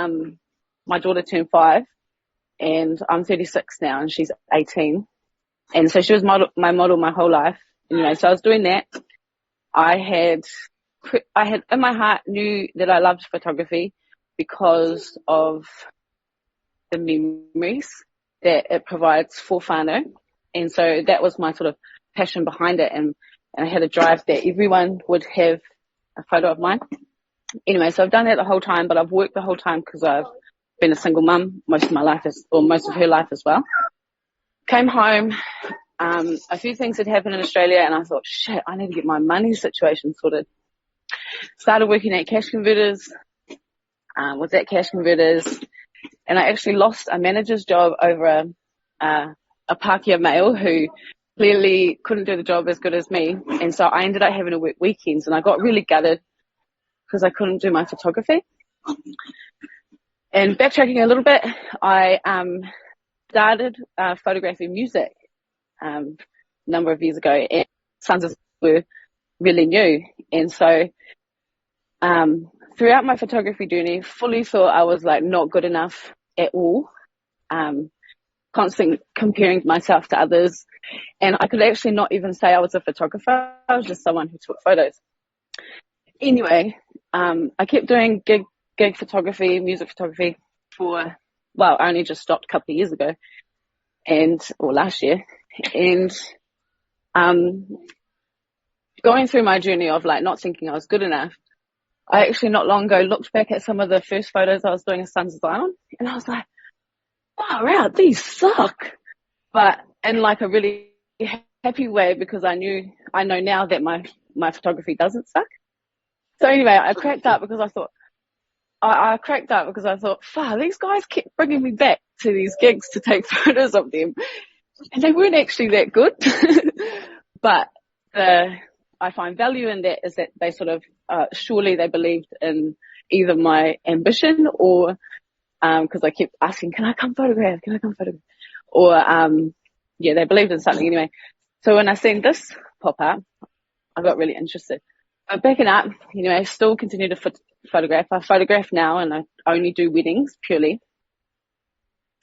my daughter turned 5, and I'm 36 now, and she's 18. And so she was my model my whole life. Anyway, so I was doing that. I had in my heart knew that I loved photography because of the memories that it provides for whānau. And so that was my sort of passion behind it. And I had a drive that everyone would have a photo of mine. Anyway, so I've done that the whole time, but I've worked the whole time because I've been a single mum most of her life as well. Came home, a few things had happened in Australia, and I thought, shit, I need to get my money situation sorted. Started working at cash converters, was at cash converters, and I actually lost a manager's job over a Pākehā male who clearly couldn't do the job as good as me, and so I ended up having to work weekends, and I got really gutted because I couldn't do my photography. And backtracking a little bit, I started photographing music a number of years ago, and sons were really new, and so throughout my photography journey, fully thought I was like not good enough at all, constantly comparing myself to others, and I could actually not even say I was a photographer. I was just someone who took photos. Anyway, I kept doing gig photography, music photography I only just stopped a couple of years ago, or last year, and going through my journey of like not thinking I was good enough, I actually not long ago looked back at some of the first photos I was doing a Sons of Zion, and I was like, wow, these suck. But in like a really happy way, because I know now that my photography doesn't suck. So anyway, I cracked up because I thought, these guys kept bringing me back to these gigs to take photos of them, and they weren't actually that good. But I find value in that is that they sort of, surely they believed in either my ambition or, cause I kept asking, can I come photograph? Or, they believed in something anyway. So when I seen this pop up, I got really interested. But backing up, I still continue to photograph. I photograph now, and I only do weddings purely.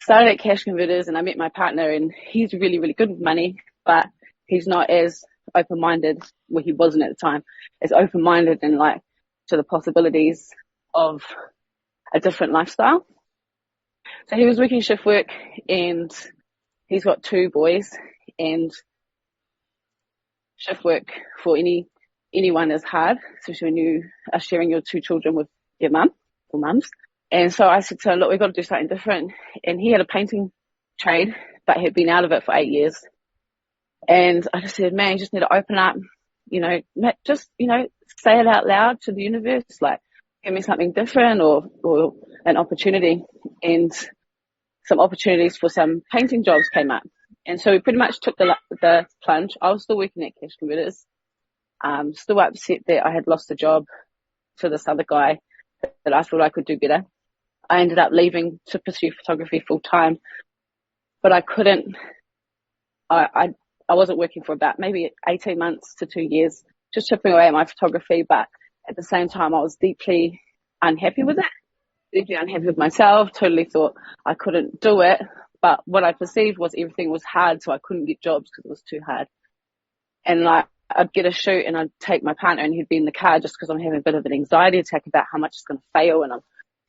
Started at cash converters, and I met my partner, and he's really, really good with money, but he's not as open-minded, he wasn't at the time, as open-minded and like to the possibilities of a different lifestyle. So he was working shift work, and he's got 2 boys, and shift work for anyone is hard, especially when you are sharing your 2 children with your mum or mums. And so I said to him, look, we've got to do something different. And he had a painting trade, but had been out of it for 8 years. And I just said, man, you just need to open up, say it out loud to the universe, like, give me something different or an opportunity. And some opportunities for some painting jobs came up. And so we pretty much took the plunge. I was still working at cash converters, still upset that I had lost the job to this other guy that I thought I could do better. I ended up leaving to pursue photography full time, but I couldn't, I wasn't working for about maybe 18 months to 2 years, just chipping away at my photography. But at the same time, I was deeply unhappy with it, deeply unhappy with myself, totally thought I couldn't do it. But what I perceived was everything was hard, so I couldn't get jobs because it was too hard. And like, I'd get a shoot and I'd take my partner and he'd be in the car just because I'm having a bit of an anxiety attack about how much it's going to fail and I'm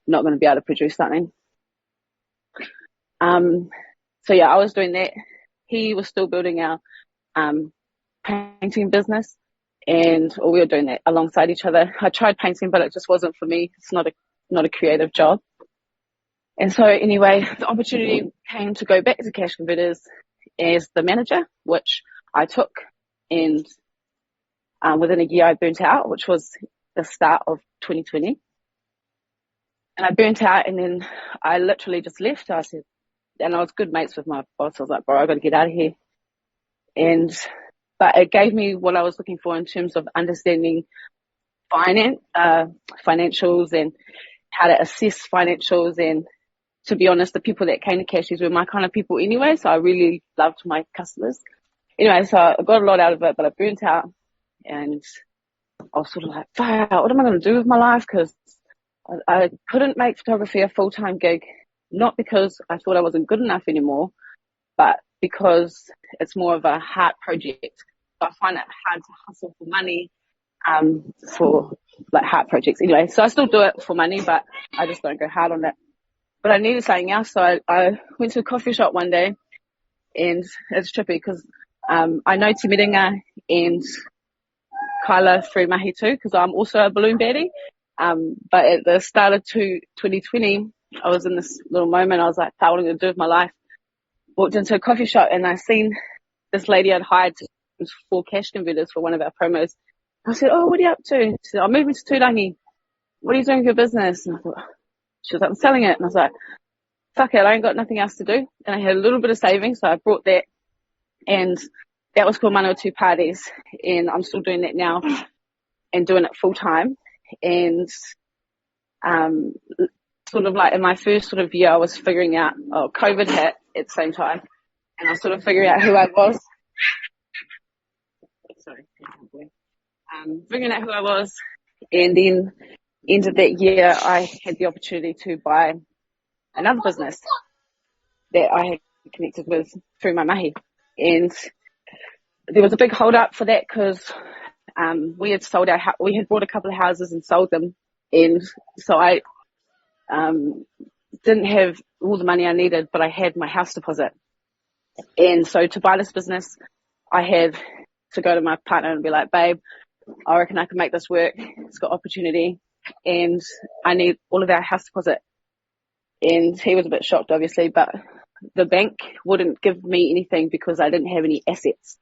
not going to be able to produce something. So I was doing that. He was still building our painting business, and we were doing that alongside each other. I tried painting, but it just wasn't for me. It's not a creative job. And so anyway, the opportunity came to go back to cash converters as the manager, which I took, and within a year I burnt out, which was the start of 2020. And I burnt out, and then I literally just left. I said, and I was good mates with my boss. I was like, bro, I got to get out of here. But it gave me what I was looking for in terms of understanding financials and how to assess financials. And to be honest, the people that came to Cashies were my kind of people anyway. So I really loved my customers. Anyway, so I got a lot out of it, but I burnt out, and I was sort of like, what am I going to do with my life? Because I couldn't make photography a full-time gig, not because I thought I wasn't good enough anymore, but because it's more of a heart project. So I find it hard to hustle for money, for like heart projects. Anyway, so I still do it for money, but I just don't go hard on it. But I needed something else, so I went to a coffee shop one day, and it's trippy because I know Te Miringa and Kyla through mahi too, because I'm also a balloon baddie. But at the start of 2020, I was in this little moment. I was like, what am I going to do with my life? Walked into a coffee shop and I seen this lady I'd hired 4 cash converters for one of our promos. I said, oh, what are you up to? She said, I'm moving to Turangi. What are you doing with your business? And I thought, she was like, I'm selling it. And I was like, fuck it, I ain't got nothing else to do. And I had a little bit of savings, so I brought that. And that was called Manawatu Parties. And I'm still doing that now and doing it full time. And sort of like in my first sort of year, I was figuring out, COVID hit at the same time. And I was sort of figuring out who I was. Sorry. Figuring out who I was. And then end of that year, I had the opportunity to buy another business that I had connected with through my mahi. And there was a big hold up for that because we had bought a couple of houses and sold them. And so I didn't have all the money I needed, but I had my house deposit. And so to buy this business, I had to go to my partner and be like, babe, I reckon I can make this work. It's got opportunity and I need all of our house deposit. And he was a bit shocked, obviously, but the bank wouldn't give me anything because I didn't have any assets.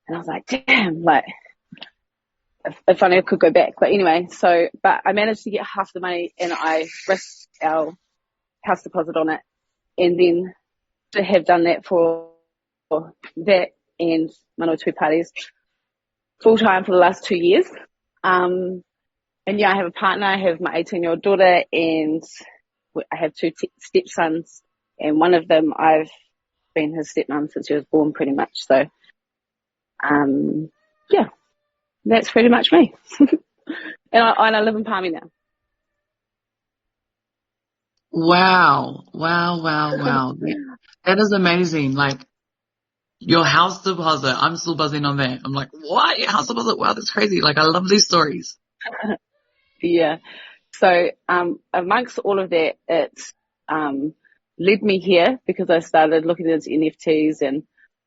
And I was like, damn, like, if only I could go back. But anyway, but I managed to get half the money and I risked our house deposit on it. And then to have done that for that and Manawatu Parties full time for the last 2 years. And yeah, I have a partner, I have my 18-year-old daughter and I have 2 stepsons, and one of them I've been his stepmom since he was born pretty much. So, yeah, that's pretty much me. and I live in Palmy now. Wow. That is amazing. Like, your house deposit, I'm still buzzing on that. I'm like, what? Your house deposit? Wow, that's crazy. Like, I love these stories. Yeah. So, amongst all of that, it's led me here because I started looking into NFTs, and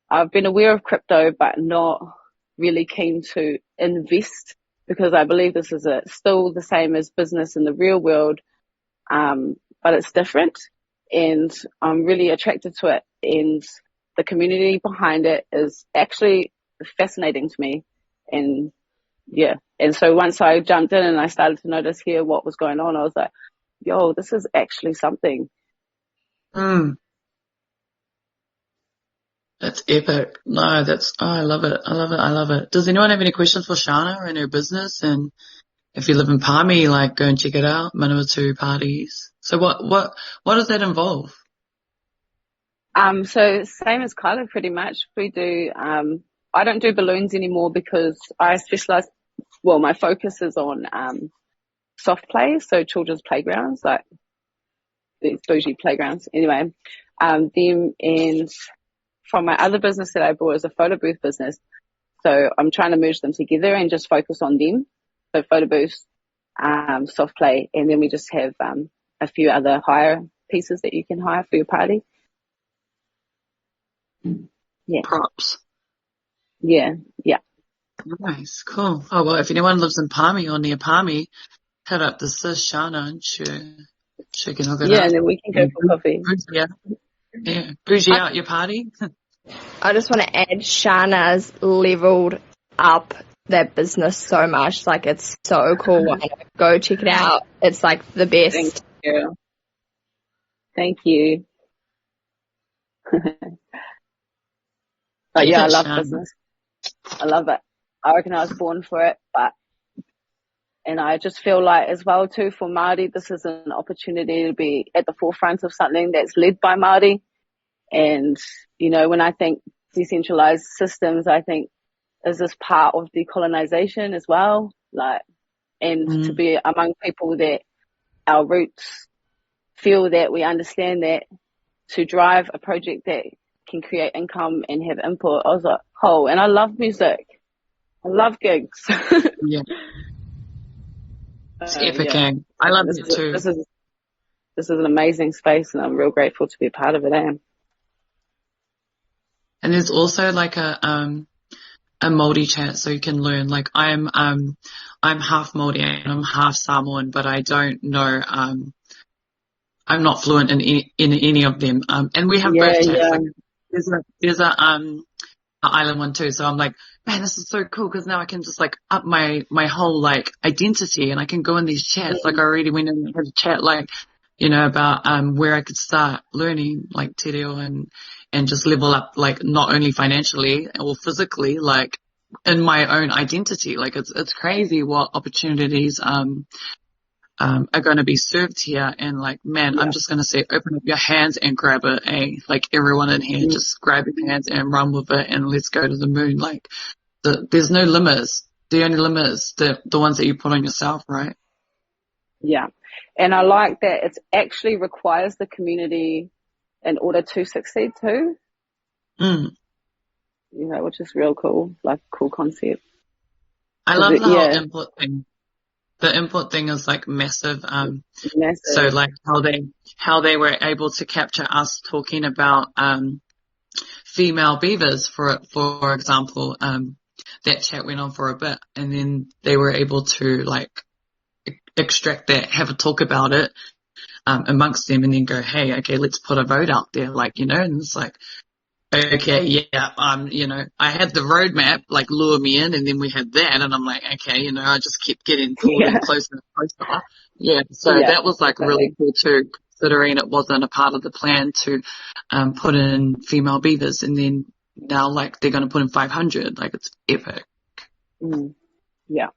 I've been aware of crypto, but not really keen to invest because I believe this is still the same as business in the real world, but it's different, and I'm really attracted to it, and the community behind it is actually fascinating to me, and yeah. And so once I jumped in and I started to notice here what was going on, I was like, yo, this is actually something. That's epic. No, I love it. Does anyone have any questions for Shana and her business? And if you live in Palmy, like, go and check it out, Manawatu Parties. So what does that involve? So same as Kyla pretty much. We do, I don't do balloons anymore because I specialize, well, my focus is on, soft play. So children's playgrounds, like these bougie playgrounds. Anyway, them, and from my other business that I brought is a photo booth business. So I'm trying to merge them together and just focus on them. So photo booths, soft play, and then we just have, a few other hire pieces that you can hire for your party. Yeah. Props. Yeah. Nice. Cool. Oh, well, if anyone lives in Palmy or near Palmy, head up to sis Shana and she can hook it up. Yeah, and then we can go for coffee. Bougie out your party. I just want to add, Shana's leveled up their business so much. Like, it's so cool. Go check it out. It's like the best. Thank you. But yeah, I love business. I love it. I reckon I was born for it, and I just feel like as well too for Māori, this is an opportunity to be at the forefront of something that's led by Māori. And, you know, when I think decentralized systems, I think is this part of decolonization as well? Like, and to be among people that our roots feel that we understand that to drive a project that can create income and have input. I was like, oh, and I love music. I love gigs. Yeah. It's epic. Yeah. I love it too. This is an amazing space, and I'm real grateful to be a part of it. I am. And there's also like a Māori chat, so you can learn. Like, I'm half Māori and I'm half Samoan, but I don't know I'm not fluent in any of them. And we have both chats. Like, there's a island one too. So I'm like, man, this is so cool because now I can just like up my whole like identity, and I can go in these chats. Like I already went in and had a chat like, you know, about where I could start learning like te reo and just level up, like not only financially or physically, like in my own identity. Like it's crazy what opportunities are going to be served here. And like, man, I'm just going to say, open up your hands and grab it, like everyone in here, just grab your hands and run with it and let's go to the moon. Like there's no limits. The only limit is the ones that you put on yourself, right? Yeah. And I like that it actually requires the community in order to succeed too. You know, which is real cool, like cool concept. I love the whole input thing. The input thing is like massive. Massive. So like how they were able to capture us talking about female beavers, for example. That chat went on for a bit, and then they were able to like extract that, have a talk about it amongst them, and then go, hey, okay, let's put a vote out there, like, you know. And it's like, okay, yeah, you know, I had the roadmap like lure me in, and then we had that, and I'm like, okay, you know, I just kept getting pulled in closer and closer. Yeah, so that was like really cool too, considering it wasn't a part of the plan to put in female beavers, and then now like they're going to put in 500. Like it's epic. Yeah,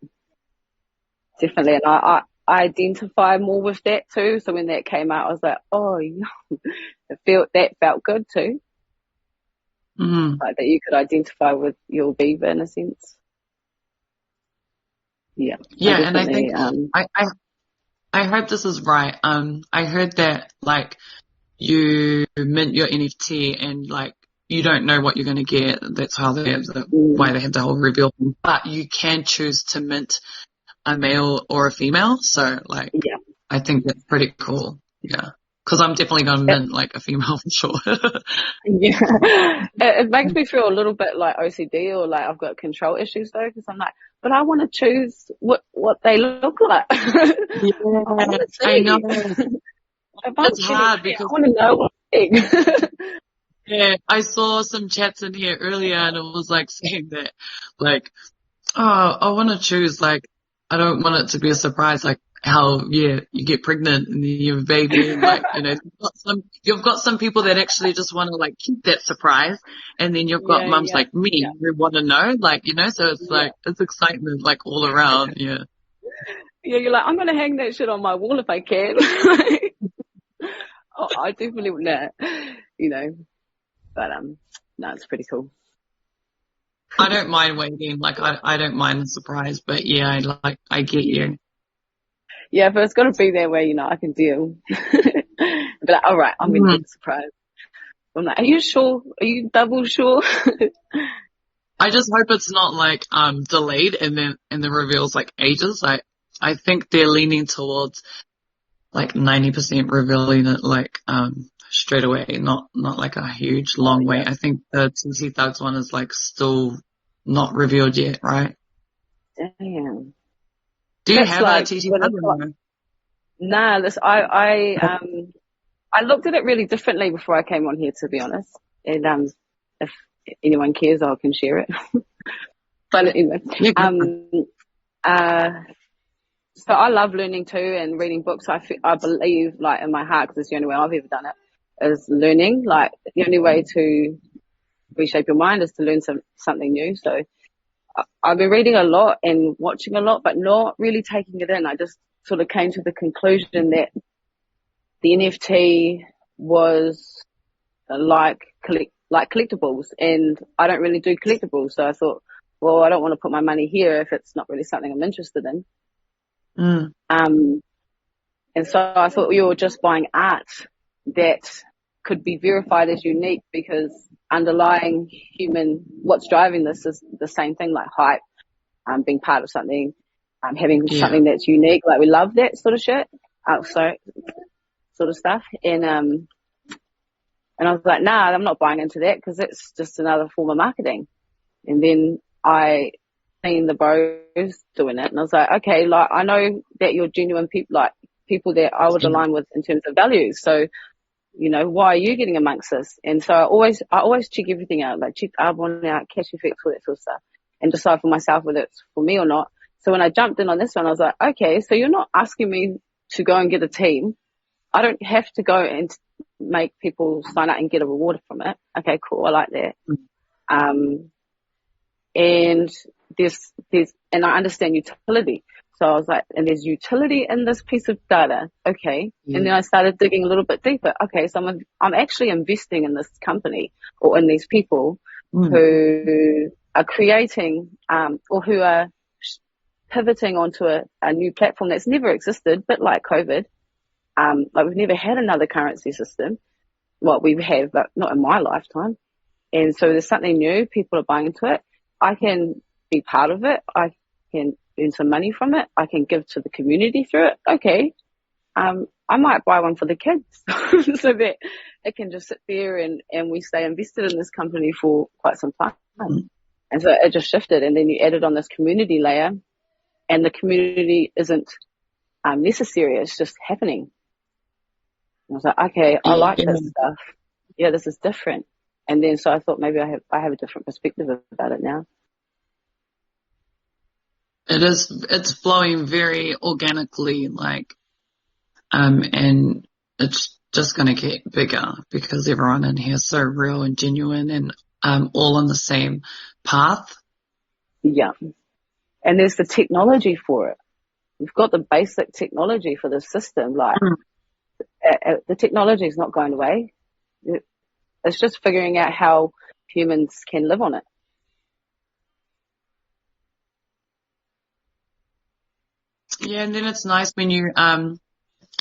definitely. And I identify more with that too. So when that came out, I was like, oh, you know, that felt good too. Like that you could identify with your beaver in a sense. Yeah. Yeah, and I think I hope this is right. I heard that like you mint your NFT and like you don't know what you're going to get. That's how they have why they have the whole reveal. But you can choose to mint a male or a female. So like, I think that's pretty cool. Yeah. Because I'm definitely going to mint like a female for sure. It makes me feel a little bit like OCD or like I've got control issues though, because I'm like, but I want to choose what they look like. I know. It's hard because I want to know what thing. Yeah, I saw some chats in here earlier, and it was like saying that, like, oh, I want to choose, like, I don't want it to be a surprise, like how, you get pregnant and then you have a baby, and like, you know, you've got some people that actually just want to like keep that surprise, and then you've got mums like me who want to know, like, you know, so it's like, it's excitement like all around, Yeah, you're like, I'm going to hang that shit on my wall if I can. I definitely would not, you know. But no, it's pretty cool. I don't mind waiting. Like I don't mind the surprise, but yeah, I get you. Yeah, but it's got to be there where, you know, I can deal. But like, all right, I'm going to get surprised. I'm like, are you sure? Are you double sure? I just hope it's not like delayed and the reveal's like ages. I think they're leaning towards like 90% revealing it like straight away, not like a huge long wait. I think the TC Thugs one is like still not revealed yet, right? Damn. Do you have like, a TC Thugs one? Nah, I looked at it really differently before I came on here, to be honest. And if anyone cares, I can share it. But anyway, so I love learning too and reading books. I believe, like in my heart, because it's the only way I've ever done it, is learning. Like the only way to reshape your mind is to learn something new. So I've been reading a lot and watching a lot, but not really taking it in. I just sort of came to the conclusion that the NFT was like collectibles, and I don't really do collectibles. So I thought, well, I don't want to put my money here if it's not really something I'm interested in. And so I thought we were just buying art that could be verified as unique, because underlying what's driving this is the same thing, like hype, being part of something, having something that's unique. Like we love that sort of shit. Sort of stuff. And I was like, nah, I'm not buying into that, because it's just another form of marketing. And then I seen the bros doing it, and I was like, okay, like I know that you're genuine people, like people that I would align with in terms of values. So, you know, why are you getting amongst this? And so I always check everything out, like check Arbonne out, cash effects, all that sort of stuff, and decide for myself whether it's for me or not. So when I jumped in on this one, I was like, okay, so you're not asking me to go and get a team. I don't have to go and make people sign up and get a reward from it. Okay, cool. I like that. And and I understand utility. So I was like, and there's utility in this piece of data. Okay. And then I started digging a little bit deeper. Okay. So I'm actually investing in this company or in these people who are creating, or who are pivoting onto a new platform that's never existed, but like COVID, like we've never had another currency system. Well, we have, but not in my lifetime. And so there's something new. People are buying into it. I can be part of it. I can earn some money from it. I can give to the community through it. Okay. I might buy one for the kids so that it can just sit there and we stay invested in this company for quite some time. And so it just shifted. And then you added on this community layer, and the community isn't necessary. It's just happening. And I was like, okay, I like this stuff. Yeah, this is different. And then so I thought maybe I have a different perspective about it now. It's flowing very organically, like, and it's just going to get bigger because everyone in here is so real and genuine and all on the same path. Yeah. And there's the technology for it. We've got the basic technology for the system. Like, the technology is not going away. It's just figuring out how humans can live on it. Yeah, and then it's nice when you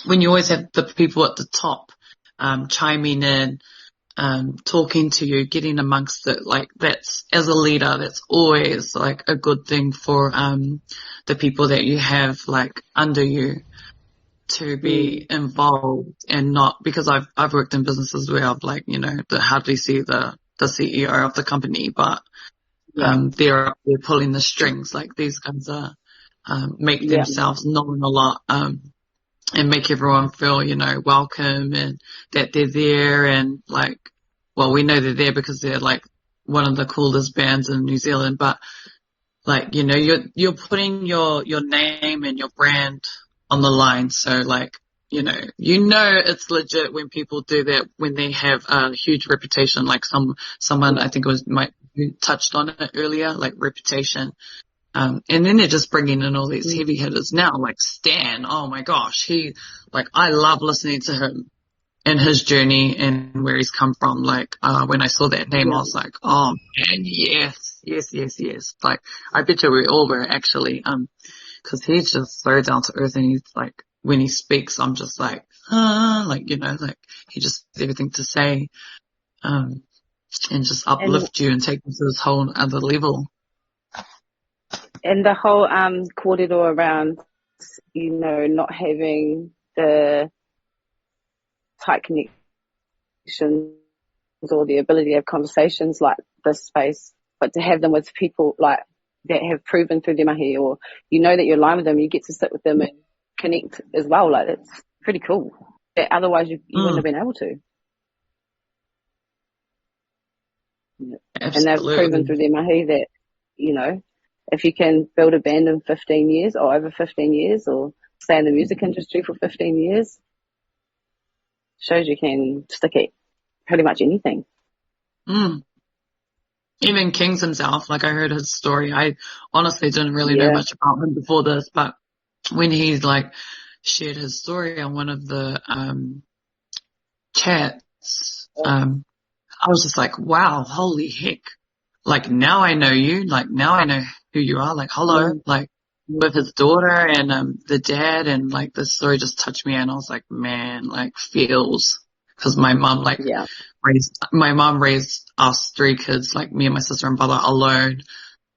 always have the people at the top chiming in, talking to you, getting amongst it. Like, that's, as a leader, that's always like a good thing for the people that you have like under you to be involved, and not, because I've worked in businesses where I've, like, you know, hardly see the CEO of the company, but they're pulling the strings. Like, these guys are make themselves known a lot, and make everyone feel, you know, welcome and that they're there. And like, well, we know they're there because they're like one of the coolest bands in New Zealand, but like, you know, you're putting your name and your brand on the line. So like, you know it's legit when people do that, when they have a huge reputation, like someone, I think it was who touched on it earlier, like reputation. And then they're just bringing in all these heavy hitters now, like Stan. Oh my gosh, I love listening to him and his journey and where he's come from. Like, when I saw that name, I was like, oh man, yes. Like, I bet you we all were, actually, cause he's just so down to earth, and he's like, when he speaks, I'm just like, like, you know, like, he just has everything to say, and just uplift you and take you to this whole other level. And the whole corridor around, you know, not having the tight connections or the ability to have conversations like this space, but to have them with people like that have proven through their mahi, or you know that you're aligned with them, you get to sit with them and connect as well. Like, it's pretty cool. That otherwise you wouldn't have been able to. Absolutely. And they've proven through their mahi that, you know, if you can build a band in 15 years or over 15 years, or stay in the music industry for 15 years, shows you can stick at pretty much anything. Even Kings himself, like, I heard his story. I honestly didn't really know much about him before this, but when he's like shared his story on one of the chats, I was just like, wow, holy heck. Like, now I know you. Like, now I know who you are. Like, hello. Like, with his daughter and the dad, and like, the story just touched me, and I was like, man, like, feels, because my mom raised us 3 kids, like me and my sister and brother, alone.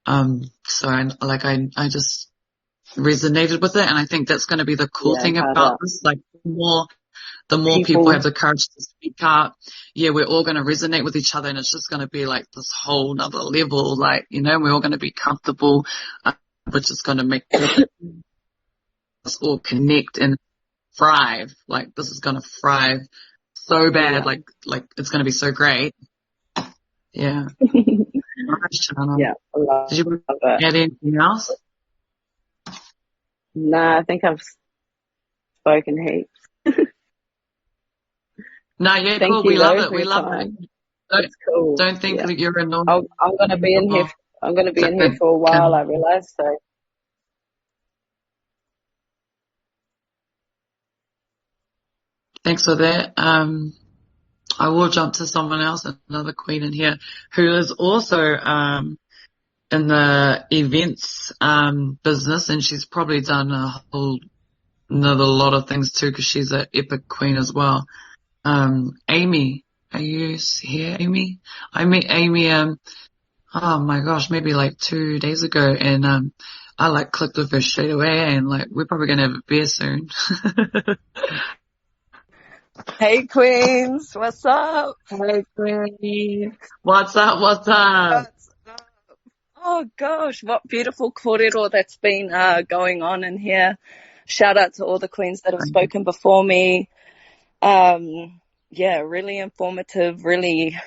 So I just resonated with it, and I think that's going to be the cool thing about this. Like, the more people have the courage to speak up, we're all going to resonate with each other, and it's just going to be like this whole nother level. Like, you know, we're all going to be comfortable, which is going to make us all connect. And thrive. Like, this is going to thrive so bad. Yeah. Like it's going to be so great. Yeah. Nice, Shana. Yeah, I love Did you it. add anything else? Nah, I think I've spoken heaps. No, yeah, Thank cool. you We love though it. for We your love it. time. It's cool. Don't think Yeah. that you're annoying. I'm gonna be in here. I'm gonna be in here for a while. I realise. So Thanks for that. I will jump to someone else, another queen in here, who is also in the events business, and she's probably done another lot of things too, because she's an epic queen as well. Amy, are you here, Amy? I met Amy, oh my gosh, maybe like 2 days ago, and I like clicked with her straight away, and like we're probably gonna have a beer soon. Hey Queens, what's up? Hey Queen, what's up? What's up? Oh gosh, what beautiful kōrero that's been going on in here. Shout out to all the queens that have spoken before me. Yeah, really informative, really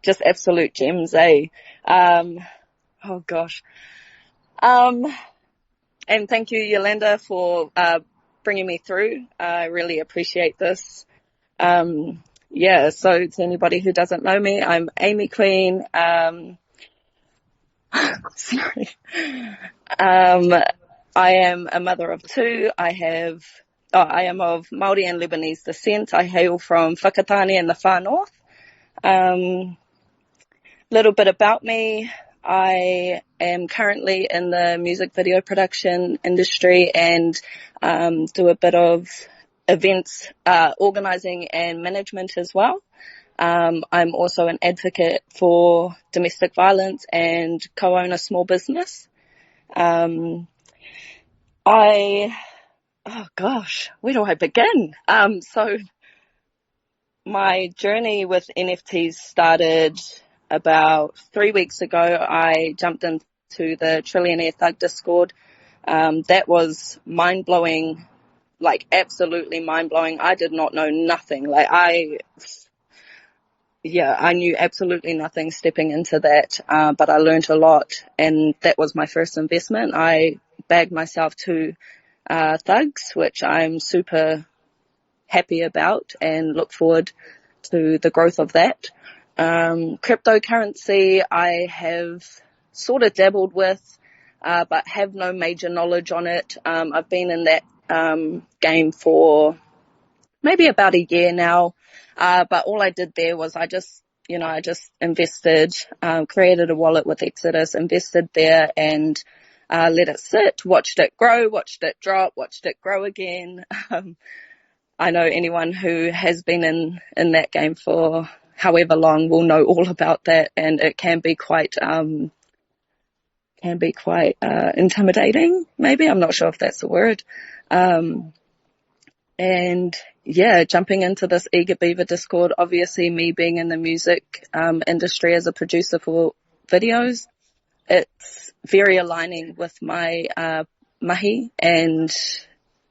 just absolute gems, eh? Oh gosh. And thank you, Yolanda, for bringing me through. I really appreciate this. Yeah, so to anybody who doesn't know me, I'm Amy Queen. Sorry. I am a mother of two. I am of Māori and Lebanese descent. I hail from Whakatane in the far north. Little bit about me. I am currently in the music video production industry and do a bit of events, organizing and management as well. I'm also an advocate for domestic violence and co-own a small business. Oh gosh, where do I begin? So my journey with NFTs started about 3 weeks ago. I jumped into the Trillionaire Thug Discord. That was mind-blowing, like absolutely mind-blowing. I did not know nothing. Like I knew absolutely nothing stepping into that, but I learned a lot, and that was my first investment. I bagged myself to Thugs, which I'm super happy about and look forward to the growth of that. Cryptocurrency I have sort of dabbled with, but have no major knowledge on it. I've been in that game for maybe about a year now. But all I did there was I just invested, created a wallet with Exodus, invested there and let it sit, watched it grow, watched it drop, watched it grow again. I know anyone who has been in that game for however long will know all about that, and it can be quite intimidating, maybe. I'm not sure if that's the word. And yeah, jumping into this Eager Beaver Discord, obviously me being in the music industry as a producer for videos, it's very aligning with my mahi, and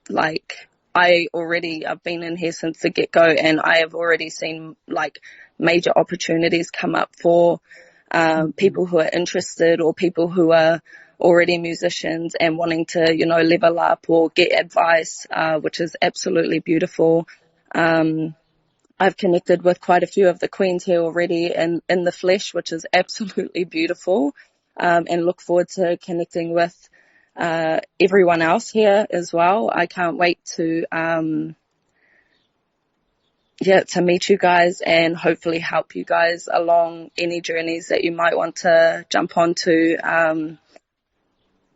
like I've been in here since the get-go, and I have already seen like major opportunities come up for people who are interested or people who are already musicians and wanting to, level up or get advice, which is absolutely beautiful. I've connected with quite a few of the queens here already in the flesh, which is absolutely beautiful, and look forward to connecting with everyone else here as well. I can't wait to meet you guys and hopefully help you guys along any journeys that you might want to jump onto.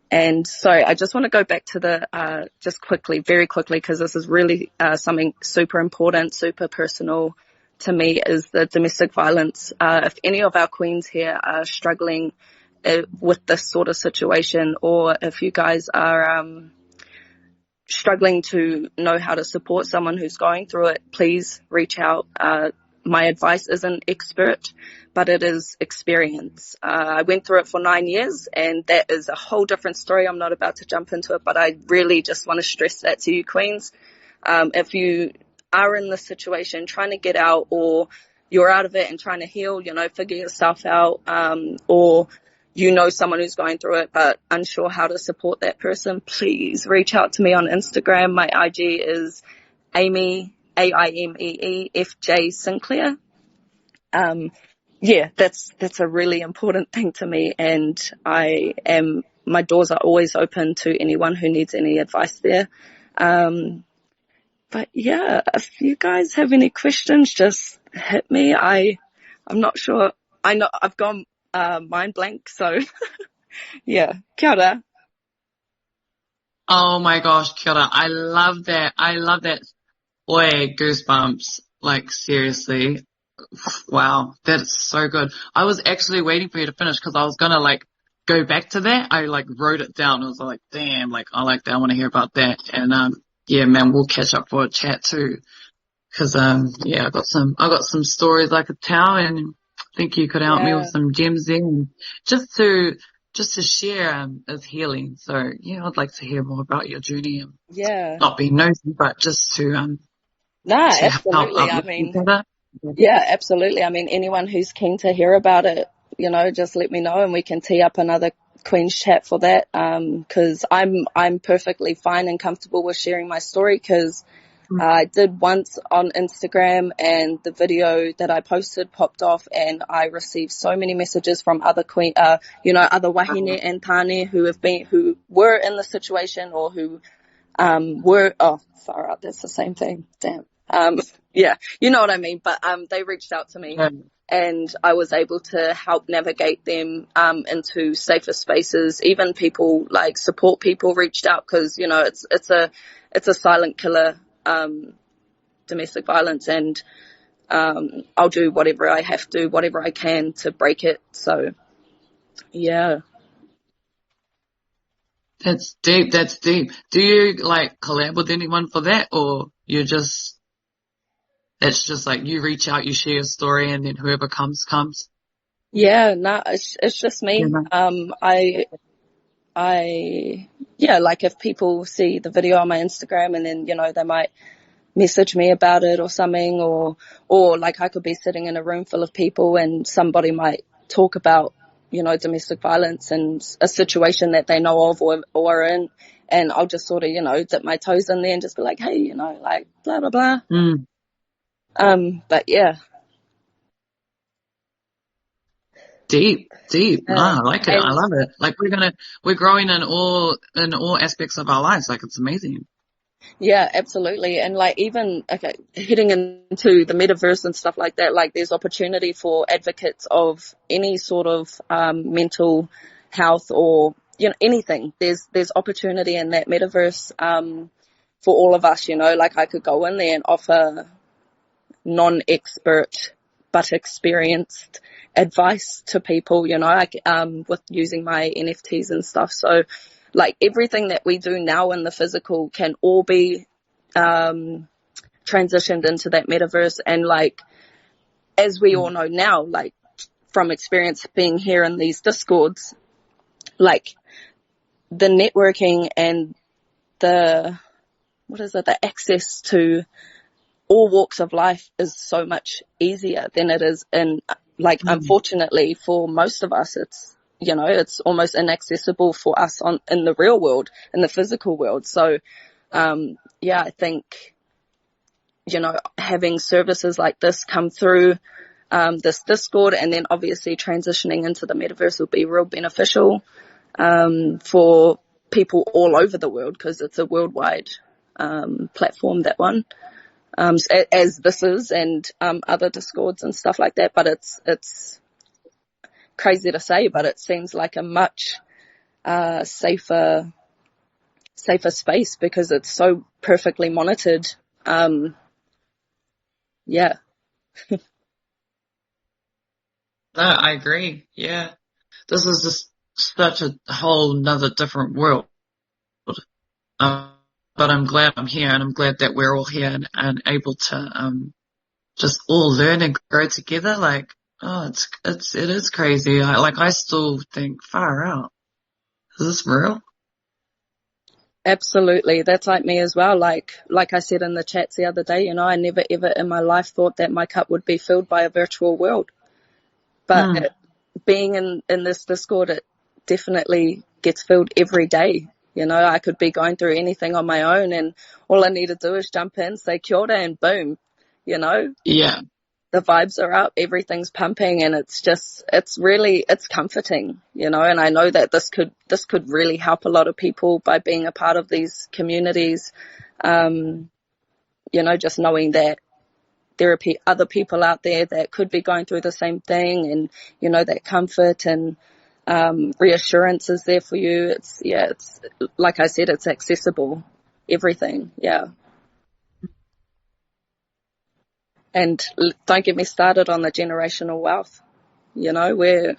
And sorry, I just want to go back to the, just quickly, very quickly, because this is really something super important, super personal to me, is the domestic violence. If any of our queens here are struggling with this sort of situation, or if you guys are struggling to know how to support someone who's going through it, please reach out. My advice isn't expert, but it is experience. I went through it for 9 years, and that is a whole different story. I'm not about to jump into it, but I really just want to stress that to you, queens. If you are in this situation trying to get out, or you're out of it and trying to heal, figure yourself out, or someone who's going through it but unsure how to support that person, please reach out to me on Instagram. My IG is Amy, AIMEEFJ Sinclair. That's a really important thing to me, and my doors are always open to anyone who needs any advice there. But yeah, if you guys have any questions, just hit me. I'm not sure. I know I've gone mind blank, so yeah. Kia ora. Oh my gosh, kia ora. I love that. I love that. Oi, goosebumps. Like, seriously. Wow, that's so good. I was actually waiting for you to finish because I was gonna go back to that. I wrote it down. I was like, damn, I like that. I want to hear about that. And yeah, man, we'll catch up for a chat too. Cause yeah, I got some stories I could tell, and I think you could help me with some gems there. And just to share is healing. So yeah, I'd like to hear more about your journey and not being nosy, but just to Absolutely. help each other. Yeah, absolutely. I mean, anyone who's keen to hear about it, just let me know and we can tee up another Queen's chat for that. Cause I'm perfectly fine and comfortable with sharing my story, cause I did once on Instagram and the video that I posted popped off, and I received so many messages from other other wahine and tane who were in the situation, or who far out, that's the same thing. Damn. Yeah, you know what I mean. But they reached out to me, and I was able to help navigate them into safer spaces. Even people support people reached out, because it's a silent killer, domestic violence, and I'll do whatever I have to, whatever I can to break it. So yeah. That's deep. That's deep. Do you collab with anyone for that, or that's just you reach out, you share your story, and then whoever comes? Yeah, no, it's just me. If people see the video on my Instagram, and then, they might message me about it or something, or I could be sitting in a room full of people and somebody might talk about, domestic violence and a situation that they know of or are in, and I'll just sort of, dip my toes in there and just be like, hey, blah, blah, blah. But yeah. Deep. No, I like it. I love it. We're growing in all aspects of our lives. It's amazing. Yeah, absolutely. And even heading into the metaverse and stuff like that, there's opportunity for advocates of any sort of mental health, or anything. There's opportunity in that metaverse for all of us. I could go in there and offer non-expert but experienced advice to people, with using my NFTs and stuff. So everything that we do now in the physical can all be transitioned into that metaverse. And as we all know now, from experience being here in these discords, the networking and the access to all walks of life is so much easier than it is in unfortunately for most of us, it's almost inaccessible for us in the real world, in the physical world. So I think having services like this come through this Discord, and then obviously transitioning into the metaverse, will be real beneficial for people all over the world, because it's a worldwide platform, that one. As this is, and other Discords and stuff like that. But it's crazy to say, but it seems like a much safer space, because it's so perfectly monitored. Yeah. No, I agree. Yeah, this is just such a whole nother different world. But I'm glad I'm here, and I'm glad that we're all here and able to just all learn and grow together. It is crazy. I still think, far out, is this real? Absolutely. That's like me as well. Like I said in the chats the other day, I never ever in my life thought that my cup would be filled by a virtual world. But being in this Discord, it definitely gets filled every day. I could be going through anything on my own, and all I need to do is jump in, say kia ora, and boom, Yeah. the vibes are up, everything's pumping, and it's comforting, and I know that this could really help a lot of people by being a part of these communities, just knowing that there are other people out there that could be going through the same thing, and, that comfort and reassurance is there for you. It's like I said, it's accessible, everything. Yeah. And don't get me started on the generational wealth. We're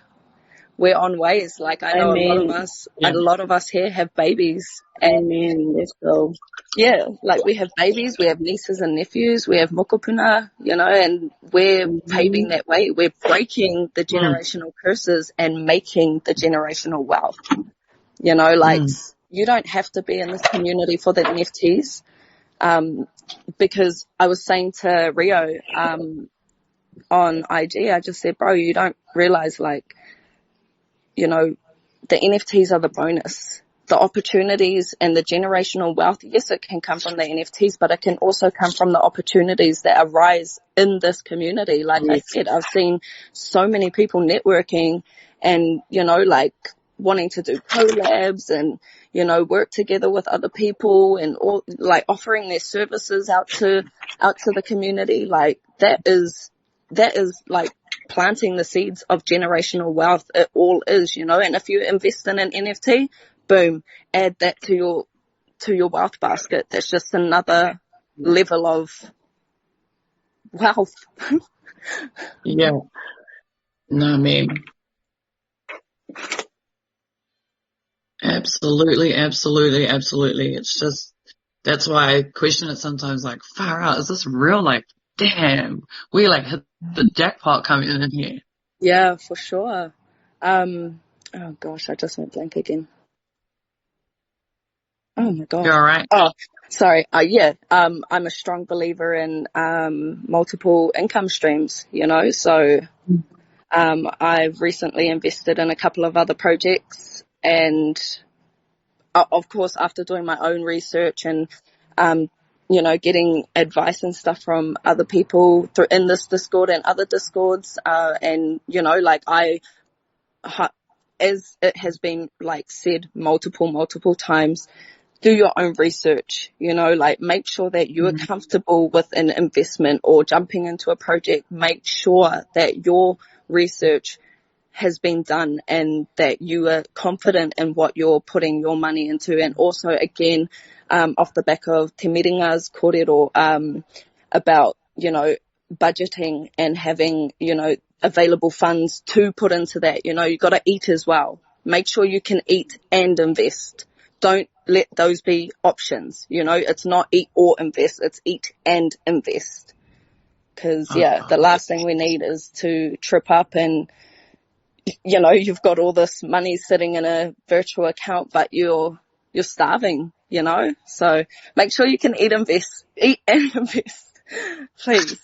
on ways. Like I know a lot of us here have babies. Amen. Let's go. Yeah, like we have babies, we have nieces and nephews, we have mokopuna, and we're paving that way. We're breaking the generational curses and making the generational wealth. You don't have to be in this community for the NFTs. Because I was saying to Rio on IG, I just said, bro, you don't realize, the NFTs are the bonus. The opportunities and the generational wealth, yes, it can come from the NFTs, but it can also come from the opportunities that arise in this community. Like I said, I've seen so many people networking and, wanting to do collabs and, work together with other people and all, offering their services out to the community. That is planting the seeds of generational wealth. It all is, and if you invest in an NFT, boom, add that to your wealth basket. That's just another level of wealth. Yeah. No, I mean, absolutely. It's just, that's why I question it sometimes, far out, is this real? Damn, we hit the jackpot coming in here. Yeah, for sure. Oh gosh, I just went blank again. Oh my god. You're all right. Oh, sorry. I'm a strong believer in multiple income streams, so I've recently invested in a couple of other projects, and of course after doing my own research and getting advice and stuff from other people in this Discord and other Discords, and as it has been said multiple times, do your own research, make sure that you are comfortable with an investment or jumping into a project. Make sure that your research has been done and that you are confident in what you're putting your money into. And also, again, off the back of Te Miringa's kōrero, about, budgeting and having, available funds to put into that. You've got to eat as well. Make sure you can eat and invest. Don't let those be options. It's not eat or invest, it's eat and invest. Because, the last thing we need is to trip up and, you've got all this money sitting in a virtual account, but you're starving, So make sure you can eat and invest. Please.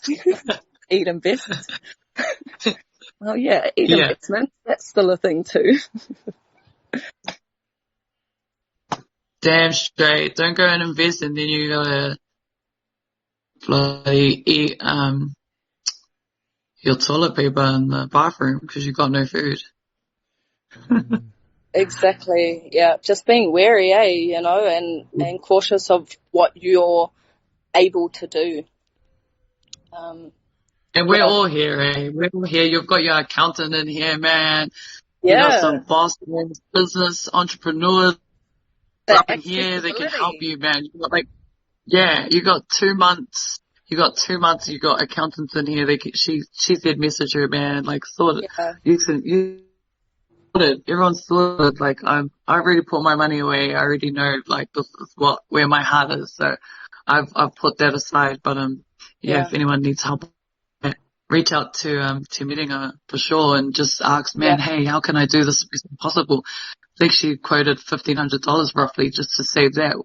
Eat and invest. Well, investment. That's still a thing too. Damn straight. Don't go and invest and then you gotta bloody eat your toilet paper in the bathroom because you got no food. Exactly. Yeah. Just being wary, and cautious of what you're able to do. And we're all here, eh? We're all here. You've got your accountant in here, man. You got some bosses, business entrepreneurs up in here. They can help you, man. You got you got 2 months. You got accountants in here. She said message her, man. Everyone's sorted. I already put my money away. I already know, this is where my heart is. So I've put that aside. But, if anyone needs help, reach out to Miringa for sure and just ask, man, hey, how can I do this as possible? I think she quoted $1,500 roughly just to save that.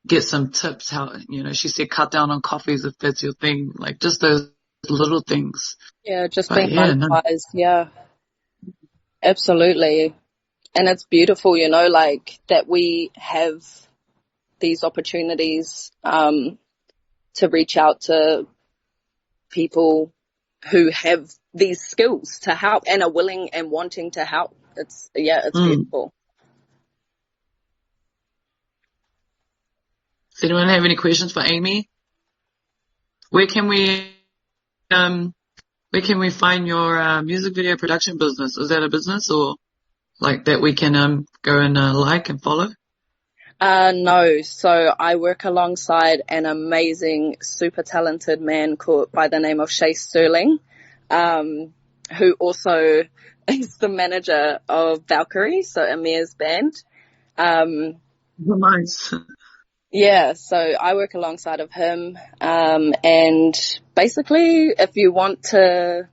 get some tips how, she said cut down on coffees if that's your thing, like just those little things. Yeah, just But being yeah, no. monetized. Yeah, absolutely. And it's beautiful, like that we have these opportunities to reach out to people who have these skills to help and are willing and wanting to help. It's beautiful. Does anyone have any questions for Amy? Where can we find your music video production business? Is that a business or like that we can go and like and follow? No. So I work alongside an amazing, super talented man by the name of Shay Sterling, who also is the manager of Valkyrie, so Omer's band. Nice. Yeah, so I work alongside of him, and basically if you want to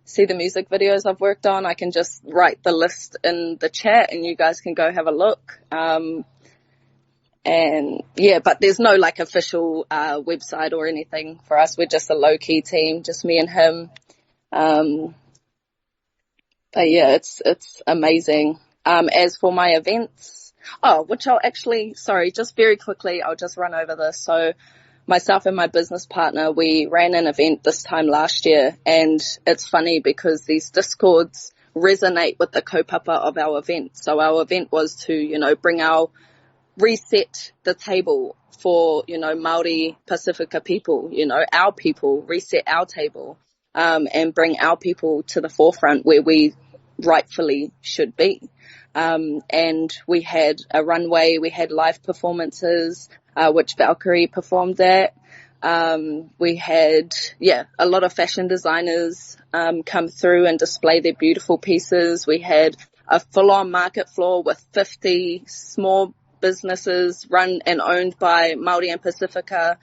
see the music videos I've worked on, I can just write the list in the chat and you guys can go have a look. And yeah, but there's no like official website or anything for us. We're just a low-key team, just me and him. But yeah, it's amazing. As for my events, which just very quickly, I'll just run over this. So myself and my business partner, we ran an event this time last year, and it's funny because these discords resonate with the kaupapa of our event. So our event was to, reset the table for, Māori Pacifica people, our people, reset our table, and bring our people to the forefront where we rightfully should be. And we had a runway, we had live performances, which Valkyrie performed at. We had, a lot of fashion designers, come through and display their beautiful pieces. We had a full-on market floor with 50 small businesses run and owned by Māori and Pacifica.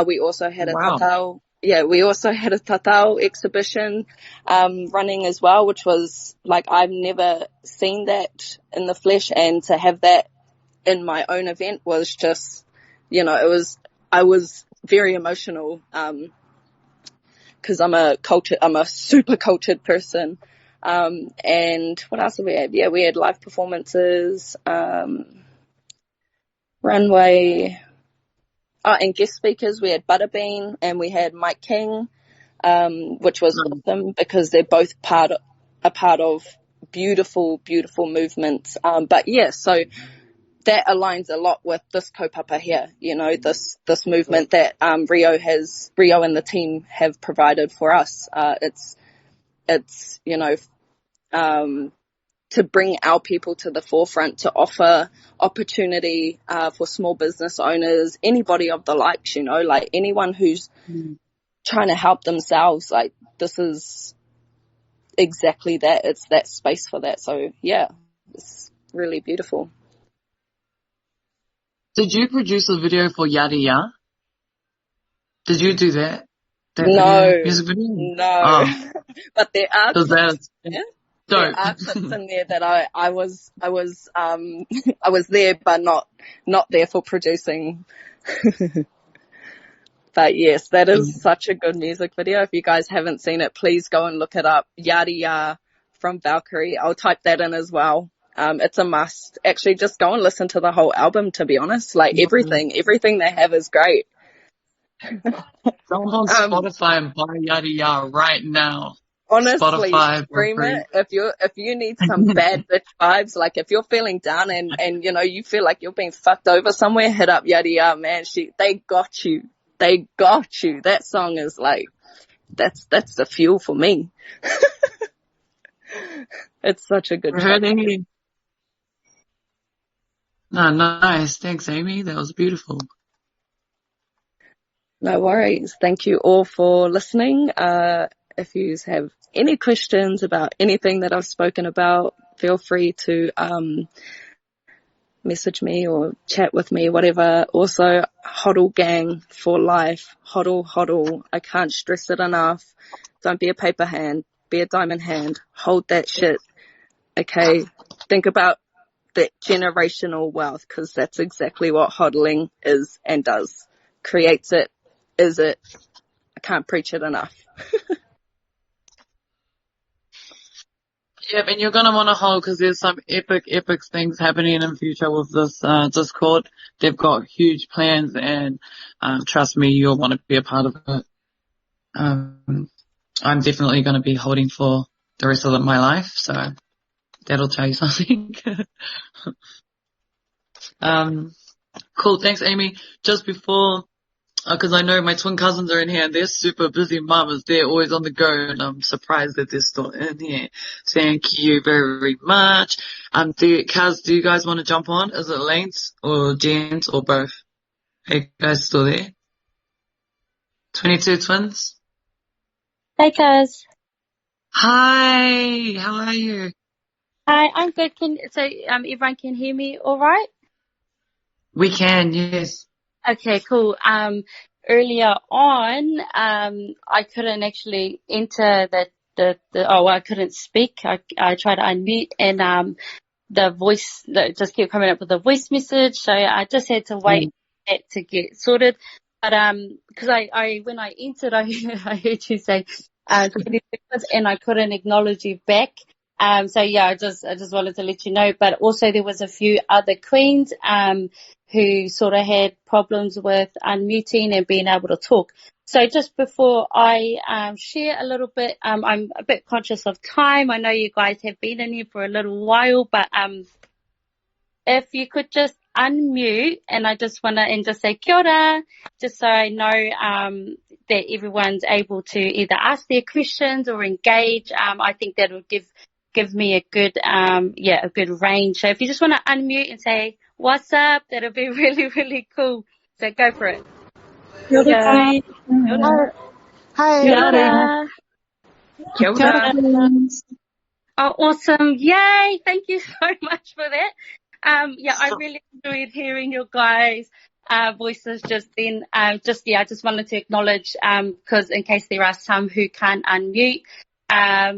We also had a tatau. Yeah, we also had a tatau exhibition running as well, which was like I've never seen that in the flesh, and to have that in my own event was just, I was very emotional because I'm a super cultured person. And what else did we have? Yeah, we had live performances, runway, and guest speakers. We had Butterbean and we had Mike King, which was awesome because they're both a part of beautiful, beautiful movements. But yeah, so that aligns a lot with this kaupapa here, this movement that Rio and the team have provided for us. It's to bring our people to the forefront, to offer opportunity for small business owners, anybody of the likes, like anyone who's trying to help themselves. Like this is exactly that. It's that space for that. So yeah, it's really beautiful. Did you produce a video for Yada Ya? Did you do that? No, music video? No. Oh. But there are clips, there are clips in there that I was I was there, but not there for producing. But yes, that is such a good music video. If you guys haven't seen it, please go and look it up. Yada Ya from Valkyrie. I'll type that in as well. It's a must. Actually, just go and listen to the whole album, to be honest. Like everything they have is great. Go on Spotify and buy Yada Ya right now. Honestly, Spotify stream it. If you need some bad bitch vibes, like if you're feeling down and you feel like you're being fucked over somewhere, hit up Yada Ya, man. They got you. They got you. That song is like, that's the fuel for me. It's such a good track. No, nice. Thanks, Amy. That was beautiful. No worries. Thank you all for listening. If you have any questions about anything that I've spoken about, feel free to message me or chat with me, whatever. Also, hodl gang for life. Hodl. I can't stress it enough. Don't be a paper hand. Be a diamond hand. Hold that shit. Okay? Think about that generational wealth, because that's exactly what hodling is and does. Creates it, is it. I can't preach it enough. Yep, and you're going to want to hold because there's some epic things happening in future with this Discord. They've got huge plans and trust me, you'll want to be a part of it. I'm definitely going to be holding for the rest of my life, so that'll tell you something. Cool, thanks Amy. Just before, because I know my twin cousins are in here and they're super busy mamas. They're always on the go and I'm surprised that they're still in here. Thank you very much. Kaz, do you guys want to jump on? Is it Lanes or Jens or both? Hey, you guys still there? 22 twins? Hey, Kaz. Hi, how are you? Hi, I'm good. Everyone can hear me all right? We can, yes. Okay, cool. Earlier on, I couldn't actually enter I couldn't speak. I tried to unmute and, the voice just kept coming up with a voice message. So I just had to wait for that to get sorted. But, cause when I entered, I heard you say, 20 seconds and I couldn't acknowledge you back. So yeah, I just wanted to let you know, but also there was a few other queens, who sort of had problems with unmuting and being able to talk. So just before I, share a little bit, I'm a bit conscious of time. I know you guys have been in here for a little while, but, if you could just unmute and I just want to just say kia ora, just so I know, that everyone's able to either ask their questions or engage. I think that will give me a good, a good range. So if you just want to unmute and say, what's up? That'll be really, really cool. So go for it. Kia ora. Hi. Kia ora. Kia ora. Oh, awesome. Yay. Thank you so much for that. I really enjoyed hearing your guys' voices just then. I just wanted to acknowledge, cause in case there are some who can't unmute, I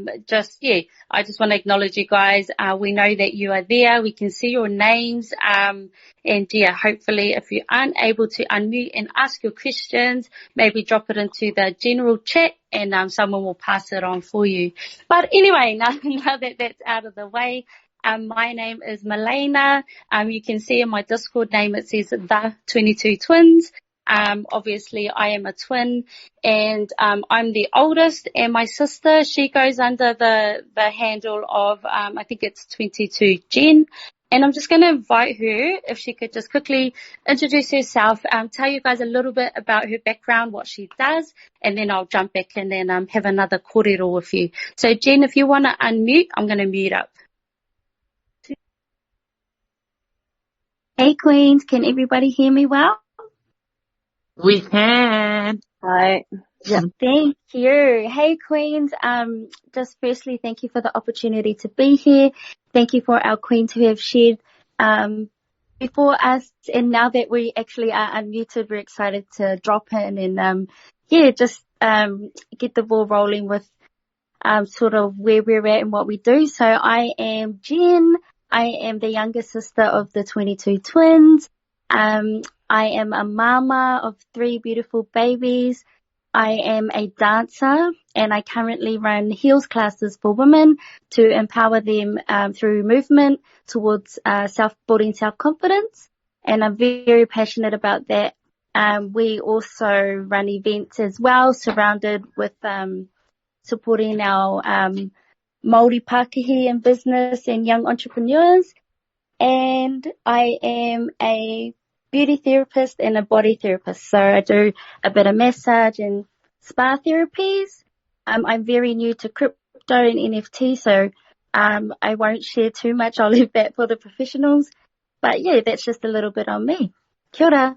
just want to acknowledge you guys. We know that you are there. We can see your names. Hopefully if you aren't able to unmute and ask your questions, maybe drop it into the general chat and, someone will pass it on for you. But anyway, now that that's out of the way, my name is Malena. You can see in my Discord name, it says the 22 twins. Obviously I am a twin and, I'm the oldest and my sister, she goes under the handle of, I think it's 22 Jen. And I'm just going to invite her if she could just quickly introduce herself, tell you guys a little bit about her background, what she does, and then I'll jump back and then, have another kōrero with you. So Jen, if you want to unmute, I'm going to mute up. Hey Queens, can everybody hear me well? We can. Hi. Yeah. Thank you. Hey Queens, just firstly, thank you for the opportunity to be here. Thank you for our queens who have shared, before us. And now that we actually are unmuted, we're excited to drop in and, just, get the ball rolling with, sort of where we're at and what we do. So I am Jen. I am the younger sister of the 22 twins. I am a mama of 3 beautiful babies. I am a dancer and I currently run heels classes for women to empower them through movement towards building self-confidence. And I'm very passionate about that. We also run events as well, surrounded with supporting our Māori Pākehī in business and young entrepreneurs. And I am a beauty therapist and a body therapist. So I do a bit of massage and spa therapies. I'm very new to crypto and NFT, so I won't share too much. I'll leave that for the professionals. But yeah, that's just a little bit on me. Kia ora.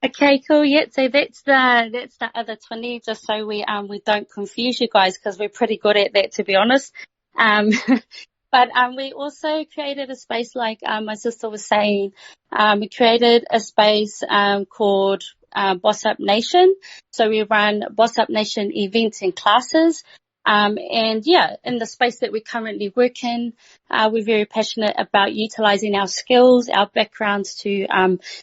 Okay, cool. Yeah, so that's the other twinny, just so we don't confuse you guys, because we're pretty good at that, to be honest. But we also created a space, like my sister was saying. We created a space called Boss Up Nation. So we run Boss Up Nation events and classes. And yeah, in the space that we currently work in, we're very passionate about utilising our skills, our backgrounds to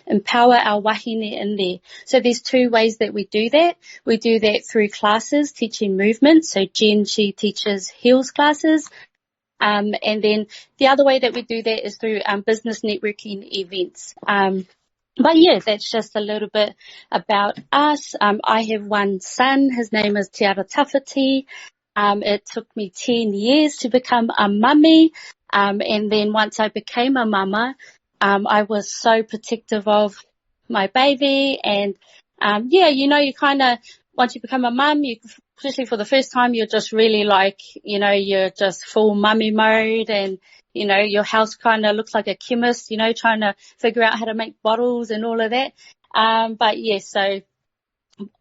empower our wahine in there. So there's two ways that we do that. We do that through classes, teaching movement. So Jen, she teaches heels classes. And then the other way that we do that is through business networking events. But yeah, that's just a little bit about us. I have one son. His name is Te Ara Tawhiti. It took me 10 years to become a mummy. And then once I became a mama, I was so protective of my baby. And, yeah, you kind of, once you become a mum, especially for the first time, you're just really like, you're just full mummy mode, and, your house kind of looks like a chemist, trying to figure out how to make bottles and all of that. But yeah, so,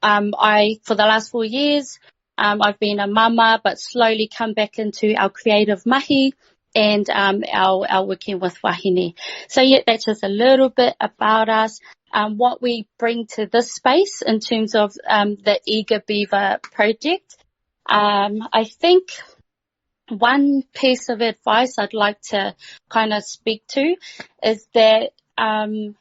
for the last 4 years, I've been a mama, but slowly come back into our creative mahi and, our working with wahine. So yeah, that's just a little bit about us. What we bring to this space in terms of, the Eager Beaver project. I think one piece of advice I'd like to kind of speak to is that, the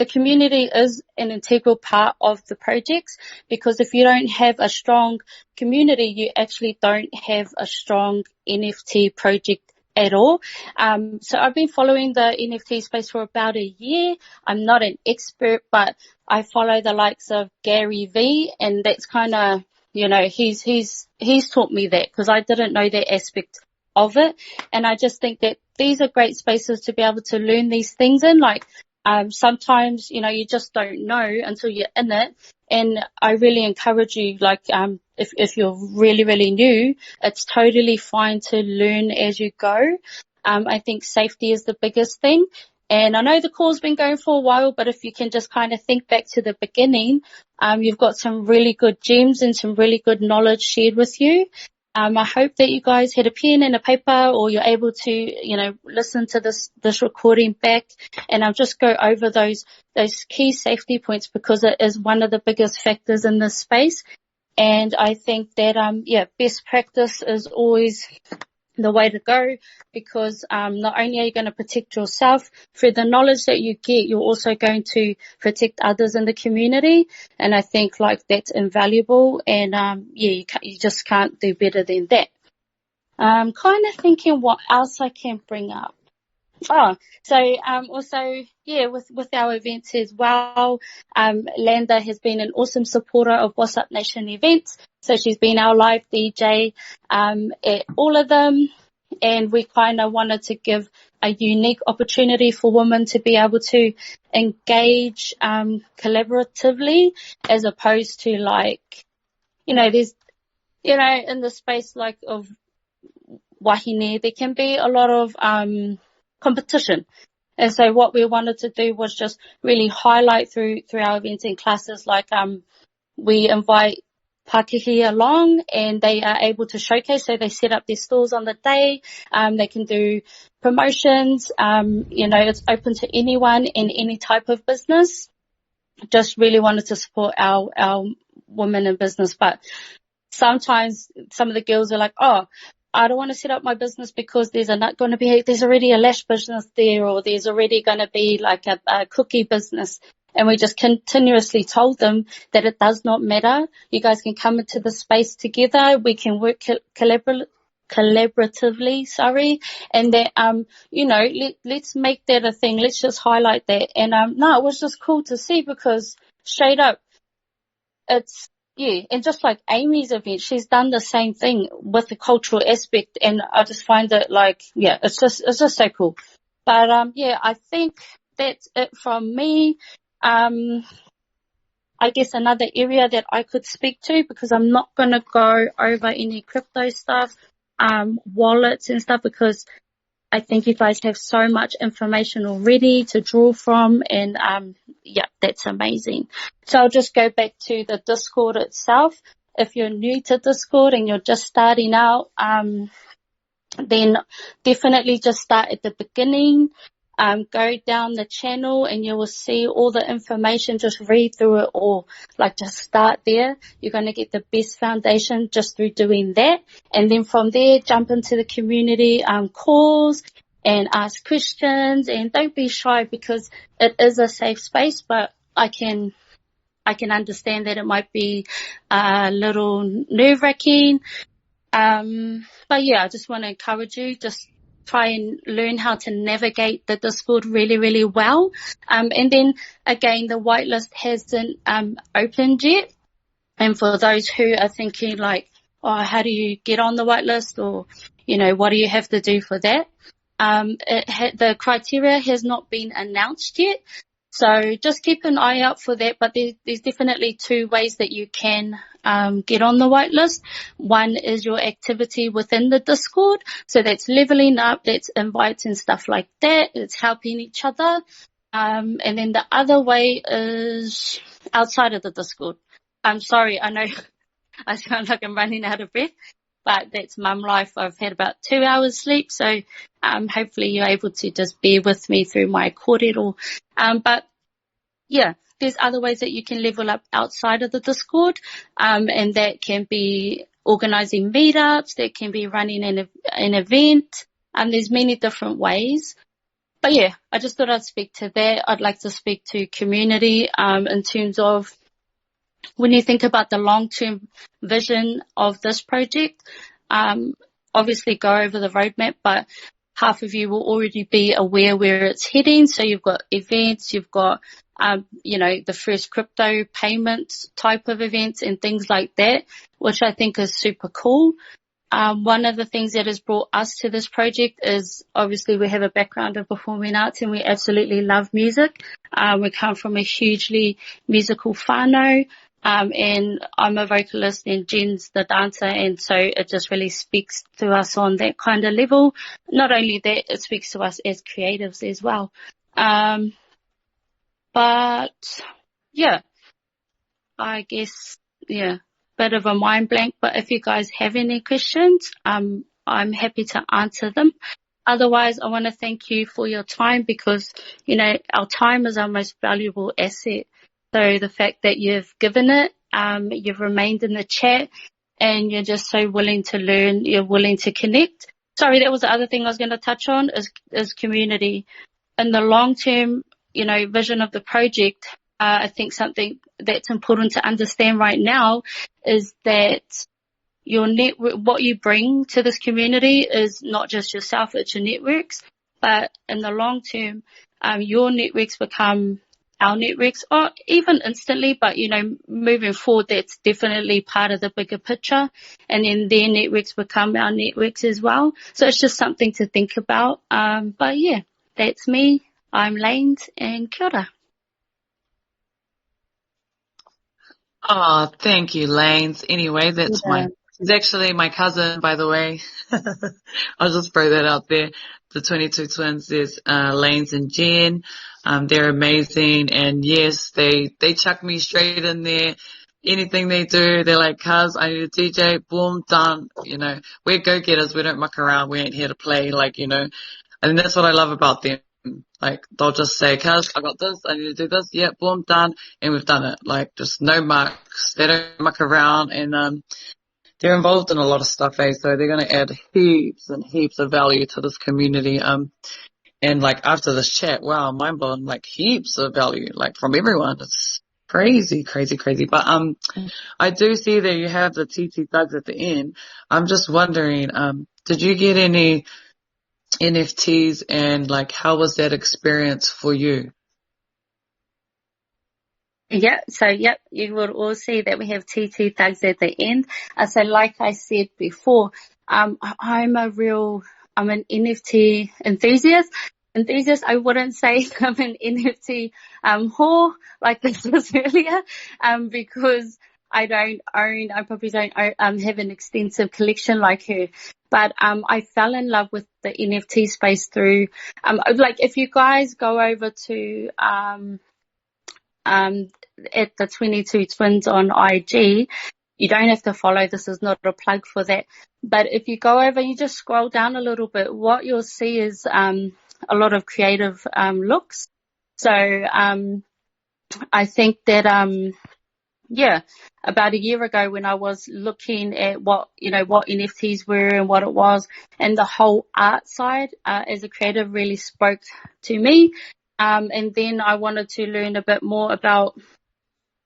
community is an integral part of the projects, because if you don't have a strong community, you actually don't have a strong NFT project at all. So I've been following the NFT space for about a year. I'm not an expert, but I follow the likes of Gary V, and that's kind of, he's taught me that, because I didn't know that aspect of it. And I just think that these are great spaces to be able to learn these things in. Like, sometimes, you just don't know until you're in it. And I really encourage you, like, if you're really, really new, it's totally fine to learn as you go. I think safety is the biggest thing. And I know the call's been going for a while, but if you can just kind of think back to the beginning, you've got some really good gems and some really good knowledge shared with you. I hope that you guys had a pen and a paper, or you're able to, listen to this recording back, and I'll just go over those key safety points, because it is one of the biggest factors in this space. And I think that, best practice is always the way to go, because not only are you going to protect yourself through the knowledge that you get, you're also going to protect others in the community. And I think like that's invaluable. And you just can't do better than that. I'm kind of thinking what else I can bring up. Also, with our events as well, Yolanda has been an awesome supporter of What's Up Nation events. So she's been our live DJ, at all of them. And we kind of wanted to give a unique opportunity for women to be able to engage, collaboratively, as opposed to like, there's, in the space like of wahine, there can be a lot of, competition. And so what we wanted to do was just really highlight through our events and classes, like, we invite Pakehi along, and they are able to showcase. So they set up their stores on the day. They can do promotions. It's open to anyone in any type of business. Just really wanted to support our women in business. But sometimes some of the girls are like, I don't want to set up my business because there's already a lash business there, or there's already going to be like a cookie business. And we just continuously told them that it does not matter. You guys can come into the space together. We can work collaboratively, and that, let's make that a thing. Let's just highlight that. And, it was just cool to see, because straight up, and just like Amy's event, she's done the same thing with the cultural aspect, and I just find it it's just so cool. But, I think that's it from me. I guess another area that I could speak to, because I'm not going to go over any crypto stuff, wallets and stuff, because I think you guys have so much information already to draw from, and that's amazing. So I'll just go back to the Discord itself. If you're new to Discord and you're just starting out, then definitely just start at the beginning. go down the channel and you will see all the information. Just read through it all. Like, just start there. You're going to get the best foundation just through doing that. And then from there, jump into the community calls and ask questions, and don't be shy, because it is a safe space, but I can understand that it might be a little nerve-wracking. But yeah, I just want to encourage you, just try and learn how to navigate the Discord really, really well. And then again, the whitelist hasn't opened yet. And for those who are thinking like, oh, how do you get on the whitelist, or, what do you have to do for that? The criteria has not been announced yet. So just keep an eye out for that. But there's definitely two ways that you can get on the whitelist. One is your activity within the Discord. So that's leveling up, that's invites and stuff like that. It's helping each other. And then the other way is outside of the Discord. I'm sorry, I know I sound like I'm running out of breath, but that's mum life. I've had about 2 hours sleep, so hopefully you're able to just bear with me through my kōrero. But yeah, there's other ways that you can level up outside of the Discord, and that can be organising meetups, that can be running an event, and there's many different ways. But yeah, I just thought I'd speak to that. I'd like to speak to community in terms of when you think about the long-term vision of this project. Obviously go over the roadmap, but half of you will already be aware where it's heading. So you've got events, you've got, the first crypto payments type of events and things like that, which I think is super cool. One of the things that has brought us to this project is obviously we have a background of performing arts and we absolutely love music. We come from a hugely musical whānau. And I'm a vocalist and Jen's the dancer, and so it just really speaks to us on that kind of level. Not only that, it speaks to us as creatives as well. But yeah, I guess, bit of a mind blank, but if you guys have any questions, I'm happy to answer them. Otherwise, I want to thank you for your time, because, our time is our most valuable asset. So the fact that you've given it, you've remained in the chat, and you're just so willing to learn, you're willing to connect. Sorry, that was the other thing I was going to touch on is community. In the long-term, vision of the project, I think something that's important to understand right now is that your network, what you bring to this community is not just yourself, it's your networks. But in the long term, your networks become our networks, or even instantly, but moving forward, that's definitely part of the bigger picture. And then their networks become our networks as well. So it's just something to think about. But yeah, that's me. I'm Lanes, and kia ora. Oh, thank you, Lanes. Anyway, she's actually my cousin, by the way. I'll just throw that out there. The 22 twins, there's Lanes and Jen. They're amazing, and yes, they chuck me straight in there. Anything they do, they're like, cuz, I need a DJ, boom, done. We're go-getters, we don't muck around, we ain't here to play, and that's what I love about them. Like, they'll just say, cuz, I got this, I need to do this, yeah, boom, done, and we've done it. Like, just no mucks, they don't muck around, and they're involved in a lot of stuff, so they're gonna add heaps and heaps of value to this community. And after this chat, wow, mind blown, heaps of value, from everyone. It's crazy. But, I do see that you have the TT thugs at the end. I'm just wondering, did you get any NFTs, and how was that experience for you? Yeah, so you will all see that we have TT thugs at the end. So like I said before, I'm an NFT enthusiast. I wouldn't say I'm an NFT whore like this was earlier, because I probably don't have an extensive collection like her. But I fell in love with the NFT space through if you guys go over to at the 22 Twins on IG, you don't have to follow. This is not a plug for that. But if you go over, you just scroll down a little bit, what you'll see is a lot of creative looks. So I think that about a year ago when I was looking at what NFTs were and what it was, and the whole art side as a creative really spoke to me. And then I wanted to learn a bit more about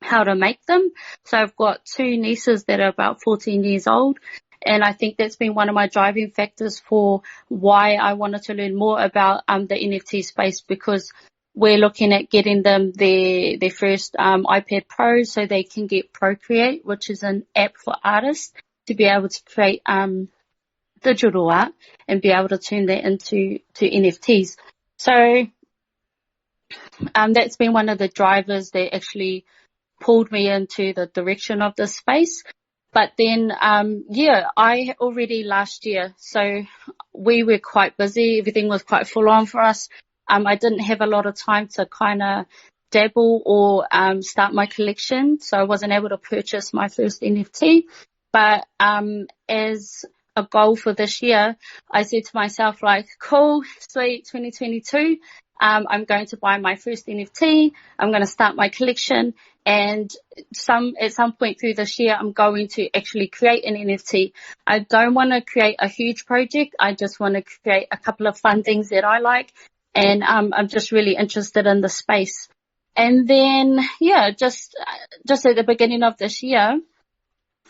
how to make them. So I've got 2 nieces that are about 14 years old. And I think that's been one of my driving factors for why I wanted to learn more about the NFT space, because we're looking at getting them their first iPad Pro so they can get Procreate, which is an app for artists to be able to create digital art and be able to turn that into NFTs. So that's been one of the drivers that actually pulled me into the direction of this space. But then, I already last year, so we were quite busy. Everything was quite full on for us. I didn't have a lot of time to kind of dabble or start my collection, so I wasn't able to purchase my first NFT. But as a goal for this year, I said to myself, like, cool, sweet, 2022, I'm going to buy my first NFT. I'm going to start my collection. And at some point through this year, I'm going to actually create an NFT. I don't want to create a huge project. I just want to create a couple of fun things that I like. And I'm just really interested in the space. And then, just at the beginning of this year,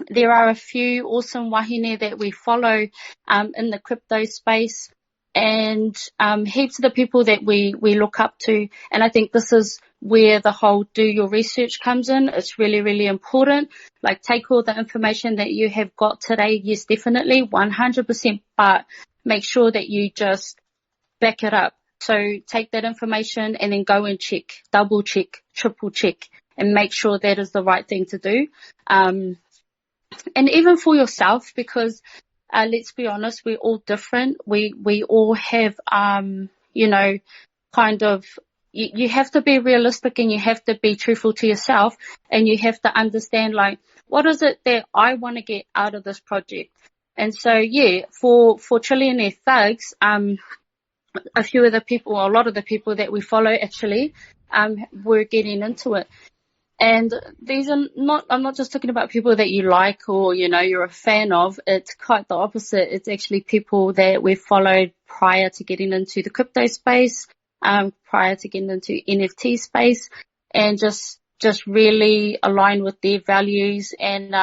there are a few awesome wahine that we follow in the crypto space, and heaps of the people that we look up to. And I think this is where the whole do your research comes in. It's really, really important. Like, take all the information that you have got today. Yes, definitely 100%, but make sure that you just back it up. So take that information and then go and check, double check, triple check, and make sure that is the right thing to do. And even for yourself, because let's be honest, we're all different. We all have, you have to be realistic and you have to be truthful to yourself, and you have to understand, like, what is it that I want to get out of this project? And so, for Trillionaire Thugs, a few of the people, or a lot of the people that we follow actually, were getting into it. And these are I'm not just talking about people that you like or, you're a fan of. It's quite the opposite. It's actually people that we've followed prior to getting into the crypto space, prior to getting into NFT space, and just really align with their values and,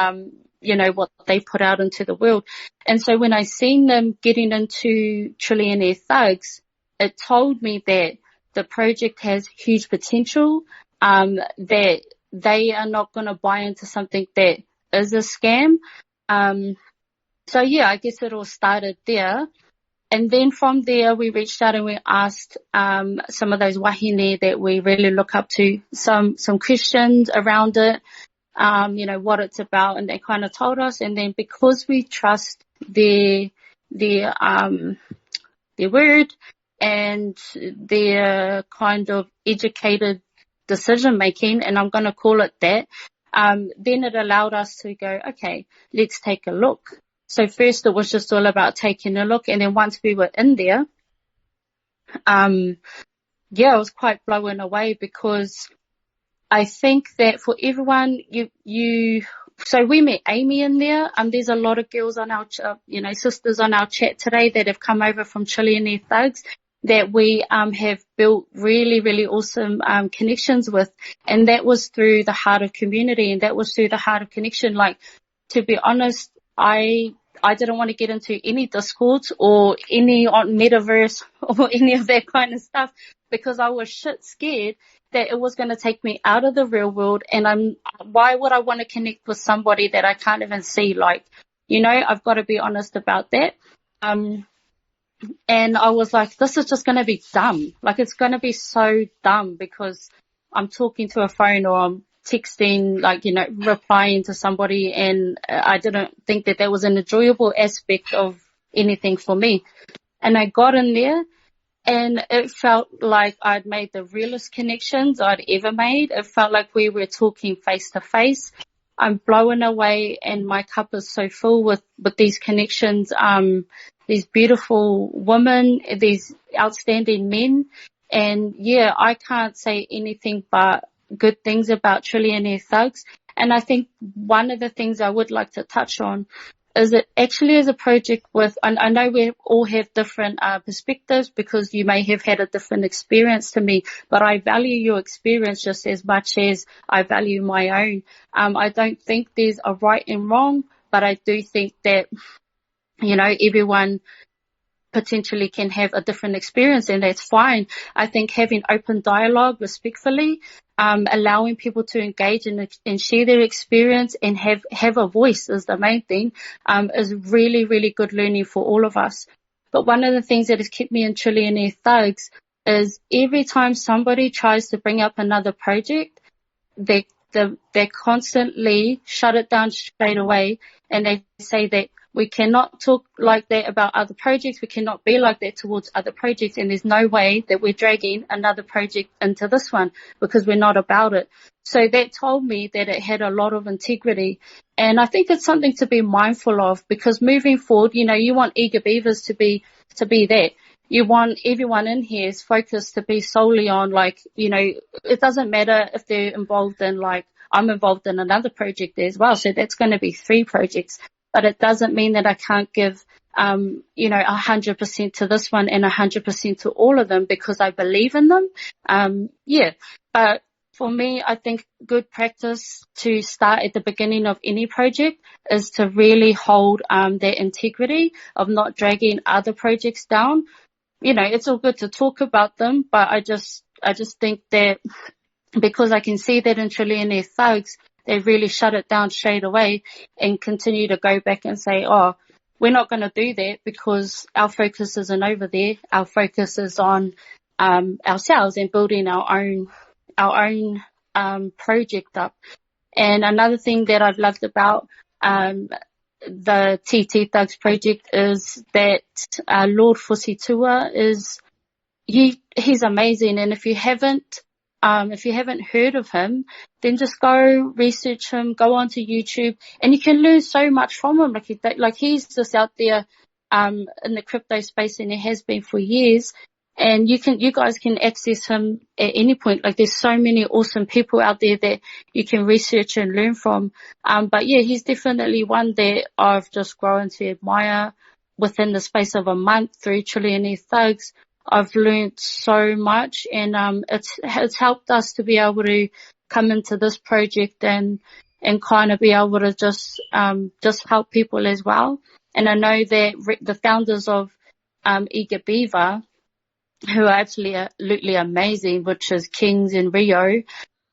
what they put out into the world. And so when I seen them getting into Trillionaire Thugs, it told me that the project has huge potential, that they are not going to buy into something that is a scam. I guess it all started there. And then from there, we reached out and we asked some of those wahine that we really look up to some questions around it, what it's about, and they kind of told us. And then because we trust their word and their kind of educated decision making, and I'm going to call it that, then it allowed us to go, okay, let's take a look. So first it was just all about taking a look, and then once we were in there, I was quite blown away, because I think that for everyone, so we met Amy in there. There's a lot of girls on our, sisters on our chat today that have come over from Trillionaire Thugs that we have built really, really awesome connections with. And that was through the heart of community, and that was through the heart of connection. Like, to be honest, I didn't want to get into any Discords or any on Metaverse or any of that kind of stuff, because I was shit scared that it was going to take me out of the real world. And why would I want to connect with somebody that I can't even see? Like, I've got to be honest about that. And I was like, this is just going to be dumb. Like, it's going to be so dumb, because I'm talking to a phone or I'm texting, replying to somebody, and I didn't think that was an enjoyable aspect of anything for me. And I got in there, and it felt like I'd made the realest connections I'd ever made. It felt like we were talking face to face. I'm blown away, and my cup is so full with these connections, these beautiful women, these outstanding men. And yeah, I can't say anything but good things about Trillionaire Thugs. And I think one of the things I would like to touch on is it actually is a project with, I know we all have different perspectives because you may have had a different experience to me, but I value your experience just as much as I value my own. I don't think there's a right and wrong, but I do think that, you know, everyone potentially can have a different experience, and that's fine. I think having open dialogue respectfully, allowing people to engage and share their experience and have a voice is the main thing, is really, really good learning for all of us. But one of the things that has kept me in Trillionaire Thugs is every time somebody tries to bring up another project, they constantly shut it down straight away, and they say that we cannot talk like that about other projects. We cannot be like that towards other projects. And there's no way that we're dragging another project into this one because we're not about it. So that told me that it had a lot of integrity. And I think it's something to be mindful of, because moving forward, you know, you want Eager Beavers to be that. You want everyone in here's focus to be solely on, like, you know, it doesn't matter if they're involved in, like, I'm involved in another project as well. So that's going to be 3 projects. But it doesn't mean that I can't give, 100% to this one and 100% to all of them because I believe in them. But for me, I think good practice to start at the beginning of any project is to really hold that integrity of not dragging other projects down. You know, it's all good to talk about them, but I just think that because I can see that in Trillionaire Thugs, they really shut it down straight away and continue to go back and say, oh, we're not going to do that because our focus isn't over there. Our focus is on ourselves and building our own project up. And another thing that I've loved about the TT Thugs project is that Lord Fositua he's amazing. And if you haven't heard of him, then just go research him, go onto YouTube, and you can learn so much from him. Like he's just out there, in the crypto space, and he has been for years. And you guys can access him at any point. Like there's so many awesome people out there that you can research and learn from. But yeah, he's definitely one that I've just grown to admire within the space of a month through Trillionaire Thugs. I've learned so much, and it's helped us to be able to come into this project and kind of be able to just help people as well. And I know that the founders of Eager Beaver, who are absolutely amazing, which is Kings and Rio,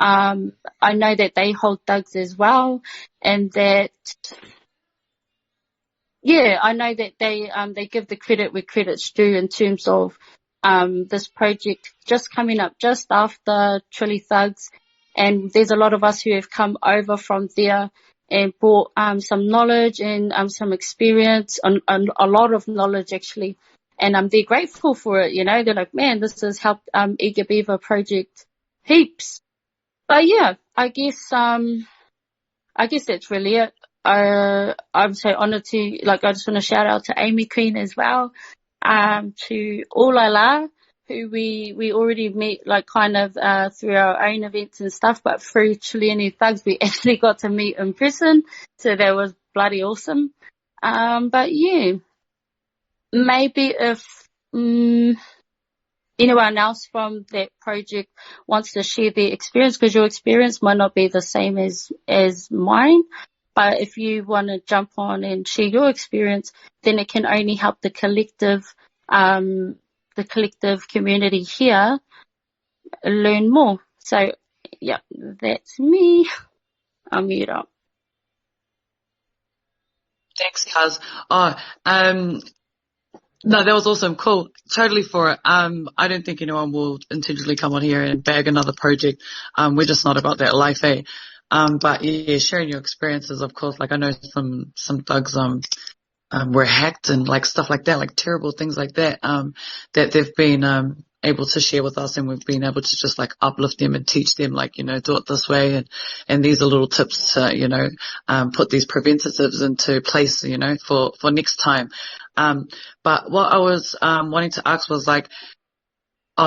I know that they hold Thugs as well, and that I know that they give the credit where credit's due in terms of this project just coming up just after Trilly Thugs, and there's a lot of us who have come over from there and brought some knowledge and some experience, and a lot of knowledge actually, and they're grateful for it. You know, they're like, man, this has helped Eager Beaver project heaps. But yeah, I guess that's really it. I'm so honoured to, like, I just want to shout out to Amy Queen as well, to Olala, who we already met, like, kind of through our own events and stuff, but through Trillionaire Thugs we actually got to meet in person, so that was bloody awesome. But yeah, maybe if anyone else from that project wants to share their experience, because your experience might not be the same as mine, but if you want to jump on and share your experience, then it can only help the collective community here learn more. So yeah, that's me. I'll mute up. Thanks, Kaz. No, that was awesome. Cool. Totally for it. I don't think anyone will intentionally come on here and bag another project. We're just not about that life, eh? But yeah, sharing your experiences, of course. Like I know some thugs, were hacked and like stuff like that, like terrible things like that, that they've been, able to share with us, and we've been able to just like uplift them and teach them, like, do it this way. And these are little tips to, put these preventatives into place, for next time. But what I was, wanting to ask was like,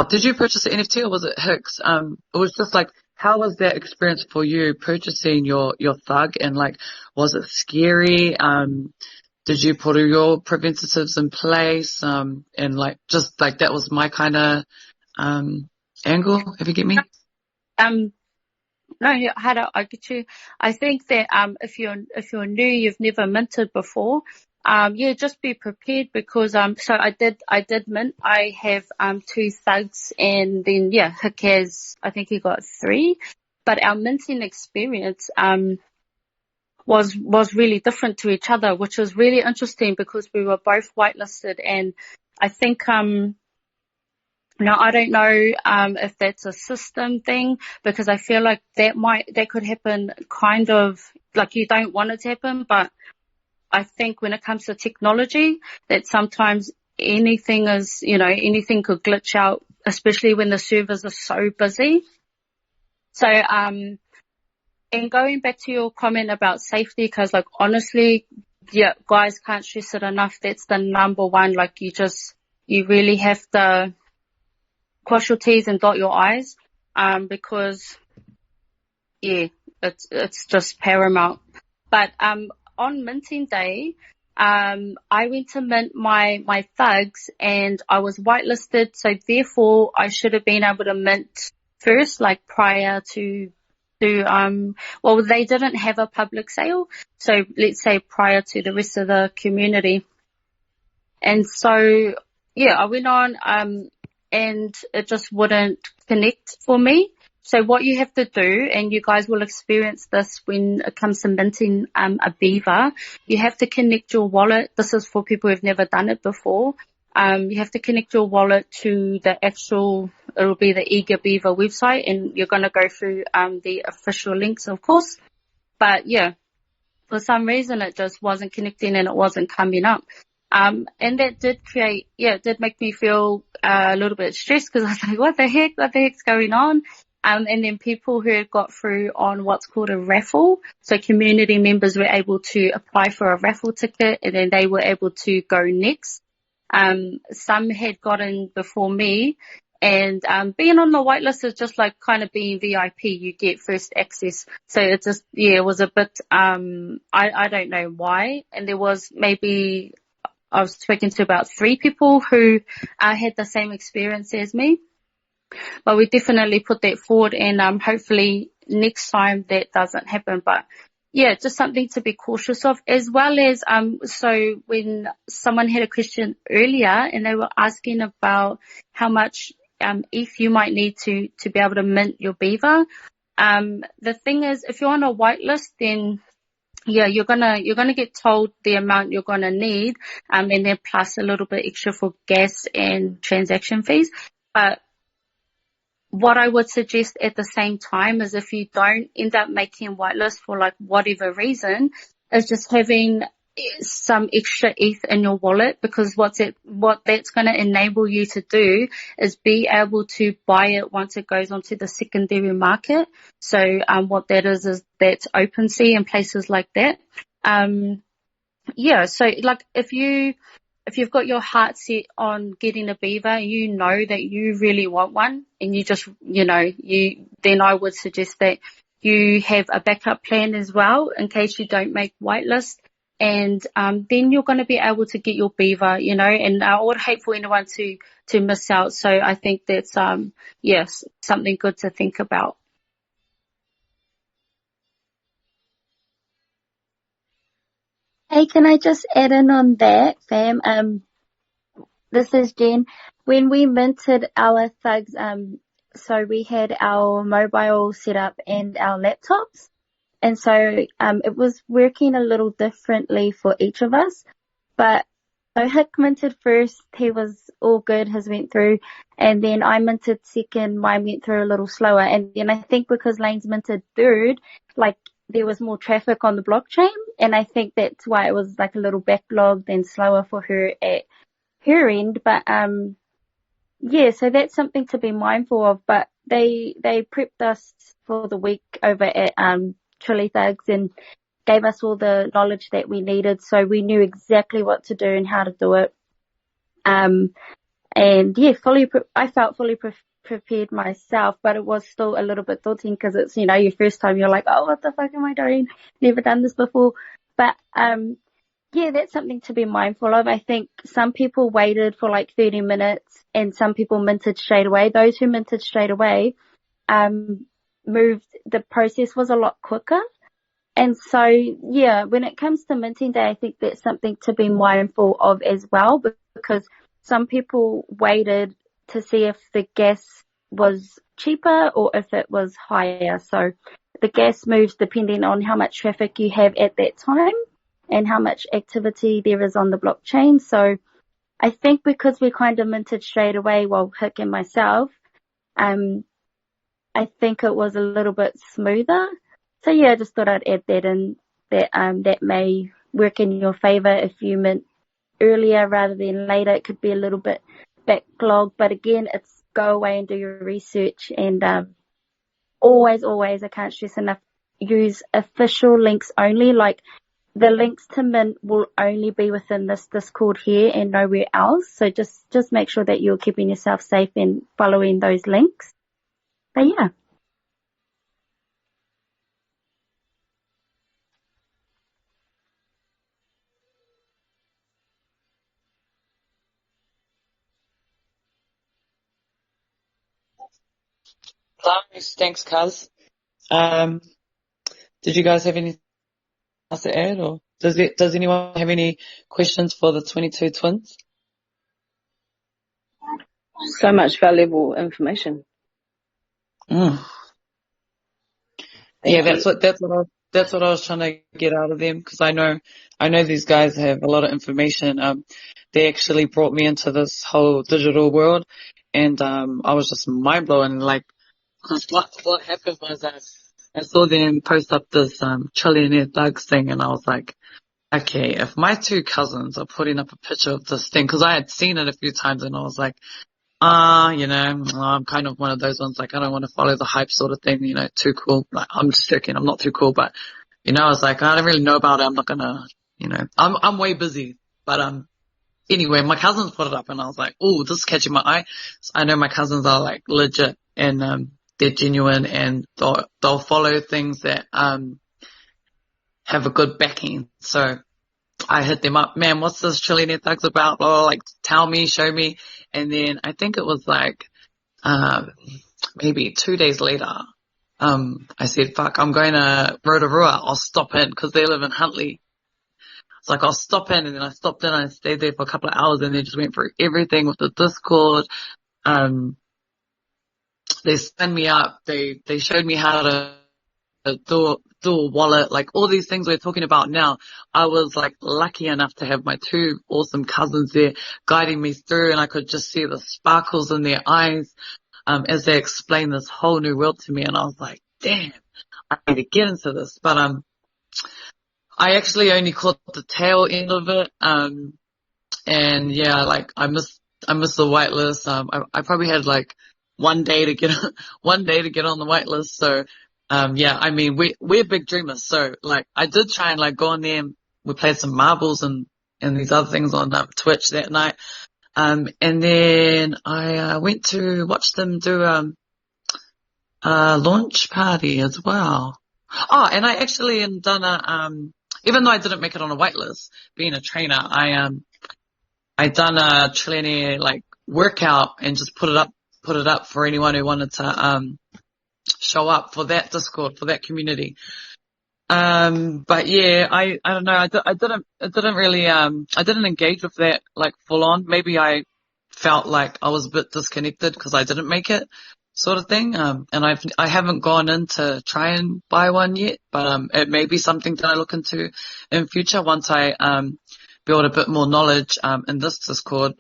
did you purchase an NFT or was it Hicks? It was just like, how was that experience for you purchasing your thug, and like, was it scary? Did you put all your preventatives in place? And like, just like, that was my kind of, angle, if you get me. No, I get you. I think that if you're new, you've never minted before, just be prepared, because so I did mint. I have 2 thugs, and then Hick has, I think he got 3. But our minting experience was really different to each other, which was really interesting because we were both whitelisted, and I think now, I don't know if that's a system thing, because I feel like that could happen kind of like you don't want it to happen. But I think when it comes to technology, that sometimes anything could glitch out, especially when the servers are so busy. So, and going back to your comment about safety, because like honestly, guys, can't stress it enough. That's the number one. Like you really have to cross your T's and dot your I's, because it's just paramount. But on minting day, I went to mint my thugs, and I was whitelisted, so therefore I should have been able to mint first, like prior to well, they didn't have a public sale, so let's say prior to the rest of the community. And so I went on and it just wouldn't connect for me. So what you have to do, and you guys will experience this when it comes to minting a Beaver, you have to connect your wallet. This is for people who've never done it before. You have to connect your wallet to the actual, it'll be the Eager Beaver website, and you're going to go through the official links, of course. But for some reason it just wasn't connecting and it wasn't coming up. And that did make me feel a little bit stressed, because I was like, what the heck's going on? And then people who had got through on what's called a raffle. So community members were able to apply for a raffle ticket, and then they were able to go next. Some had gotten before me, and being on the whitelist is just like kind of being VIP. You get first access. So it just, it was a bit, I don't know why. And there was maybe, I was speaking to about 3 people who had the same experience as me. But we definitely put that forward, and hopefully next time that doesn't happen. But just something to be cautious of, as well as so when someone had a question earlier and they were asking about how much ETH you might need to be able to mint your Beaver. The thing is, if you're on a whitelist, then you're gonna get told the amount you're gonna need, and then plus a little bit extra for gas and transaction fees. But what I would suggest at the same time is, if you don't end up making whitelist for like whatever reason, is just having some extra ETH in your wallet, because what that's going to enable you to do is be able to buy it once it goes onto the secondary market. So what that is that's OpenSea and places like that. So like if you've got your heart set on getting a Beaver, you know that you really want one, and you just, then I would suggest that you have a backup plan as well in case you don't make whitelist. And then you're going to be able to get your Beaver, and I would hate for anyone to miss out. So I think that's, something good to think about. Hey, can I just add in on that, fam? This is Jen. When we minted our thugs, so we had our mobile set up and our laptops. And so it was working a little differently for each of us. But so Hick minted first, he was all good, his went through. And then I minted second, mine went through a little slower. And then I think because Lane's minted third, like there was more traffic on the blockchain. And I think that's why it was like a little backlogged and slower for her at her end. But yeah, so that's something to be mindful of. But they prepped us for the week over at Chili Thugs and gave us all the knowledge that we needed, so we knew exactly what to do and how to do it. And yeah, I felt fully prepared myself, but it was still a little bit daunting because it's, you know, your first time. You're like, oh, what the fuck am I doing? Never done this before. But yeah, that's something to be mindful of. I think some people waited for like 30 minutes and some people minted straight away. Those who minted straight away, the process was a lot quicker. And so, yeah, when it comes to minting day, I think that's something to be mindful of as well, because some people waited to see if the gas was cheaper or if it was higher. So the gas moves depending on how much traffic you have at that time and how much activity there is on the blockchain. So I think because we kind of minted straight away, well, Hick and myself, I think it was a little bit smoother. So yeah, I just thought I'd add that in, that may work in your favor if you mint earlier rather than later. It could be a little bit backlogged, but again, it's go away and do your research and always, I can't stress enough, use official links only. Like the links to mint will only be within this Discord here and nowhere else. So just make sure that you're keeping yourself safe and following those links. But yeah. Nice, thanks, Kaz. Did you guys have anything else to add, or does anyone have any questions for the 22 twins? So much valuable information. Yeah, that's what I was trying to get out of them, because I know these guys have a lot of information. They actually brought me into this whole digital world, and I was just mind blown. Like, cause what happened was I saw them post up this Trillionaire Thugs thing, and I was like, okay, if my two cousins are putting up a picture of this thing, because I had seen it a few times, and I was like, you know, I'm kind of one of those ones, like, I don't want to follow the hype sort of thing, you know, too cool. Like, I'm just joking, I'm not too cool, but, you know, I was like, I don't really know about it, I'm not gonna, you know, I'm way busy. But, anyway, my cousins put it up, and I was like, oh, this is catching my eye. So I know my cousins are, like, legit, and, they're genuine, and they'll follow things that, have a good backing. So I hit them up, man, what's this Trillionaire Thugs about? Blah, blah, like, tell me, show me. And then I think it was like, maybe 2 days later, I said, fuck, I'm going to Rotorua. I'll stop in, because they live in Huntley. It's like, I'll stop in. And then I stopped in and I stayed there for a couple of hours, and they just went through everything with the Discord. They signed me up. They showed me how to do a wallet, like all these things we're talking about now. I was like lucky enough to have my two awesome cousins there guiding me through, and I could just see the sparkles in their eyes as they explained this whole new world to me. And I was like, damn, I need to get into this. But I actually only caught the tail end of it. And yeah, like I missed the whitelist. I probably had like one day to get on the whitelist. So yeah, I mean, we're big dreamers. So like, I did try and like go on there, and we played some marbles and these other things on Twitch that night. And then I went to watch them do a launch party as well. Oh, and I actually had done even though I didn't make it on a whitelist, being a trainer, I done a Trillionaire like workout and just put it up for anyone who wanted to show up for that Discord, for that community. But yeah, I don't know. I didn't really, I didn't engage with that like full on. Maybe I felt like I was a bit disconnected because I didn't make it, sort of thing. And I haven't gone in to try and buy one yet, but it may be something that I look into in future once I build a bit more knowledge in this Discord.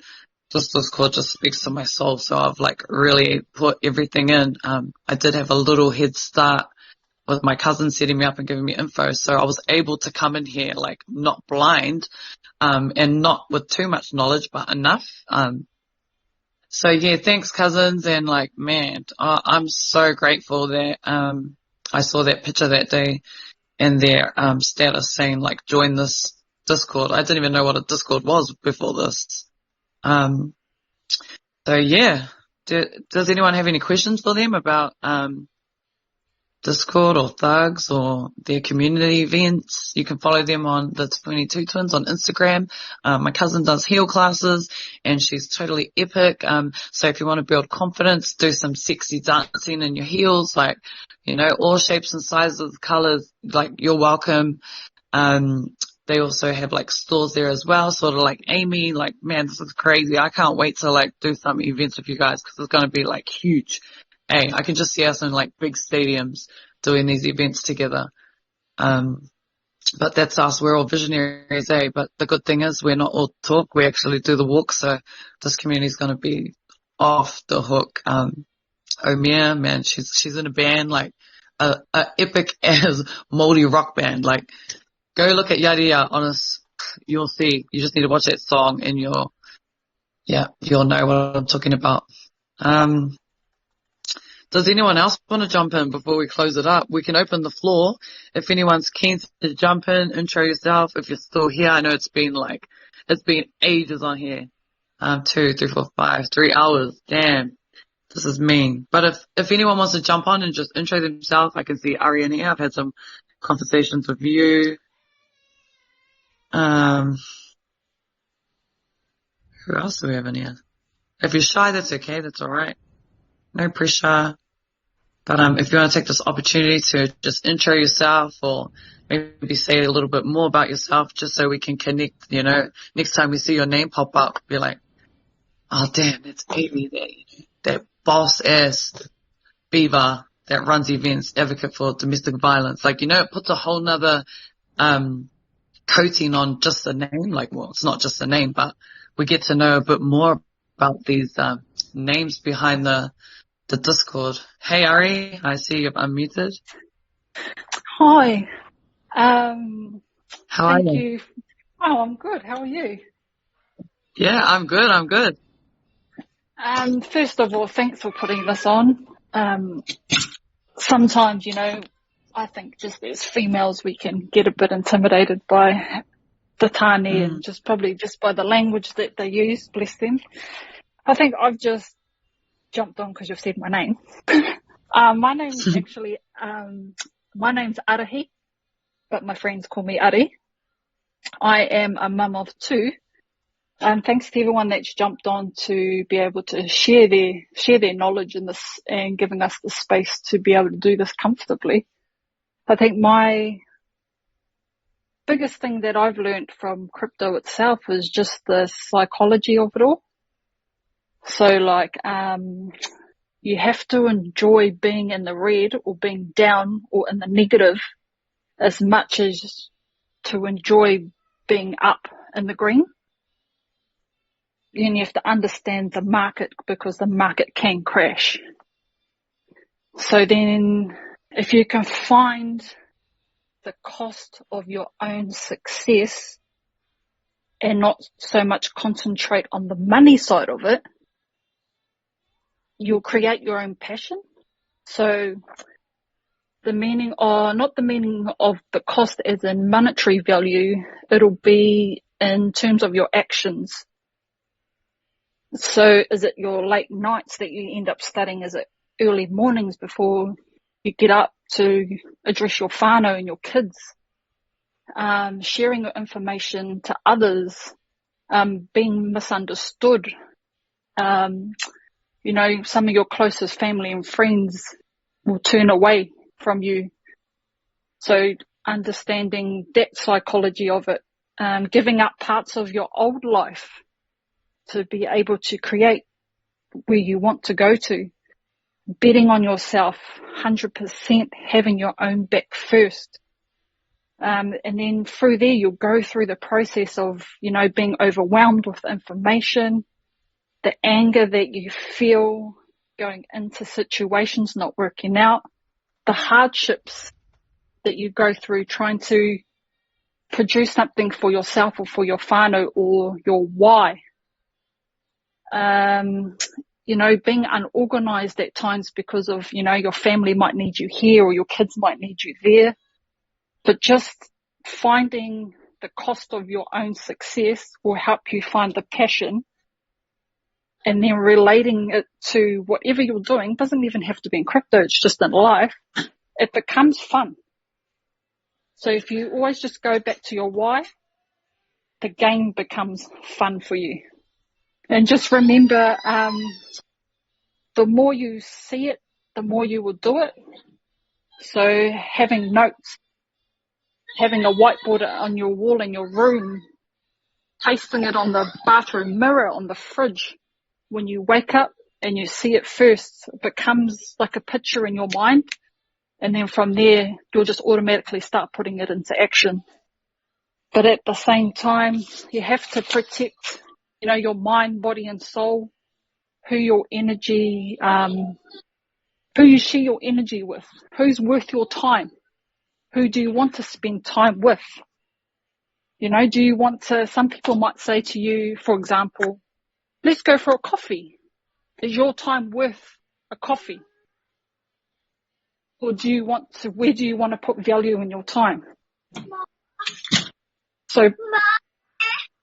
This Discord just speaks to my soul, so I've like really put everything in. I did have a little head start with my cousin setting me up and giving me info, so I was able to come in here like not blind, and not with too much knowledge, but enough. So yeah, thanks cousins. And like, man, I'm so grateful that, I saw that picture that day and their, status saying like, join this Discord. I didn't even know what a Discord was before this. So yeah, does anyone have any questions for them about, Discord or Thugs or their community events? You can follow them on the 22 Twins on Instagram. My cousin does heel classes and she's totally epic. So if you want to build confidence, do some sexy dancing in your heels, like, you know, all shapes and sizes, colors, like you're welcome. They also have like stores there as well, sort of like Amy, like, man, this is crazy. I can't wait to like do some events with you guys because it's going to be like huge. Hey, I can just see us in like big stadiums doing these events together. But that's us. We're all visionaries, eh? But the good thing is we're not all talk. We actually do the walk. So this community is going to be off the hook. Omer, man, she's in a band, like a epic as moldy rock band. Like go look at Yadiya on us. You'll see. You just need to watch that song and you'll know what I'm talking about. Does anyone else want to jump in before we close it up? We can open the floor. If anyone's keen to jump in, intro yourself. If you're still here, I know it's been ages on here. 2, 3, 4, 5, 3 hours. Damn. This is mean. But if anyone wants to jump on and just intro themselves, I can see Ariane here. I've had some conversations with you. Who else do we have in here? If you're shy, that's okay. That's alright. No pressure. But if you want to take this opportunity to just intro yourself or maybe say a little bit more about yourself just so we can connect, you know, next time we see your name pop up, be like, oh damn, that's Amy there, you know, that boss ass Beaver that runs events, advocate for domestic violence. Like, you know, it puts a whole nother coating on just the name. Like, well, it's not just the name, but we get to know a bit more about these names behind the Discord. Hey Ari, I see you've unmuted. Hi. How are Thank you? you. Oh, I'm good. How are you? Yeah, I'm good. First of all, thanks for putting this on. Sometimes, you know, I think just as females we can get a bit intimidated by the Tane and probably just by the language that they use, bless them. I think I've just jumped on because you've said my name. My name's actually, my name's Arahi, but my friends call me Ari. I am a mum of 2. Thanks to everyone that's jumped on to be able to share their knowledge in this and giving us the space to be able to do this comfortably. I think my biggest thing that I've learned from crypto itself is just the psychology of it all. So like, you have to enjoy being in the red or being down or in the negative as much as to enjoy being up in the green. And you have to understand the market because the market can crash. So then if you can find the cost of your own success and not so much concentrate on the money side of it, you'll create your own passion. So the meaning, or not the meaning of the cost as in monetary value, it'll be in terms of your actions. So is it your late nights that you end up studying? Is it early mornings before you get up to address your whānau and your kids? Sharing your information to others, being misunderstood. You know, some of your closest family and friends will turn away from you. So understanding that psychology of it, giving up parts of your old life to be able to create where you want to go to, betting on yourself 100%, having your own back first. And then through there, you'll go through the process of, you know, being overwhelmed with information, the anger that you feel going into situations not working out, the hardships that you go through trying to produce something for yourself or for your whānau or your why. being unorganized at times because of, your family might need you here or your kids might need you there. But just finding the cost of your own success will help you find the passion, and then relating it to whatever you're doing. It doesn't even have to be in crypto, it's just in life. It becomes fun. So if you always just go back to your why, the game becomes fun for you. And just remember, the more you see it, the more you will do it. So having notes, having a whiteboard on your wall in your room, pasting it on the bathroom mirror, on the fridge, when you wake up and you see it first, it becomes like a picture in your mind. And then from there, you'll just automatically start putting it into action. But at the same time, you have to protect, your mind, body and soul, who your energy, who you share your energy with, who's worth your time, who do you want to spend time with? Do you want to, some people might say to you, for example, let's go for a coffee. Is your time worth a coffee? Or where do you want to put value in your time? So,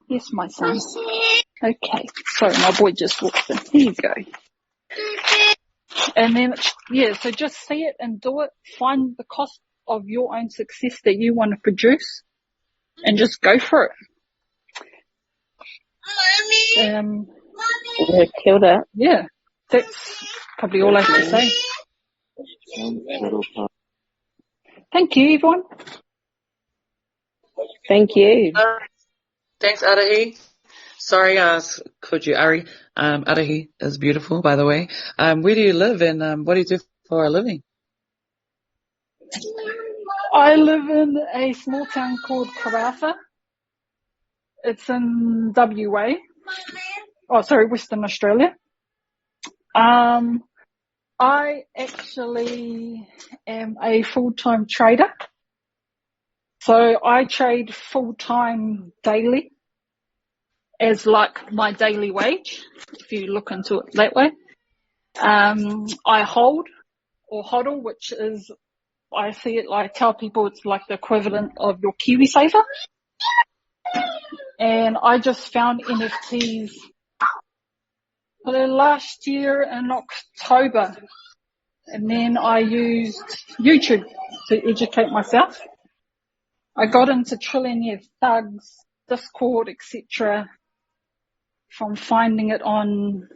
yes, my son. Okay, sorry, my boy just walked in. Here you go. And then, so just see it and do it. Find the cost of your own success that you want to produce and just go for it. Killed it. Yeah, that's probably all I have to say. Thank you, everyone. Thank you. Thanks, Arahi. Sorry, I called you Ari. Arahi is beautiful, by the way. Where do you live and what do you do for a living? I live in a small town called Karratha. It's in WA. Western Australia. I actually am a full-time trader. So I trade full-time daily as like my daily wage, if you look into it that way. I hold or hodl, which is, I see it like, tell people it's like the equivalent of your KiwiSaver. And I just found NFTs last year in October. And then I used YouTube to educate myself. I got into Trillionaire Thugs, Discord, etc. from finding it on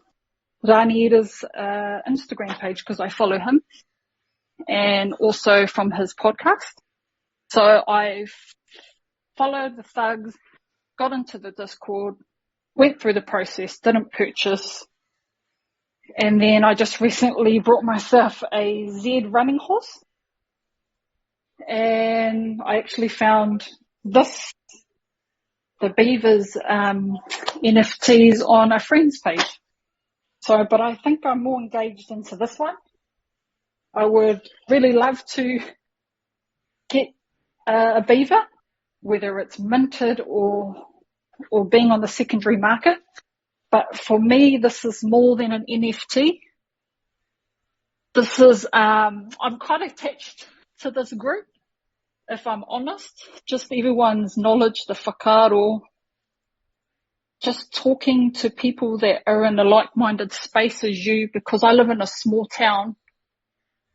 Raniera's Instagram page because I follow him, and also from his podcast. So I followed the thugs, got into the Discord, went through the process, didn't purchase, and then I just recently bought myself a Z running horse, and I actually found the Beavers NFTs on a friend's page. So, but I think I'm more engaged into this one. I would really love to get a beaver, whether it's minted or being on the secondary market. But for me, this is more than an NFT. This is, I'm quite attached to this group, if I'm honest. Just everyone's knowledge, the whakaaro, just talking to people that are in a like-minded space as you, because I live in a small town.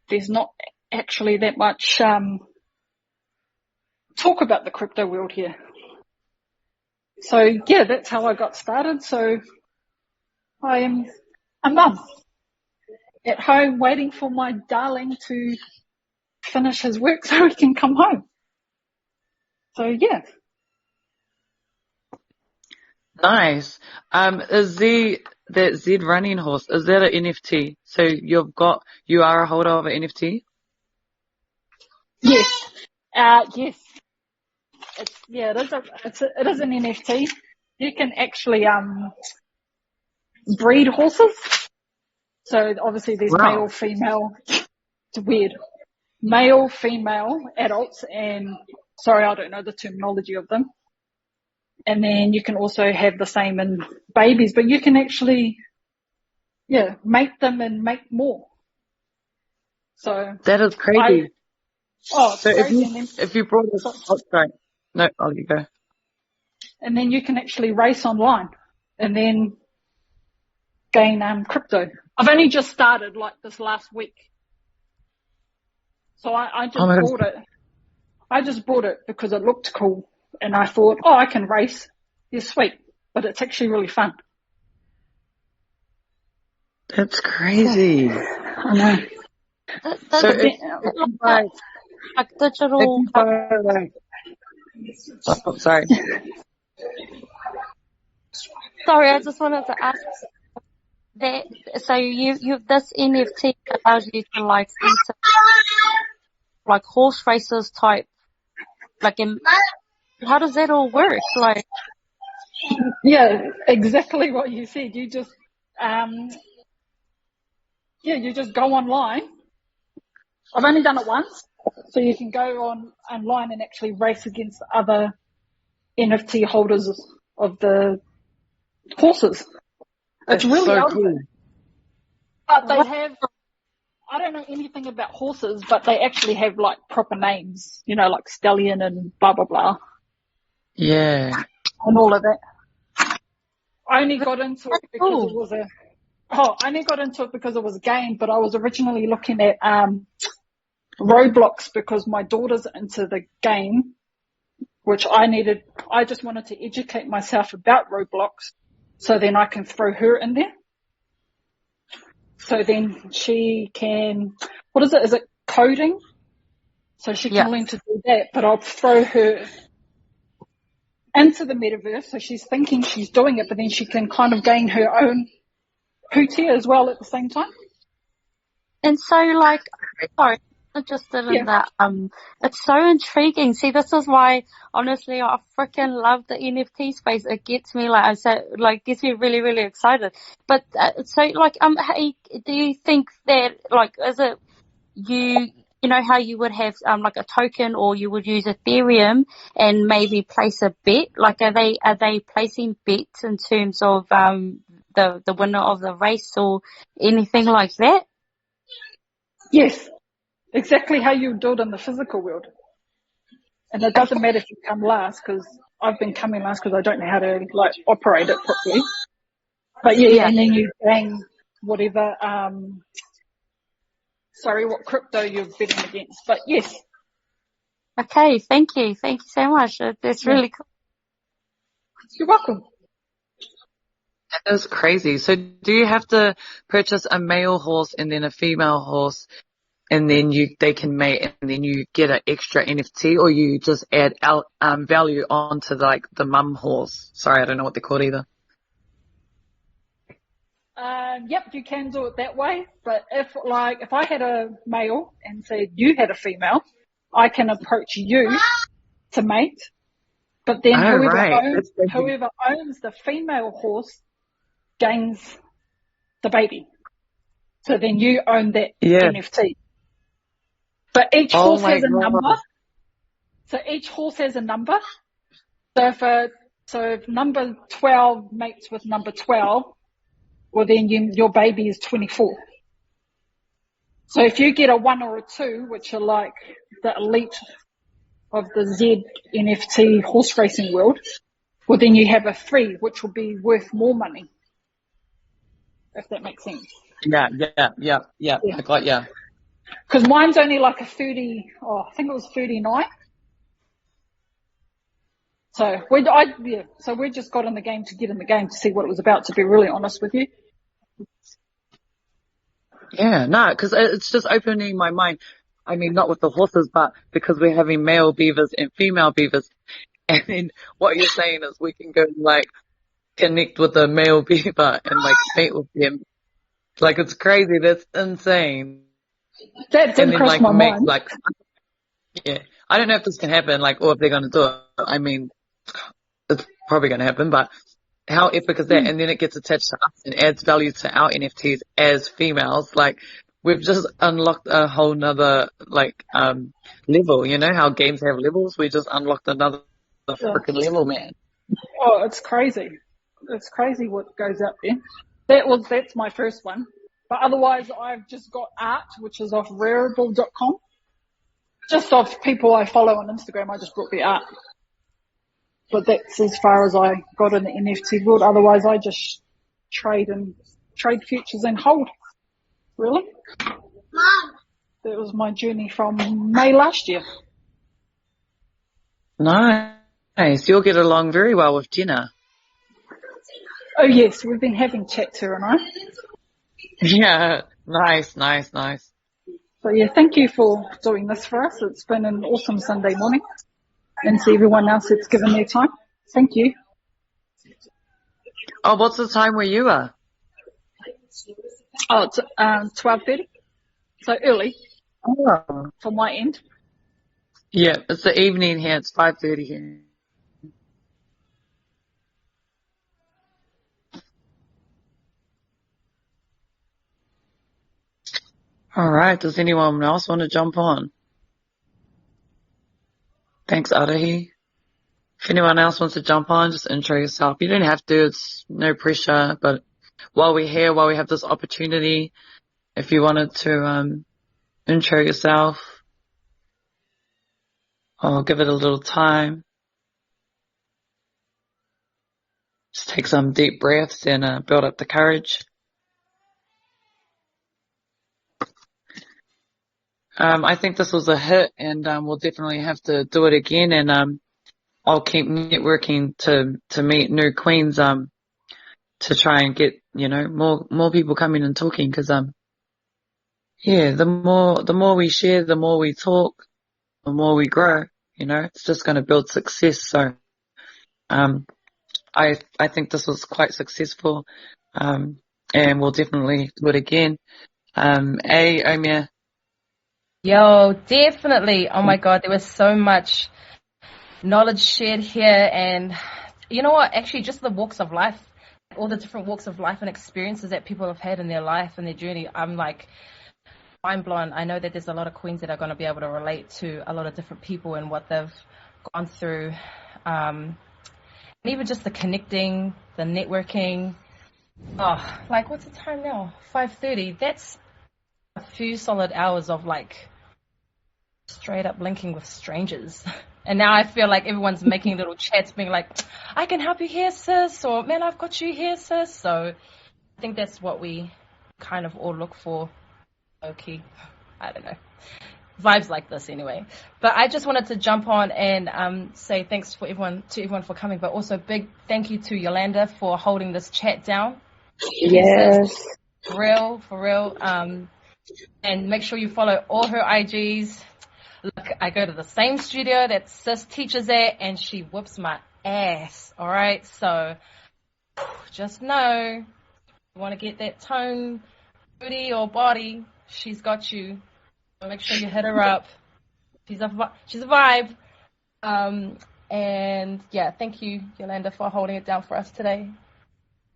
There's not actually that much talk about the crypto world here. So yeah, that's how I got started. So I am a mum at home waiting for my darling to finish his work so he can come home. So yeah. Nice. Is that Z running horse, is that an NFT? So you are a holder of an NFT? Yes. Yes. It is an NFT. You can actually breed horses. So obviously there's male, female. It's weird. Male, female, adults, and sorry, I don't know the terminology of them. And then you can also have the same in babies, but you can actually, make them and make more. So That is crazy. it's So great. if you brought us, sorry. No, I'll let you go. And then you can actually race online and then gain crypto. I've only just started like this last week. So I just bought it. I just bought it because it looked cool and I thought, I can race. Yeah, sweet. But it's actually really fun. That's crazy. I know. So like digital. Sorry. Sorry, I just wanted to ask that. So you this NFT allows you to like enter like horse races type. Like, how does that all work? Like, yeah, exactly what you said. You just, you just go online. I've only done it once, so you can go online and actually race against other NFT holders of the horses. It's really so out cool. there. But they have, I don't know anything about horses, but they actually have like proper names, like stallion and blah, blah, blah. Yeah. And all of that. I only got into it because it was a game, but I was originally looking at Roblox because my daughter's into the game, which I just wanted to educate myself about Roblox so then I can throw her in there. So then she can, what is it? Is it coding? So she can learn to do that, but I'll throw her into the metaverse. So she's thinking she's doing it, but then she can kind of gain her own hootie as well at the same time. and so like, sorry, interested in that. It's so intriguing. See, this is why, honestly, I freaking love the NFT space. It gets me, like I said, gets me really, really excited. But so, hey, do you think that, is it you know how you would have like a token, or you would use Ethereum and maybe place a bet? Like, are they placing bets in terms of the winner of the race or anything like that? Yes. Exactly how you do it in the physical world. And it doesn't matter if you come last, because I've been coming last because I don't know how to operate it properly. But and then you gain whatever, what crypto you're betting against. But yes. Okay, thank you so much. That's really cool. You're welcome. That is crazy. So do you have to purchase a male horse and then a female horse, and then they can mate, and then you get an extra NFT, or you just add value onto the mum horse? Sorry, I don't know what they're called either. Yep, you can do it that way. But if I had a male and said you had a female, I can approach you to mate. But then whoever owns the female horse gains the baby. So then you own that NFT. But each horse has a number. So each horse has a number. So if number 12 mates with number 12, well then your baby is 24. So if you get a 1 or a 2, which are like the elite of the Z NFT horse racing world, well then you have a 3, which will be worth more money. If that makes sense. Yeah. I got ya. Because mine's only like a 30, I think it was 39. So we just got in the game to get in the game to see what it was about, to be really honest with you. Yeah, no, because it's just opening my mind. I mean, not with the horses, but because we're having male beavers and female beavers. And then what you're saying is we can go connect with the male beaver and mate with them. It's crazy. That's insane. That didn't cross my mind. I don't know if this can happen, or if they're going to do it. I mean, it's probably going to happen, but how epic is that? And then it gets attached to us and adds value to our NFTs as females. We've just unlocked a whole nother, level, how games have levels. We just unlocked another freaking level, man. Oh, it's crazy. It's crazy what goes out there. That's my first one. But otherwise, I've just got art, which is off rareable.com. Just off people I follow on Instagram, I just brought the art. But that's as far as I got in the NFT world. Otherwise, I just trade futures and hold. Really? That was my journey from May last year. Nice. You'll get along very well with Jenna. Oh yes, we've been having chats, her and I. Yeah. Nice. So yeah, thank you for doing this for us. It's been an awesome Sunday morning. And to everyone else that's given their time. Thank you. Oh, what's the time where you are? Oh, it's 12:30. So early. Oh. For my end. Yeah, it's the evening here. It's 5:30 here. All right. Does anyone else want to jump on? Thanks, Arahi. If anyone else wants to jump on, just intro yourself. You don't have to. It's no pressure. But while we're here, while we have this opportunity, if you wanted to intro yourself, I'll give it a little time. Just take some deep breaths and build up the courage. I think this was a hit, and we'll definitely have to do it again. And I'll keep networking to meet new queens to try and get more people coming and talking. Because yeah, the more we share, the more we talk, the more we grow. It's just going to build success. So I think this was quite successful, and we'll definitely do it again. Omer. Yo, definitely. Oh my God, there was so much knowledge shared here. And you know what? Actually, just the walks of life, all the different walks of life and experiences that people have had in their life and their journey. I'm like mind blown. I know that there's a lot of queens that are going to be able to relate to a lot of different people and what they've gone through. And even just the connecting, the networking. Oh, like what's the time now? 5:30. That's a few solid hours of like straight up linking with strangers. And now I feel like everyone's making little chats being like, I can help you here, sis, or man, I've got you here, sis. So I think that's what we kind of all look for. Okay. I don't know. Vibes like this anyway. But I just wanted to jump on and say thanks to everyone for coming, but also big thank you to Yolanda for holding this chat down. Yes. For real. And make sure you follow all her IGs. Look, I go to the same studio that sis teaches at, and she whoops my ass. All right, so just know, you want to get that tone, booty or body, she's got you. So make sure you hit her up. She's a vibe. And yeah, thank you, Yolanda, for holding it down for us today.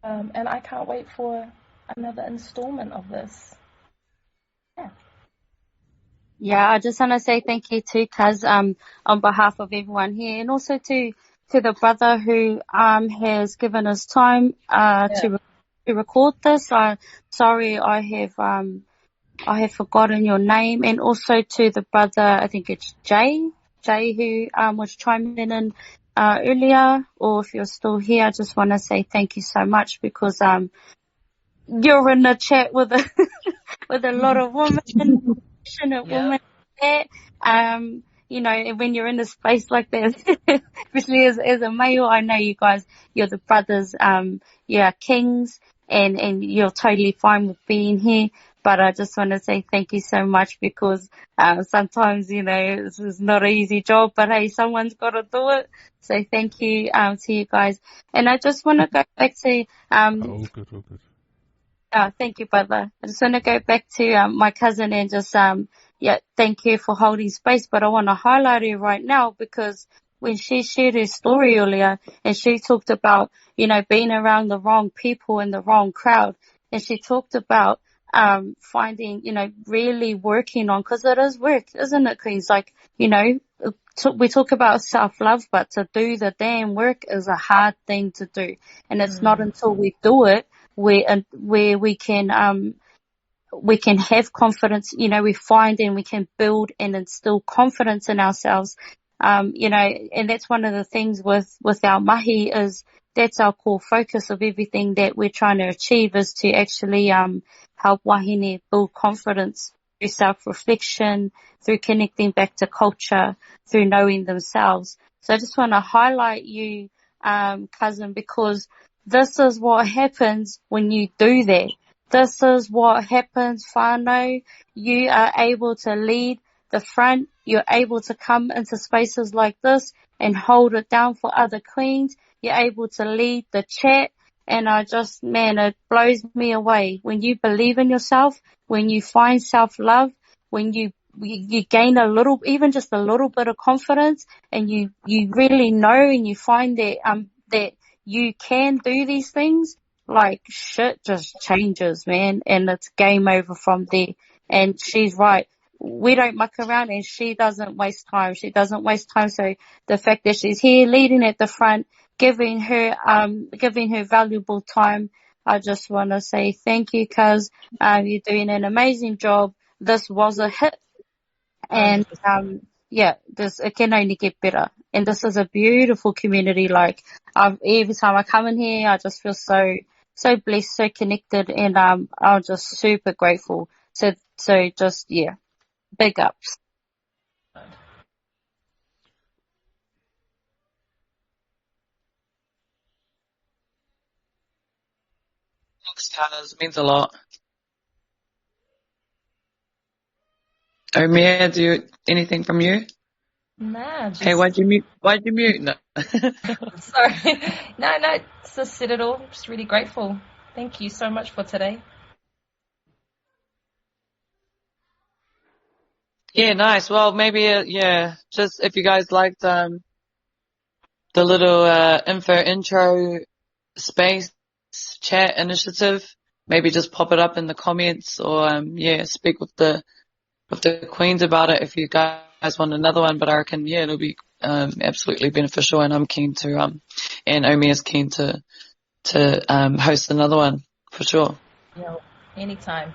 And I can't wait for another installment of this. Yeah, I just want to say thank you too, Kaz, on behalf of everyone here, and also to the brother who has given us time to record this. Sorry, I have forgotten your name, and also to the brother, I think it's Jay who was chiming in earlier, or if you're still here, I just want to say thank you so much, because you're in a chat with a lot of women. Passionate woman. When you're in a space like this, especially as a male, I know you guys, you're the brothers, you're kings, and you're totally fine with being here. But I just want to say thank you so much, because sometimes, it's not an easy job, but hey, someone's got to do it. So thank you to you guys. And I just want to go back to All good. thank you, brother. I just want to go back to my cousin and just thank you for holding space. But I want to highlight her right now, because when she shared her story earlier, and she talked about being around the wrong people and the wrong crowd, and she talked about finding, really working on, because it is work, isn't it, Queens? Like, we talk about self-love, but to do the damn work is a hard thing to do. And it's not until we do it where we can have confidence, we find and we can build and instill confidence in ourselves. And that's one of the things with our mahi is that's our core focus of everything that we're trying to achieve, is to actually help wahine build confidence through self-reflection, through connecting back to culture, through knowing themselves. So I just want to highlight you, cousin, because this is what happens when you do that. This is what happens, whānau. You are able to lead the front. You're able to come into spaces like this and hold it down for other queens. You're able to lead the chat. And it blows me away. When you believe in yourself, when you find self-love, when you gain even just a little bit of confidence, and you really know and you find that you can do these things, like shit just changes, man, and it's game over from there. And she's right. We don't muck around, and she doesn't waste time. So the fact that she's here leading at the front, giving her valuable time, I just want to say thank you, cuz you're doing an amazing job. This was a hit, and it can only get better. And this is a beautiful community. Like, every time I come in here, I just feel so blessed, so connected, and I'm just super grateful. So just big ups. Thanks, Taz. Means a lot. Omer, anything from you? Nah, just... Hey, why'd you mute? No. Sorry. No, just said it all. Just really grateful. Thank you so much for today. Yeah, nice. Well, maybe, just if you guys liked, the little, intro space chat initiative, maybe just pop it up in the comments, or, speak with the queens about it if you guys want another one. But I reckon, it'll be, absolutely beneficial, and I'm keen to, and Omi is keen to host another one for sure. Yeah, anytime.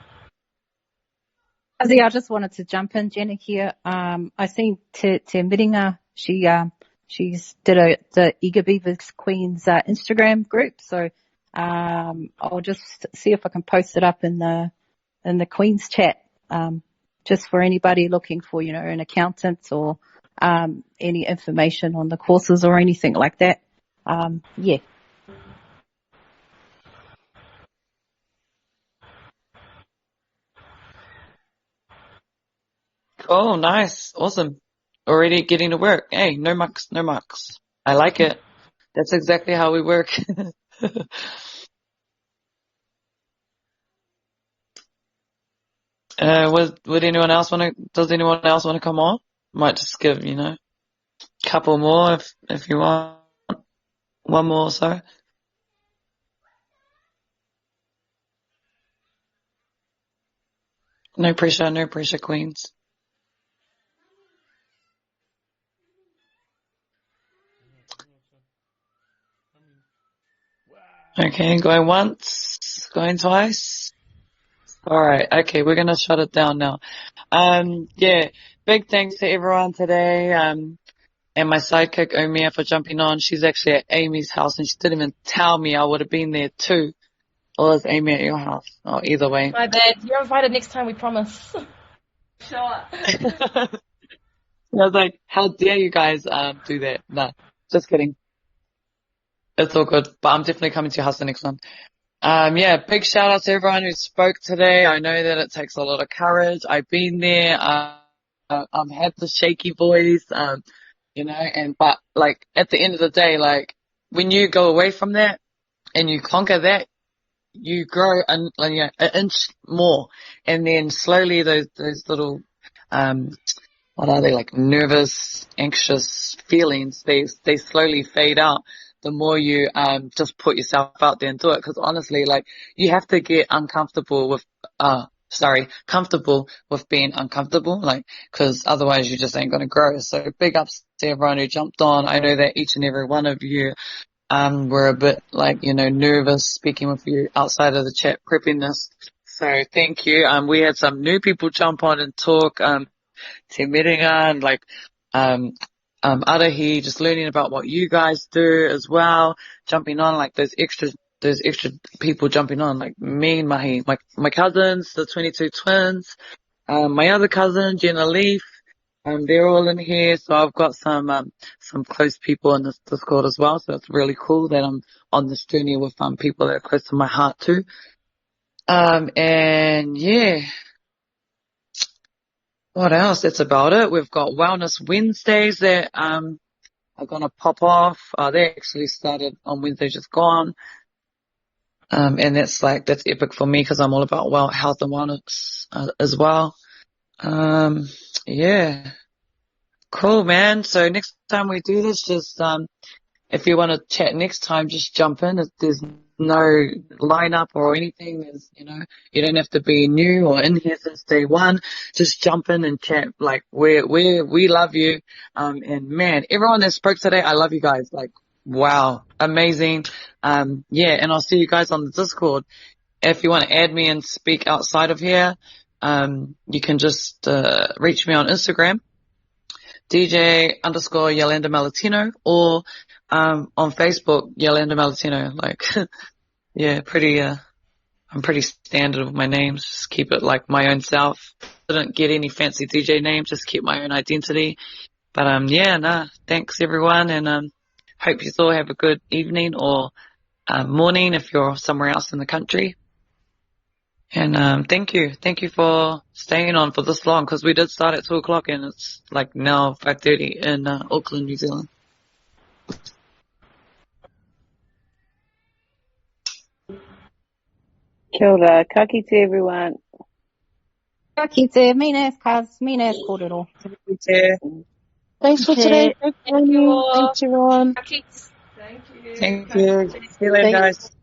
I just wanted to jump in, Jenna here. I seen Te Miringa, she's did the Eager Beaver Queens Instagram group, so I'll just see if I can post it up in the Queens chat, just for anybody looking for, an accountant or any information on the courses or anything like that. Cool, nice, awesome. Already getting to work. Hey, no mucks. I like it. That's exactly how we work. Does anyone else want to come on? Might just give, couple more if you want. One more or so. No pressure, queens. Okay, going once, going twice. Alright, okay, we're gonna shut it down now. Big thanks to everyone today, and my sidekick Omer for jumping on. She's actually at Amy's house, and she didn't even tell me I would have been there too. Or is Amy at your house? Oh, either way. My bad. You're invited next time, we promise. Sure. I was like, how dare you guys do that? No, just kidding. It's all good, but I'm definitely coming to your house the next one. Big shout out to everyone who spoke today. I know that it takes a lot of courage. I've been there. I've had the shaky voice, but like at the end of the day, like when you go away from that and you conquer that, you grow an inch more, and then slowly those little, what are they, like nervous, anxious feelings, they slowly fade out. the more you just put yourself out there and do it. Because honestly, like, you have to get comfortable with being uncomfortable, like, because otherwise you just ain't gonna grow. So big ups to everyone who jumped on. I know that each and every one of you were a bit, like, nervous speaking with you outside of the chat, prepping this. So thank you. We had some new people jump on and talk. Te Miringa and like Arahi, just learning about what you guys do as well, jumping on, like those extra people jumping on, like me and Mahi, my cousins, the 22 twins, my other cousin, Jenna Leaf, they're all in here. So I've got some close people in this Discord as well. So it's really cool that I'm on this journey with people that are close to my heart too. And yeah. What else? That's about it. We've got Wellness Wednesdays that are gonna pop off. They actually started on Wednesday, just gone. And that's epic for me because I'm all about health and wellness as well. Yeah, cool, man. So next time we do this, just if you want to chat next time, just jump in. There's no lineup or anything. There's, you don't have to be new or in here since day one. Just jump in and chat. Like, we love you. And man, everyone that spoke today, I love you guys. Like, wow, amazing. Yeah, and I'll see you guys on the Discord. If you want to add me and speak outside of here, you can just reach me on Instagram, DJ_Yolanda Maletino, or on Facebook, Yolanda Maletino. Like, yeah, I'm pretty standard with my names. Just keep it like my own self. Didn't get any fancy DJ names, just keep my own identity. But yeah, thanks everyone, and hope you all have a good evening or morning if you're somewhere else in the country. And thank you for staying on for this long, because we did start at 2:00 and it's like now 5:30 in Auckland, New Zealand. Kia ora, ka kite everyone. Ka kite, mines, kōrero. Thanks for today. Thank you. Thanks, everyone. Thank you. Thank you. See you later, guys.